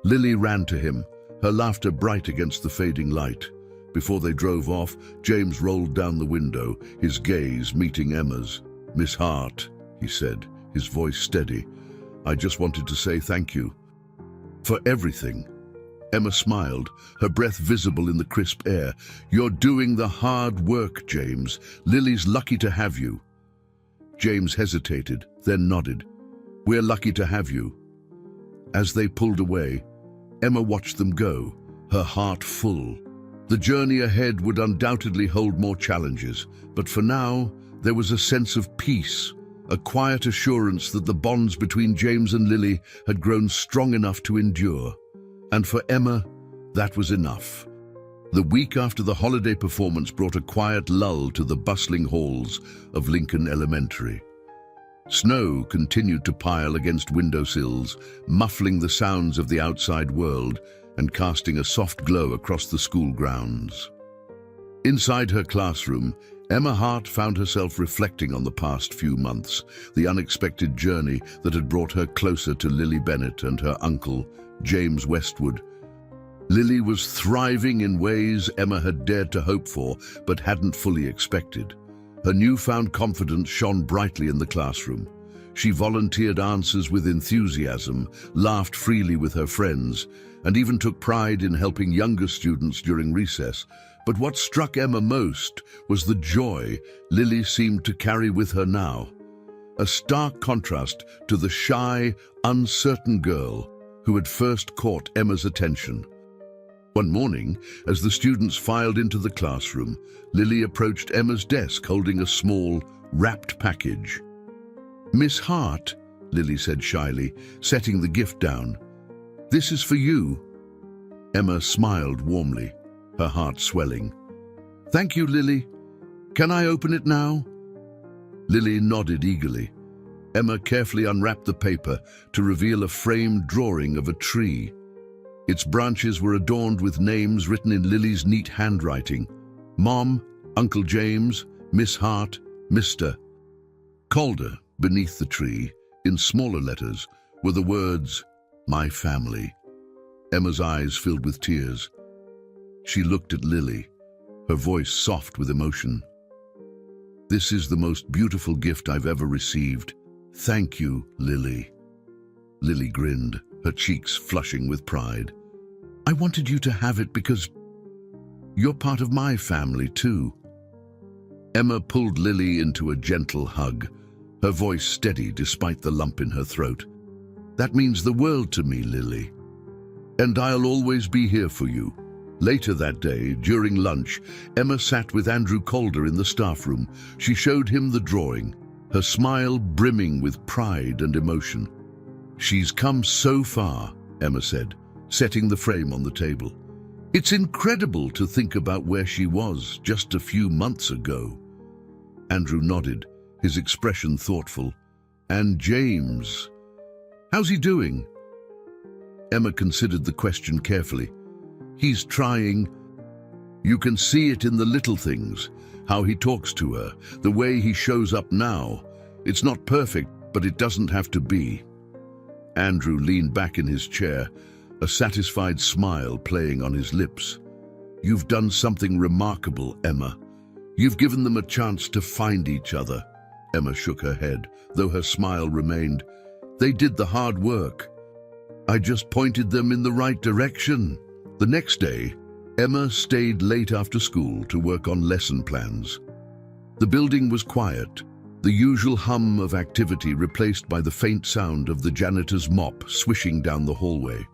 Lily ran to him, her laughter bright against the fading light. Before they drove off, James rolled down the window, his gaze meeting Emma's. "Miss Hart," he said, his voice steady, "I just wanted to say thank you for everything." Emma smiled, her breath visible in the crisp air. "You're doing the hard work, James. Lily's lucky to have you." James hesitated, then nodded. "We're lucky to have you." As they pulled away, Emma watched them go, her heart full. The journey ahead would undoubtedly hold more challenges, but for now, there was a sense of peace, a quiet assurance that the bonds between James and Lily had grown strong enough to endure. And for Emma, that was enough. The week after the holiday performance brought a quiet lull to the bustling halls of Lincoln Elementary. Snow continued to pile against windowsills, muffling the sounds of the outside world and casting a soft glow across the school grounds. Inside her classroom, Emma Hart found herself reflecting on the past few months, the unexpected journey that had brought her closer to Lily Bennett and her uncle, James Westwood. Lily was thriving in ways Emma had dared to hope for but hadn't fully expected. Her newfound confidence shone brightly in the classroom. She volunteered answers with enthusiasm, laughed freely with her friends, and even took pride in helping younger students during recess. But what struck Emma most was the joy Lily seemed to carry with her now, a stark contrast to the shy, uncertain girl who had first caught Emma's attention. One morning, as the students filed into the classroom, Lily approached Emma's desk holding a small, wrapped package. "Miss Hart," Lily said shyly, setting the gift down. "This is for you." Emma smiled warmly, her heart swelling. "Thank you, Lily. Can I open it now?" Lily nodded eagerly. Emma carefully unwrapped the paper to reveal a framed drawing of a tree. Its branches were adorned with names written in Lily's neat handwriting: Mom, Uncle James, Miss Hart, Mr. Calder. Beneath the tree, in smaller letters, were the words, "My family." Emma's eyes filled with tears. She looked at Lily, her voice soft with emotion. "This is the most beautiful gift I've ever received. Thank you, Lily." Lily grinned, her cheeks flushing with pride. "I wanted you to have it because you're part of my family too." Emma pulled Lily into a gentle hug, her voice steady despite the lump in her throat. "That means the world to me, Lily. And I'll always be here for you." Later that day, during lunch, Emma sat with Andrew Calder in the staff room. She showed him the drawing, her smile brimming with pride and emotion. "She's come so far," Emma said, setting the frame on the table. "It's incredible to think about where she was just a few months ago." Andrew nodded, his expression thoughtful. "And James, how's he doing?" Emma considered the question carefully. "He's trying. You can see it in the little things, how he talks to her, the way he shows up now. It's not perfect, but it doesn't have to be." Andrew leaned back in his chair, a satisfied smile playing on his lips. "You've done something remarkable, Emma. You've given them a chance to find each other." Emma shook her head, though her smile remained. "They did the hard work. I just pointed them in the right direction." The next day, Emma stayed late after school to work on lesson plans. The building was quiet, the usual hum of activity replaced by the faint sound of the janitor's mop swishing down the hallway.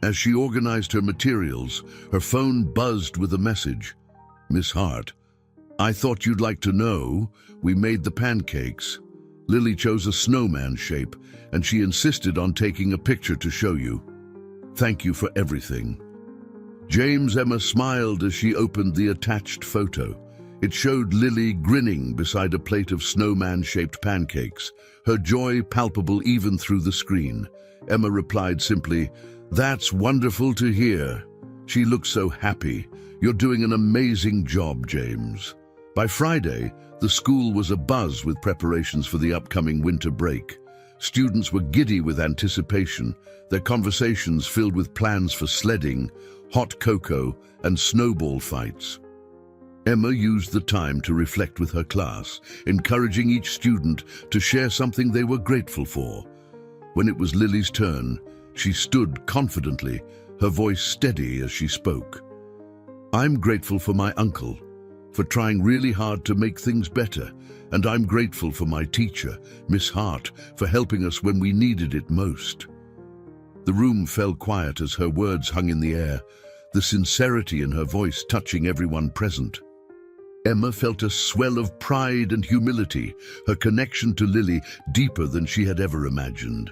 As she organized her materials, her phone buzzed with a message. "Miss Hart, I thought you'd like to know, we made the pancakes. Lily chose a snowman shape, and she insisted on taking a picture to show you. Thank you for everything." James. Emma smiled as she opened the attached photo. It showed Lily grinning beside a plate of snowman-shaped pancakes, her joy palpable even through the screen. Emma replied simply, "That's wonderful to hear. She looks so happy. You're doing an amazing job, James." By Friday, the school was abuzz with preparations for the upcoming winter break. Students were giddy with anticipation, their conversations filled with plans for sledding, hot cocoa, and snowball fights. Emma used the time to reflect with her class, encouraging each student to share something they were grateful for. When it was Lily's turn, she stood confidently, her voice steady as she spoke. "I'm grateful for my uncle, for trying really hard to make things better, and I'm grateful for my teacher, Miss Hart, for helping us when we needed it most." The room fell quiet as her words hung in the air, the sincerity in her voice touching everyone present. Emma felt a swell of pride and humility, her connection to Lily deeper than she had ever imagined.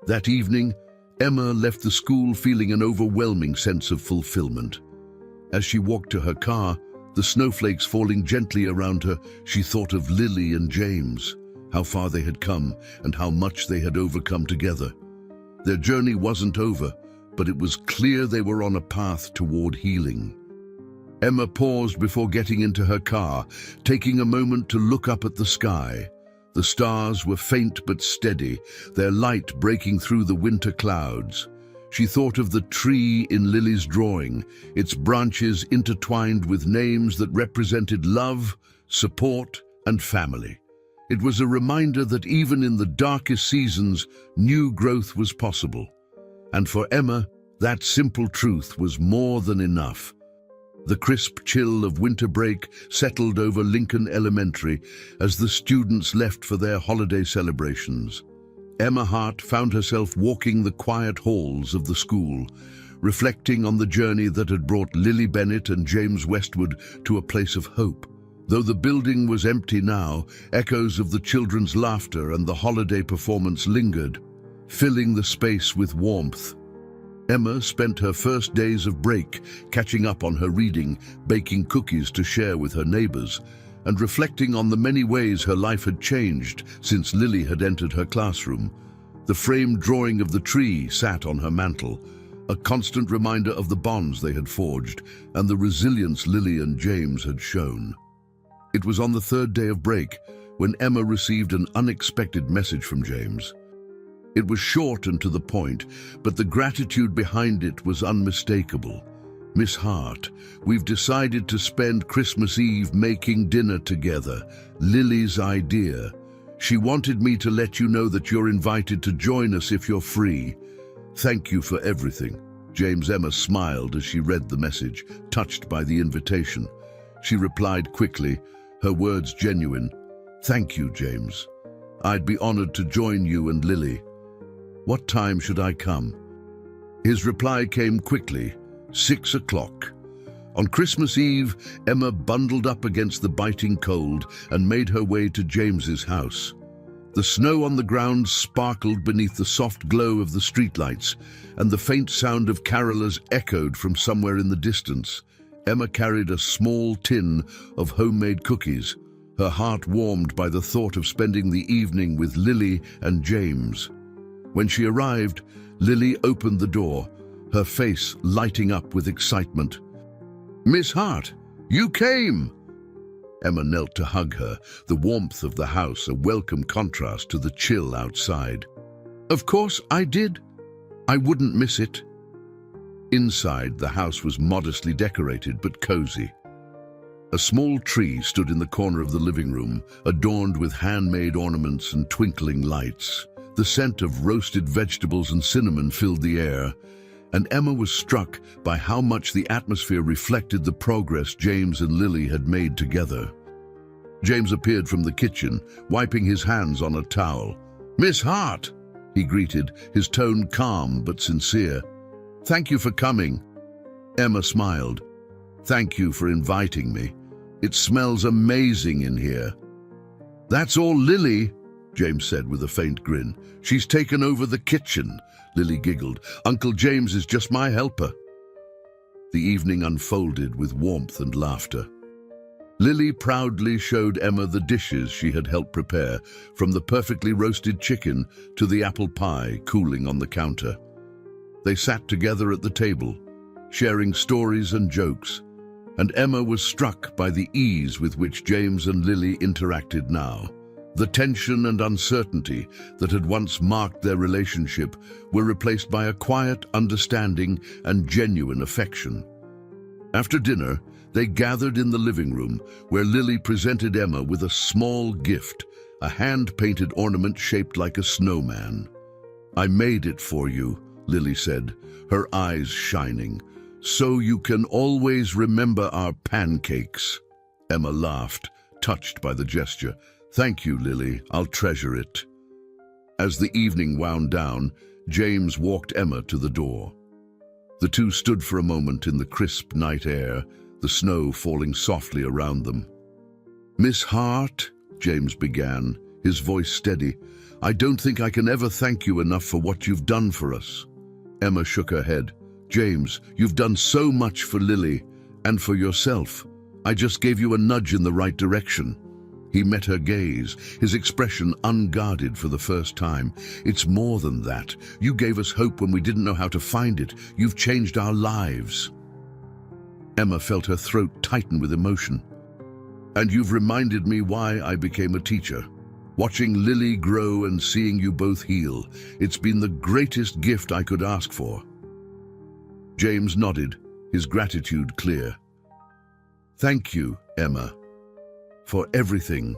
That evening, Emma left the school feeling an overwhelming sense of fulfillment. As she walked to her car, the snowflakes falling gently around her, she thought of Lily and James. how far they had come and how much they had overcome together. Their journey wasn't over, but it was clear they were on a path toward healing. Emma paused before getting into her car, taking a moment to look up at the sky. The stars were faint but steady, their light breaking through the winter clouds. She thought of the tree in Lily's drawing, its branches intertwined with names that represented love, support, and family. It was a reminder that even in the darkest seasons, new growth was possible. And for Emma, that simple truth was more than enough. The crisp chill of winter break settled over Lincoln Elementary as the students left for their holiday celebrations. Emma Hart found herself walking the quiet halls of the school, reflecting on the journey that had brought Lily Bennett and James Westwood to a place of hope. Though the building was empty now, echoes of the children's laughter and the holiday performance lingered, filling the space with warmth. Emma spent her first days of break catching up on her reading, baking cookies to share with her neighbors, and reflecting on the many ways her life had changed since Lily had entered her classroom. The framed drawing of the tree sat on her mantel, a constant reminder of the bonds they had forged and the resilience Lily and James had shown. It was on the third day of break when Emma received an unexpected message from James. It was short and to the point, but the gratitude behind it was unmistakable. "Miss Hart, we've decided to spend Christmas Eve making dinner together. Lily's idea. She wanted me to let you know that you're invited to join us if you're free. Thank you for everything." Emma smiled as she read the message, touched by the invitation. She replied quickly, her words genuine. "Thank you, James. I'd be honored to join you and Lily. What time should I come?" His reply came quickly, 6 o'clock. On Christmas Eve, Emma bundled up against the biting cold and made her way to James's house. The snow on the ground sparkled beneath the soft glow of the streetlights, and the faint sound of carolers echoed from somewhere in the distance. Emma carried a small tin of homemade cookies, her heart warmed by the thought of spending the evening with Lily and James. When she arrived, Lily opened the door, her face lighting up with excitement. "Miss Hart, you came!" Emma knelt to hug her, the warmth of the house a welcome contrast to the chill outside. "Of course I did. I wouldn't miss it." Inside, the house was modestly decorated but cozy. A small tree stood in the corner of the living room, adorned with handmade ornaments and twinkling lights. The scent of roasted vegetables and cinnamon filled the air, and Emma was struck by how much the atmosphere reflected the progress James and Lily had made together. James appeared from the kitchen, wiping his hands on a towel. "Miss Hart," he greeted, his tone calm but sincere. "Thank you for coming." Emma smiled. "Thank you for inviting me. It smells amazing in here." "That's all Lily," James said with a faint grin. "She's taken over the kitchen." Lily giggled. "Uncle James is just my helper." The evening unfolded with warmth and laughter. Lily proudly showed Emma the dishes she had helped prepare, from the perfectly roasted chicken to the apple pie cooling on the counter. They sat together at the table, sharing stories and jokes, and Emma was struck by the ease with which James and Lily interacted now. The tension and uncertainty that had once marked their relationship were replaced by a quiet understanding and genuine affection. After dinner, they gathered in the living room, where Lily presented Emma with a small gift, a hand-painted ornament shaped like a snowman. "I made it for you," Lily said, her eyes shining, "so you can always remember our pancakes." Emma laughed, touched by the gesture. "Thank you, Lily. I'll treasure it." As the evening wound down, James walked Emma to the door. The two stood for a moment in the crisp night air, the snow falling softly around them. "Miss Hart," James began, his voice steady, "I don't think I can ever thank you enough for what you've done for us." Emma shook her head. "James, you've done so much for Lily and for yourself. I just gave you a nudge in the right direction." He met her gaze, his expression unguarded for the first time. "It's more than that. You gave us hope when we didn't know how to find it. You've changed our lives." Emma felt her throat tighten with emotion. "And you've reminded me why I became a teacher. Watching Lily grow and seeing you both heal, it's been the greatest gift I could ask for." James nodded, his gratitude clear. "Thank you, Emma, for everything."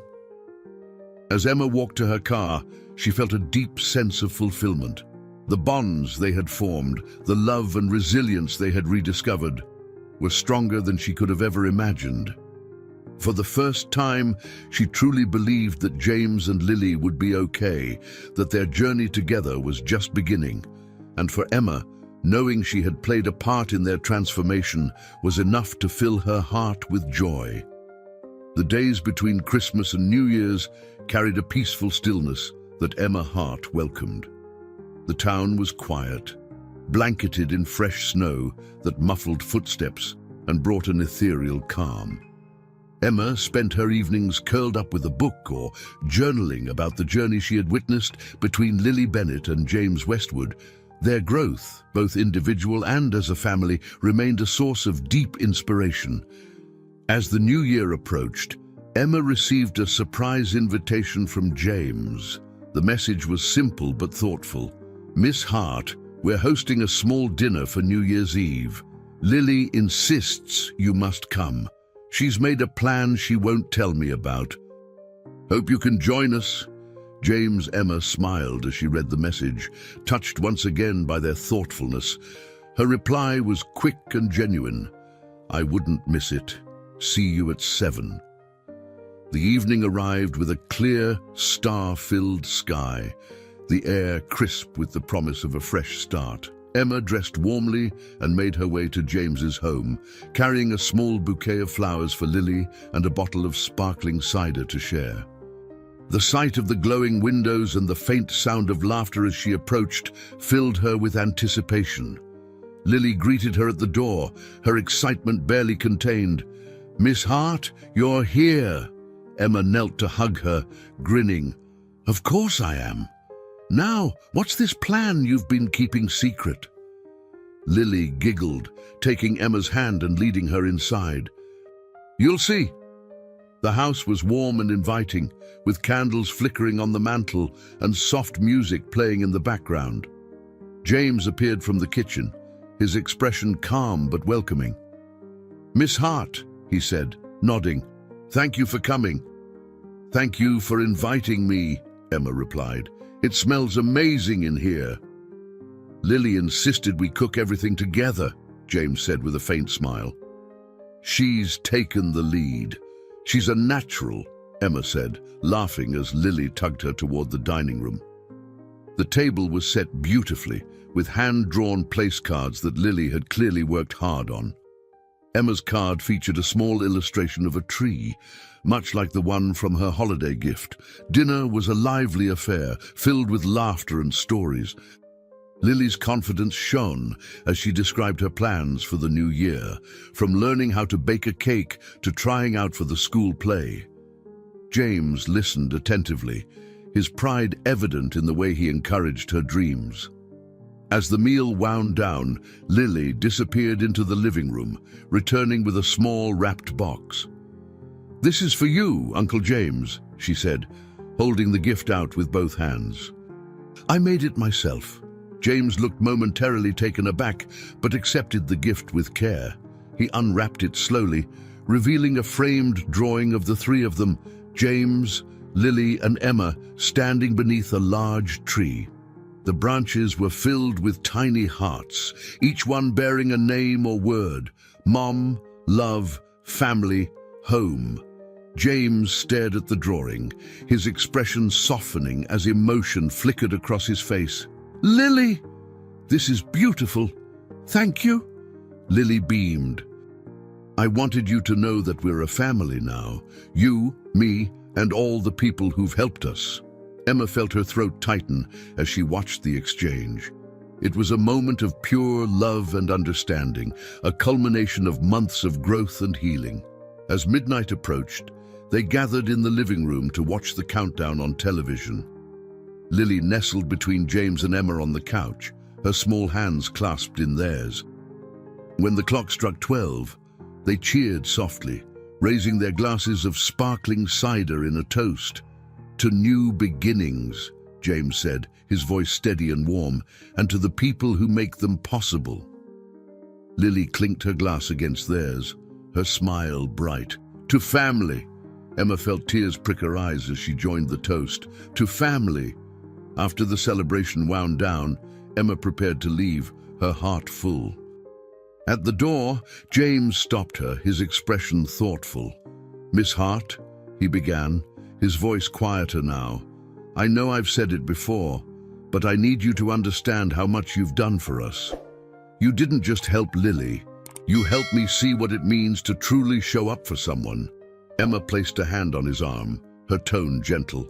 As Emma walked to her car, she felt a deep sense of fulfillment. The bonds they had formed, the love and resilience they had rediscovered, were stronger than she could have ever imagined. For the first time, she truly believed that James and Lily would be okay, that their journey together was just beginning. And for Emma, knowing she had played a part in their transformation was enough to fill her heart with joy. The days between Christmas and New Year's carried a peaceful stillness that Emma's heart welcomed. The town was quiet, blanketed in fresh snow that muffled footsteps and brought an ethereal calm. Emma spent her evenings curled up with a book or journaling about the journey she had witnessed between Lily Bennett and James Westwood. Their growth, both individual and as a family, remained a source of deep inspiration. As the new year approached, Emma received a surprise invitation from James. The message was simple but thoughtful. "Miss Hart, we're hosting a small dinner for New Year's Eve. Lily insists you must come. She's made a plan she won't tell me about. Hope you can join us." Emma smiled as she read the message, touched once again by their thoughtfulness. Her reply was quick and genuine. "I wouldn't miss it. See you at 7. The evening arrived with a clear, star-filled sky, the air crisp with the promise of a fresh start. Emma dressed warmly and made her way to James's home, carrying a small bouquet of flowers for Lily and a bottle of sparkling cider to share. The sight of the glowing windows and the faint sound of laughter as she approached filled her with anticipation. Lily greeted her at the door, her excitement barely contained. "Miss Hart, you're here." Emma knelt to hug her, grinning. "Of course I am. Now, what's this plan you've been keeping secret?" Lily giggled, taking Emma's hand and leading her inside. "You'll see." The house was warm and inviting, with candles flickering on the mantel and soft music playing in the background. James appeared from the kitchen, his expression calm but welcoming. "Miss Hart," he said, nodding, "thank you for coming." "Thank you for inviting me," Emma replied. "It smells amazing in here." "Lily insisted we cook everything together," James said with a faint smile. "She's taken the lead. She's a natural," Emma said, laughing as Lily tugged her toward the dining room. The table was set beautifully, with hand-drawn place cards that Lily had clearly worked hard on. Emma's card featured a small illustration of a tree, much like the one from her holiday gift. Dinner was a lively affair, filled with laughter and stories. Lily's confidence shone as she described her plans for the new year, from learning how to bake a cake to trying out for the school play. James listened attentively, his pride evident in the way he encouraged her dreams. As the meal wound down, Lily disappeared into the living room, returning with a small wrapped box. "This is for you, Uncle James," she said, holding the gift out with both hands. "I made it myself." James looked momentarily taken aback, but accepted the gift with care. He unwrapped it slowly, revealing a framed drawing of the three of them, James, Lily, and Emma, standing beneath a large tree. The branches were filled with tiny hearts, each one bearing a name or word: Mom, love, family, home. James stared at the drawing, his expression softening as emotion flickered across his face. "Lily, this is beautiful. Thank you." Lily beamed. "I wanted you to know that we're a family now. You, me, and all the people who've helped us." Emma felt her throat tighten as she watched the exchange. It was a moment of pure love and understanding, a culmination of months of growth and healing. As midnight approached, They gathered in the living room to watch the countdown on television. Lily nestled between James and Emma on the couch, her small hands clasped in theirs. When the clock struck 12, they cheered softly, raising their glasses of sparkling cider in a toast. "To new beginnings," James said, his voice steady and warm, "and to the people who make them possible." Lily clinked her glass against theirs, her smile bright. "To family." Emma felt tears prick her eyes as she joined the toast. "To family." After the celebration wound down, Emma prepared to leave, her heart full. At the door, James stopped her, his expression thoughtful. "Miss Hart," he began, his voice quieter now, "I know I've said it before, but I need you to understand how much you've done for us. You didn't just help Lily, you helped me see what it means to truly show up for someone." Emma placed a hand on his arm, her tone gentle.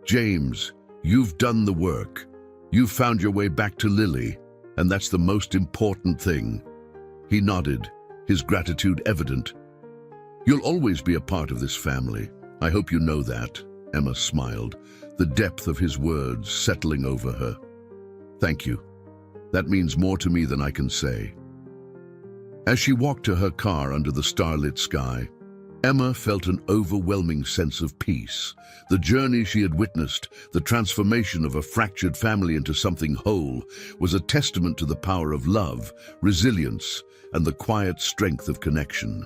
"James, you've done the work. You've found your way back to Lily, and that's the most important thing." He nodded, his gratitude evident. "You'll always be a part of this family. I hope you know that." Emma smiled, the depth of his words settling over her. "Thank you. That means more to me than I can say." As she walked to her car under the starlit sky, Emma felt an overwhelming sense of peace. The journey she had witnessed, the transformation of a fractured family into something whole, was a testament to the power of love, resilience, and the quiet strength of connection.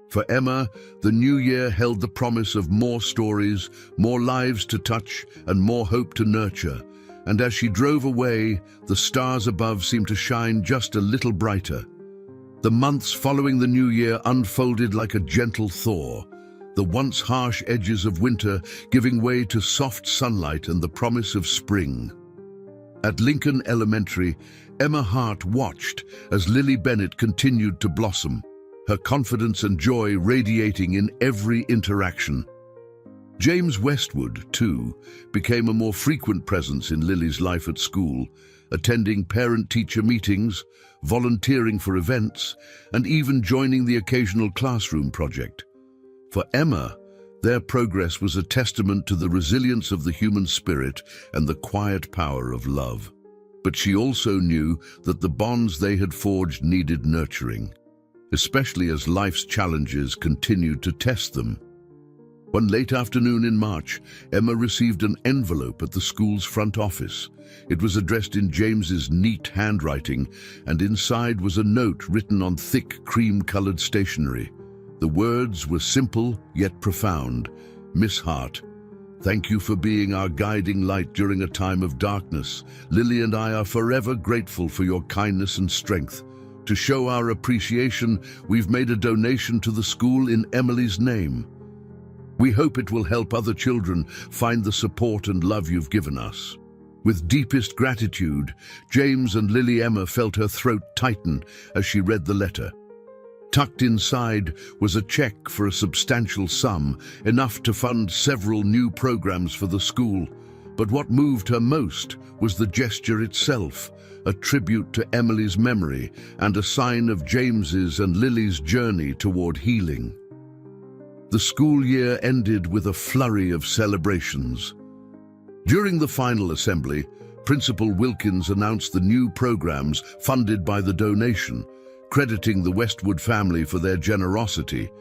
For Emma, the new year held the promise of more stories, more lives to touch, and more hope to nurture. And as she drove away, the stars above seemed to shine just a little brighter. The months following the new year unfolded like a gentle thaw, the once harsh edges of winter giving way to soft sunlight and the promise of spring. At Lincoln Elementary, Emma Hart watched as Lily Bennett continued to blossom, her confidence and joy radiating in every interaction. James Westwood, too, became a more frequent presence in Lily's life at school, attending parent-teacher meetings, volunteering for events, and even joining the occasional classroom project. For Emma, their progress was a testament to the resilience of the human spirit and the quiet power of love. But she also knew that the bonds they had forged needed nurturing, especially as life's challenges continued to test them. One late afternoon in March, Emma received an envelope at the school's front office. It was addressed in James's neat handwriting, and inside was a note written on thick, cream-colored stationery. The words were simple yet profound. "Miss Hart, thank you for being our guiding light during a time of darkness. Lily and I are forever grateful for your kindness and strength. To show our appreciation, we've made a donation to the school in Emily's name. We hope it will help other children find the support and love you've given us." With deepest gratitude, James and Lily Emma felt her throat tighten as she read the letter. Tucked inside was a check for a substantial sum, enough to fund several new programs for the school. But what moved her most was the gesture itself, a tribute to Emily's memory and a sign of James's and Lily's journey toward healing. The school year ended with a flurry of celebrations. During the final assembly, Principal Wilkins announced the new programs funded by the donation, crediting the Westwood family for their generosity.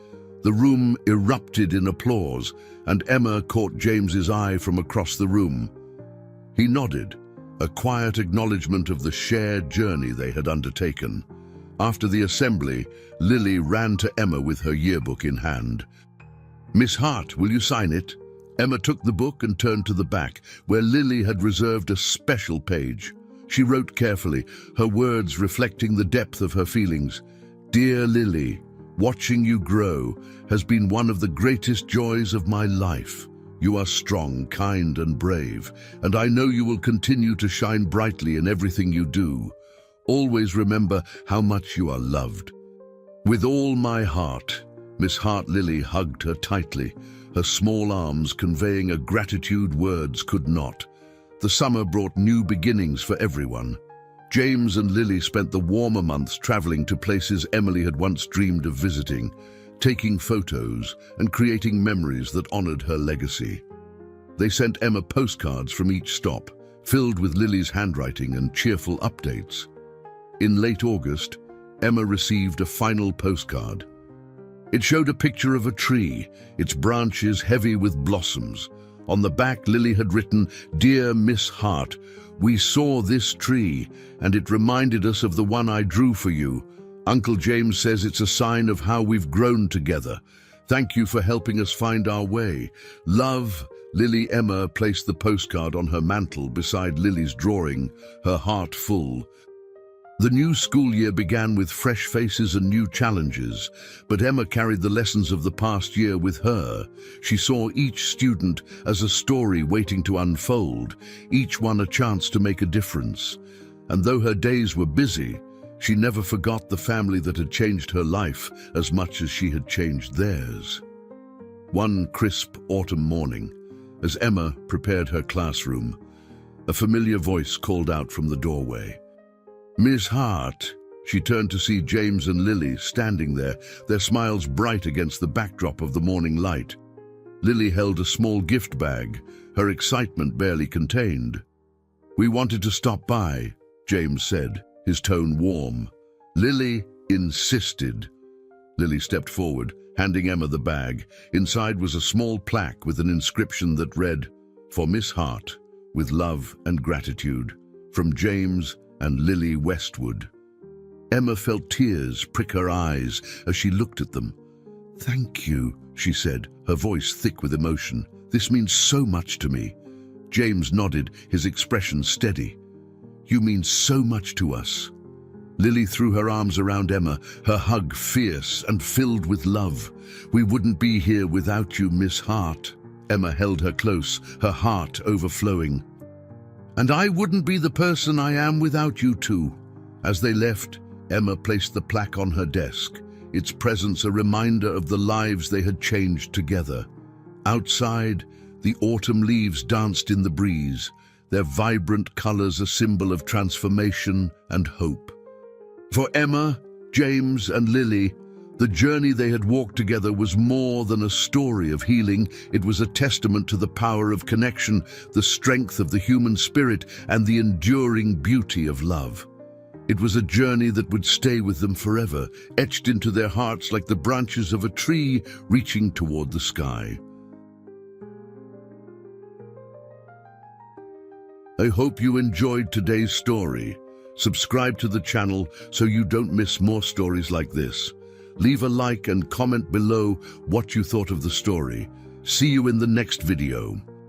The room erupted in applause, and Emma caught James's eye from across the room. He nodded, a quiet acknowledgement of the shared journey they had undertaken. After the assembly, Lily ran to Emma with her yearbook in hand. "Miss Hart, will you sign it?" Emma took the book and turned to the back, where Lily had reserved a special page. She wrote carefully, her words reflecting the depth of her feelings. "Dear Lily, watching you grow has been one of the greatest joys of my life. You are strong, kind, and brave, and I know you will continue to shine brightly in everything you do. Always remember how much you are loved." "With all my heart." Miss Hart. Lily hugged her tightly, her small arms conveying a gratitude words could not. The summer brought new beginnings for everyone. James and Lily spent the warmer months traveling to places Emily had once dreamed of visiting, taking photos and creating memories that honored her legacy. They sent Emma postcards from each stop, filled with Lily's handwriting and cheerful updates. In late August, Emma received a final postcard. It showed a picture of a tree, its branches heavy with blossoms. On the back, Lily had written, "Dear Miss Hart, we saw this tree, and it reminded us of the one I drew for you. Uncle James says it's a sign of how we've grown together. Thank you for helping us find our way. Love." Lily. Emma placed the postcard on her mantle beside Lily's drawing, her heart full. The new school year began with fresh faces and new challenges, but Emma carried the lessons of the past year with her. She saw each student as a story waiting to unfold, each one a chance to make a difference. And though her days were busy, she never forgot the family that had changed her life as much as she had changed theirs. One crisp autumn morning, as Emma prepared her classroom, a familiar voice called out from the doorway. "Miss Hart." She turned to see James and Lily standing there, their smiles bright against the backdrop of the morning light. Lily held a small gift bag, her excitement barely contained. "We wanted to stop by," James said, his tone warm. Lily insisted. Lily stepped forward, handing Emma the bag. Inside was a small plaque with an inscription that read, "For Miss Hart, with love and gratitude, from James and Lily Westwood." Emma felt tears prick her eyes as she looked at them. "Thank you," she said, her voice thick with emotion. "This means so much to me." James nodded, his expression steady. "You mean so much to us." Lily threw her arms around Emma, her hug fierce and filled with love. "We wouldn't be here without you, Miss Hart." Emma held her close, her heart overflowing. "And I wouldn't be the person I am without you too." As they left, Emma placed the plaque on her desk, its presence a reminder of the lives they had changed together. Outside, the autumn leaves danced in the breeze, their vibrant colors a symbol of transformation and hope. For Emma, James, and Lily, the journey they had walked together was more than a story of healing. It was a testament to the power of connection, the strength of the human spirit, and the enduring beauty of love. It was a journey that would stay with them forever, etched into their hearts like the branches of a tree reaching toward the sky. I hope you enjoyed today's story. Subscribe to the channel so you don't miss more stories like this. Leave a like and comment below what you thought of the story. See you in the next video.